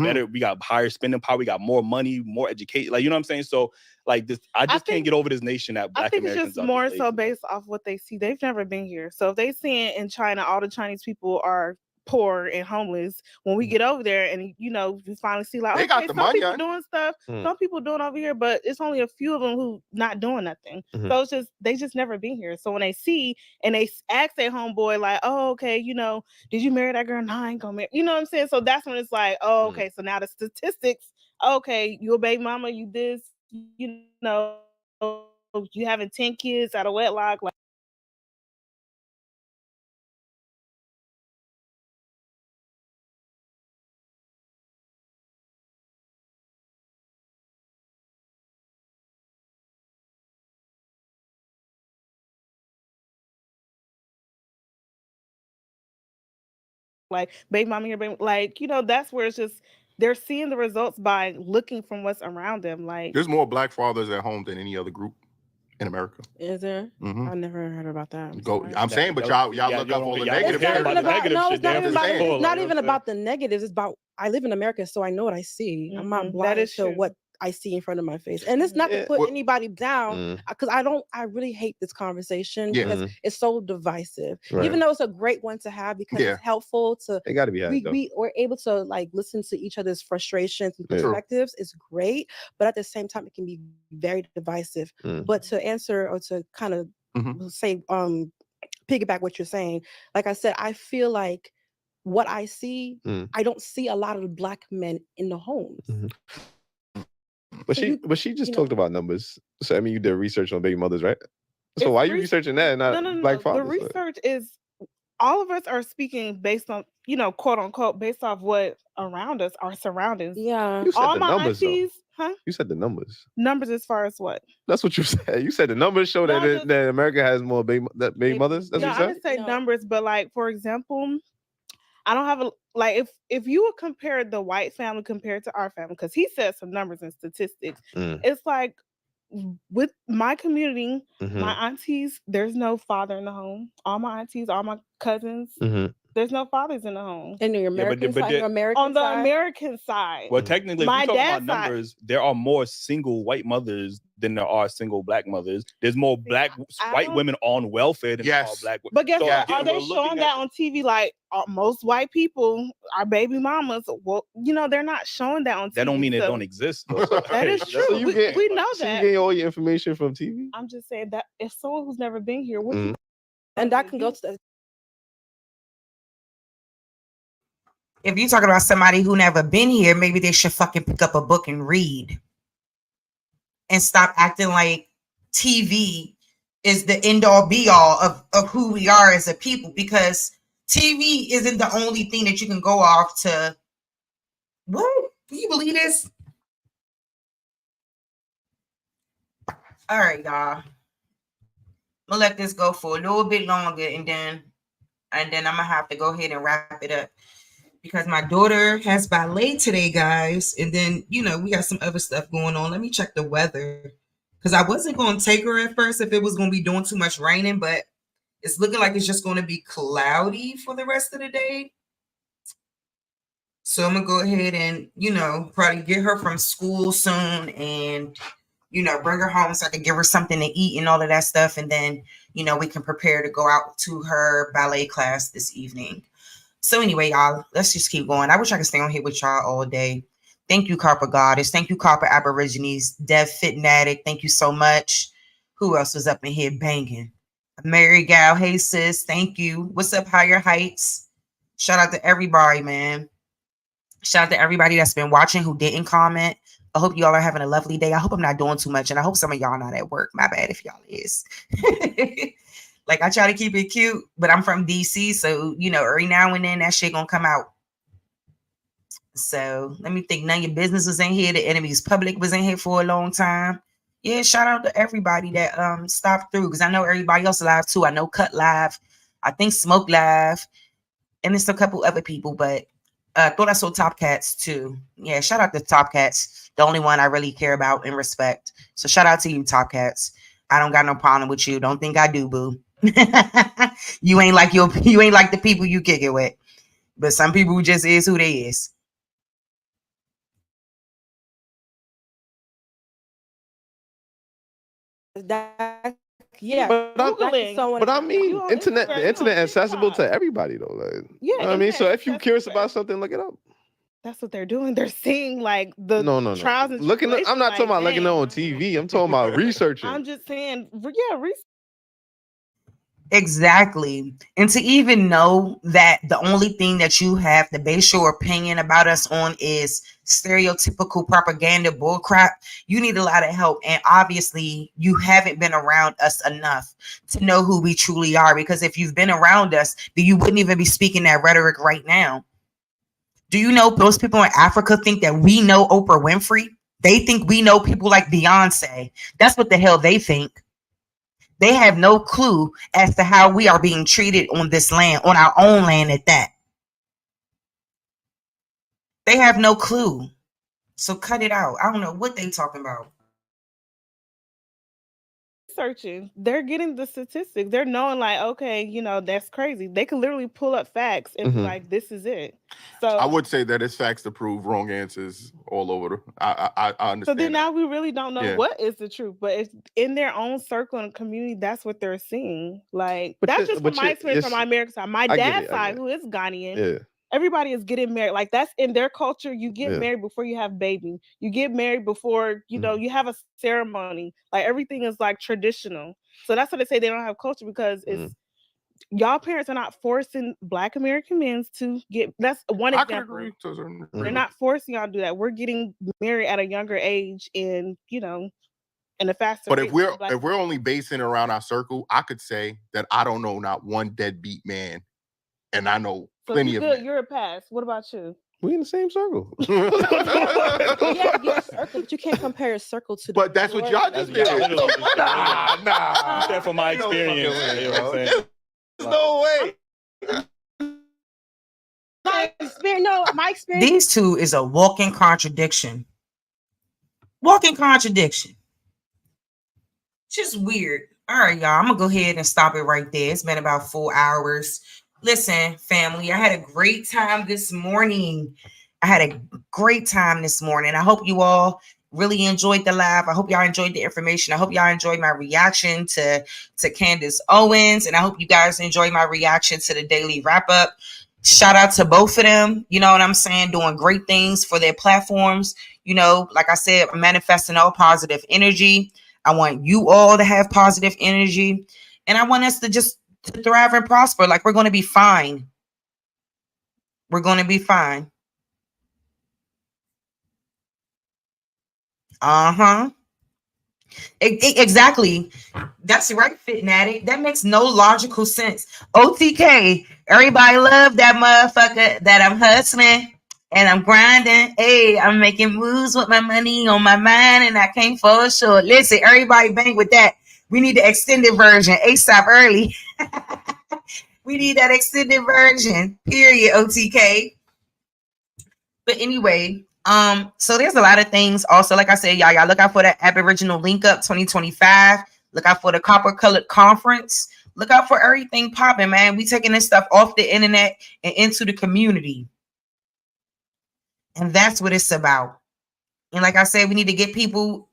better, we got higher spending power, we got more money, more education. Like you know what I'm saying. So like this, I can't get over this nation that Black Americans. I think it's just more so based off what they see. They've never been here, so if they see it in China, all the Chinese people are poor and homeless. When we get over there and you know we finally see like they got the some money, people doing stuff, some people doing over here, but it's only a few of them who not doing nothing. So it's just they just never been here. So when they see and they ask their homeboy like, oh okay, you know, did you marry that girl? No, I ain't gonna marry. You know what I'm saying? So that's when it's like, oh okay, so now the statistics. Okay, you a baby mama, you this, you know, you having 10 kids out of wedlock, like. like baby mama here, baby, like, you know, that's where it's just they're seeing the results by looking from what's around them. Like there's more black fathers at home than any other group in America. Is there? Mhm. I never heard about that. I'm saying, but y'all look up all the negative. It's not even about, no, it's not even about, saying. it's not even about the negatives. It's about, I live in America, so I know what I see. I'm not blind to what I see in front of my face. And it's not to put anybody down, because I really hate this conversation because it's so divisive. Right. Even though it's a great one to have because it's helpful to, It gotta be had, though. we're able to like listen to each other's frustrations and Yeah. perspectives. It's great, but at the same time, it can be very divisive. But to answer or to kind of say, piggyback what you're saying, like I said, I feel like what I see, I don't see a lot of black men in the homes. But she just talked about numbers. So I mean, you did research on baby mothers, right? So why are you researching that and not black fathers? The research is all of us are speaking based on, you know, quote unquote, based off what around us, our surroundings. Yeah. You said all the my numbers, though. aunties, You said the numbers. Numbers as far as what? That's what you said. You said the numbers show that America has more baby mothers. That's No, what you I said. didn't say numbers, but like for example, I don't have a like if you would compare the white family compared to our family, because he said some numbers and statistics, it's like with my community, my aunties, there's no father in the home. All my aunties, all my cousins, there's no fathers in the home. And the American side, on the American side. Well, technically, my if we talk dad's about numbers, there are more single white mothers than there are single black mothers. There's more white women on welfare than there are black women. But guess So, what? again, Are they we're showing looking that on TV? Like most white people are baby mamas. Well, you know, they're not showing that on TV. That don't mean it so don't exist, though. That is true. So you we know So you that. get all your information from TV? I'm just saying that if someone who's never been here, and that can go to the. If you're talking about somebody who never been here, maybe they should fucking pick up a book and read and stop acting like TV is the end all be all of who we are as a people, because TV isn't the only thing that you can go off to. What? Can you believe this? All right, y'all. I'm gonna let this go for a little bit longer and then I'm gonna have to go ahead and wrap it up. Because my daughter has ballet today, guys. And then, you know, we got some other stuff going on. Let me check the weather. Because I wasn't going to take her at first if it was going to be doing too much raining. But it's looking like it's just going to be cloudy for the rest of the day. So I'm going to go ahead and, you know, probably get her from school soon. And, you know, bring her home so I can give her something to eat and all of that stuff. And then, you know, we can prepare to go out to her ballet class this evening. So anyway, y'all, let's just keep going. I wish I could stay on here with y'all all day. Thank you, Carper Goddess. Thank you, Carper Aborigines. Dev Fitnatic, thank you so much. Who else was up in here banging? Mary Gal, hey sis, thank you. What's up, Higher Heights? Shout out to everybody, man. Shout out to everybody that's been watching who didn't comment. I hope y'all are having a lovely day. I hope I'm not doing too much, and I hope some of y'all not at work. My bad if y'all is. Like, I try to keep it cute, but I'm from DC, so, you know, every now and then that shit gonna come out. So let me think. None of your business was in here. The enemy's public was in here for a long time. Yeah, shout out to everybody that stopped through, because I know everybody else live too. I know Cut Live, I think Smoke Live, and there's a couple other people, but I thought I saw Top Cats too. Yeah, shout out to Top Cats, the only one I really care about and respect. So shout out to you, Top Cats. I don't got no problem with you. Don't think I do, boo. You ain't like the people you kick it with, but some people just is who they is. That, yeah, but I mean, the internet accessible to everybody though. Like, Yeah, you know what I mean, so if you're curious about something, look it up. That's what they're doing. They're seeing like the No. trials and Looking, I'm not talking about looking it on TV. I'm talking about researching. I'm just saying, yeah, Exactly. And to even know that the only thing that you have to base your opinion about us on is stereotypical propaganda bullcrap, you need a lot of help. And obviously you haven't been around us enough to know who we truly are. Because if you've been around us, then you wouldn't even be speaking that rhetoric right now. Do you know those people in Africa think that we know Oprah Winfrey? They think we know people like Beyonce. That's what the hell they think. They have no clue as to how we are being treated on this land, on our own land at that. They have no clue. So cut it out. I don't know what they talking about. Searching, they're getting the statistics. They're knowing, like, okay, you know, that's crazy. They can literally pull up facts and be like, this is it. So I would say that it's facts to prove wrong answers all over. I understand. So then now we really don't know Yeah. what is the truth, but it's in their own circle and community. That's what they're seeing. Like But that's you- just but from my you- experience yes, from my American side. My I get dad's it, I side, get who is Ghanaian, Yeah. everybody is getting married. Like that's in their culture. You get Yeah. married before you have baby. You get married before you know you have a ceremony. Like everything is like traditional. So that's what they say they don't have culture because it's y'all parents are not forcing Black American men to get. That's one I could example. agree to a certain They're degree. not forcing y'all to do that. We're getting married at a younger age, and you know, in a faster. But rate if we're than Black if we're only basing around our circle, I could say that I don't know not one deadbeat man, and I know so plenty you of good. men. You're a pass. What about you? We in the same circle. Yeah, your circle, but you can't compare a circle to. But that's what y'all just did. Nah. That's from my experience. You know what I'm saying? There's no way. My experience. These two is a walking contradiction. Walking contradiction. Just weird. All right, y'all. I'm gonna go ahead and stop it right there. It's been about 4 hours. Listen, family, I had a great time this morning. I hope you all really enjoyed the live. I hope y'all enjoyed the information. I hope y'all enjoyed my reaction to Candace Owens. And I hope you guys enjoyed my reaction to the daily wrap up. Shout out to both of them. You know what I'm saying? Doing great things for their platforms. You know, like I said, manifesting all positive energy. I want you all to have positive energy. And I want us to just to thrive and prosper. Like we're going to be fine. We're going to be fine. Exactly. That's right, Fitnatic. That makes no logical sense. OTK. Everybody love that motherfucker that I'm hustling and I'm grinding. Hey, I'm making moves with my money on my mind and I can't fall short. Listen, everybody bang with that. We need the extended version. ASAP early. We need that extended version. Period, OTK. But anyway, so there's a lot of things. Also, like I said, y'all look out for that Aboriginal Link Up 2025. Look out for the Copper Colored Conference. Look out for everything popping, man. We taking this stuff off the internet and into the community. And that's what it's about. And like I said, we need to get people,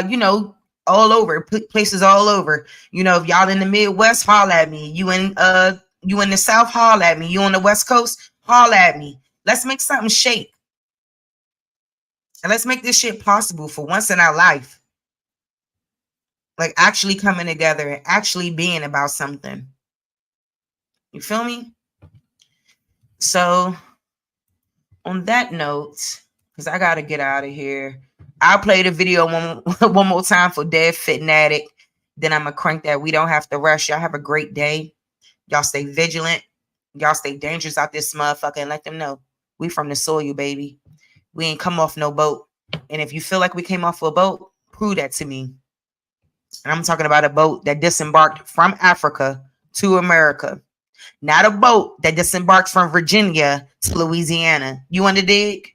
you know, all over, places all over. You know, if y'all in the Midwest, holler at me. You in the South, holler at me. You on the West Coast, holler at me. Let's make something shake. And let's make this shit possible for once in our life. Like actually coming together and actually being about something. You feel me? So on that note, because I got to get out of here, I'll play the video one more time for Dead Fitnatic. Then I'm going to crank that. We don't have to rush. Y'all have a great day. Y'all stay vigilant. Y'all stay dangerous out this motherfucker and let them know we from the soil, baby. We ain't come off no boat. And if you feel like we came off a boat, prove that to me. And I'm talking about a boat that disembarked from Africa to America. Not a boat that disembarked from Virginia to Louisiana. You want to dig?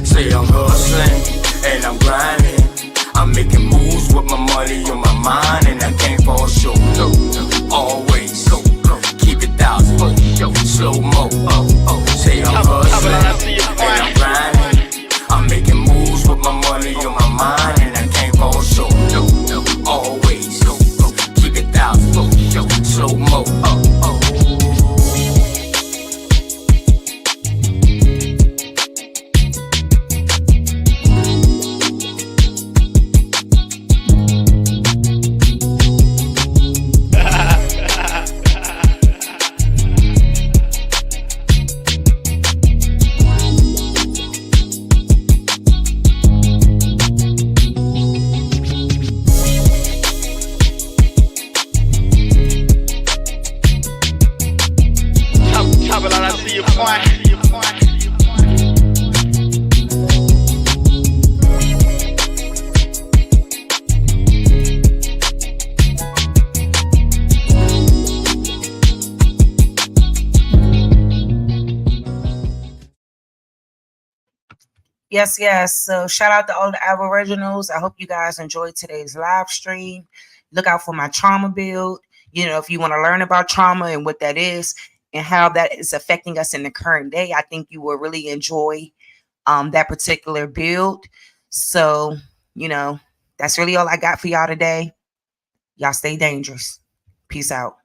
Say I'm hustling and I'm grinding. I'm making moves with my money on my mind, and I can't fall short. No, always keep it thousand. Slow mo. Say I'm hustling and I'm grinding. I'm making moves with my money on my mind, and I can't fall short. No, always keep it thousand. Slow mo. Yes. So shout out to all the Aboriginals. I hope you guys enjoyed today's live stream. Look out for my trauma build. You know, if you want to learn about trauma and what that is and how that is affecting us in the current day, I think you will really enjoy that particular build. So, you know, that's really all I got for y'all today. Y'all stay dangerous. Peace out.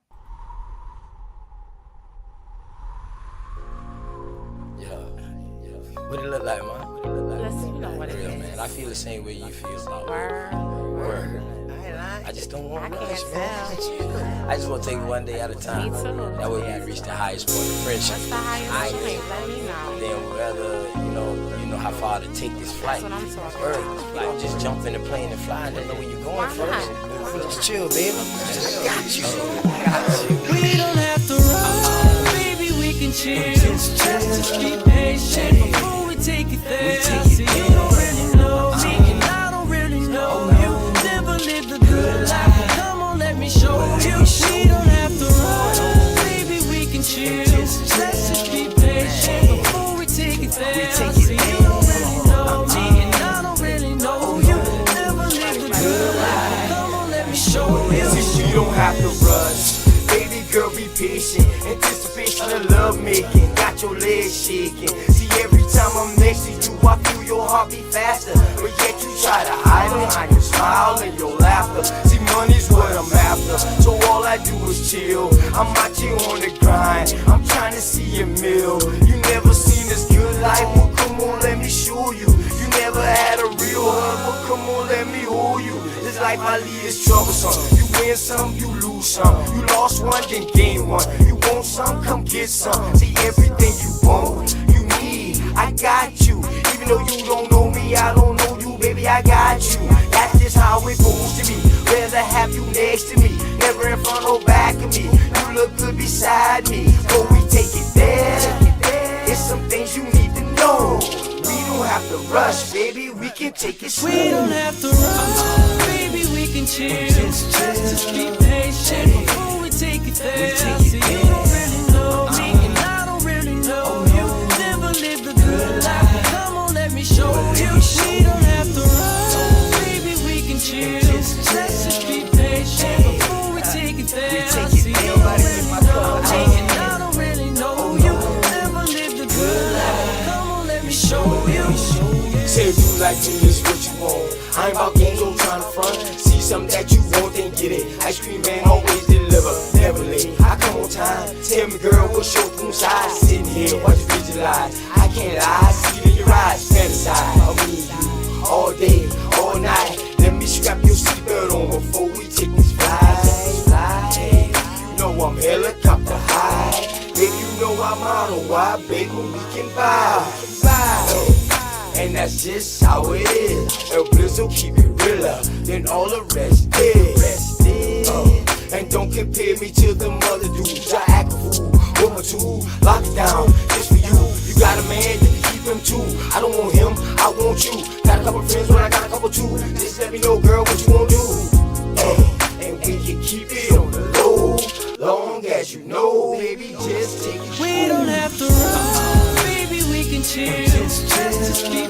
What it look like, man? Let's see what it Real, is. man. I feel the same way you feel. Word. I just don't want to rush, man. I just want to take it one day at a time. Me too. That way we reach the highest point of friendship. What's the highest point? Let me know. Then whether you know how far to take this flight. That's what I'm talking Word. about. You don't just jump in the plane and fly and then know where you're going first. Just chill, baby. I got you. We don't have to run, baby, we can chill. Just be patient before we take it there. See, you don't really know me, and I don't really know you. Never lived a good life, come on, let me show you. We don't have to run, baby, we can chill. Let's just be patient before we take it there. See, you don't really know me, and I don't really know you. Never lived a good life, come on, let me show you. See, you don't have to rush. Baby girl, be patient. Anticipation of love making. Got your legs shaking. See, every time I'm next to you, I feel your heart beat faster. But yet you try to hide behind your smile and your laughter. See, money's what I'm after. So all I do is chill. I'm out here on the grind. I'm trying to see a meal. You never seen this good life. Well, come on, let me show you. You never had a real hug. Well, come on, let me hold you. This life I lead is troublesome. You win some, you lose some. You lost one, then gain one. You want some, come get some. See, everything you want, you need, I got you. Even though you don't know me, I don't know you, baby, I got you. That's just how it goes to me. Rather have you next to me, never in front or back of me. You look good beside me, but we take it there. It's some things you need to know. We don't have to rush, baby, we can take it slow. We don't have to run, baby, we can chill. Just be patient before we take it there. See, you don't really know me, and I don't really know you. Never lived a good life, come on, let me show you. We don't have to run, baby, we can chill. Let's just be patient before we take it there. See, you don't really know me, and I don't really know you. Never lived a good life, come on, let me show you. Say if you like me, it's what you want. I ain't about games, I'm trying to front. See something that you want, then get it. Ice cream man always deliver, never late. I come on time. Tell me, girl, what's your room size? Sitting here, watch you visualize. I can't lie, see it in your eyes. Fantasize, I mean you all day, all night. Let me strap your seatbelt on before we take this flight. You know I'm helicopter high. Baby, you know I'm on a wide, baby, we can vibe. And that's just how it is. El Blizzo keep it realer than all the rest is. And don't compare me to them other dudes. I act a fool with my tool. Lock it down just for you. You got a man, you can keep him too. I don't want him, I want you. Got a couple friends, but I got a couple too. Just let me know, girl, what you wanna do. And we can keep it on the low, long as you know, baby, just take it. We don't have to run, baby, we can chill. Just be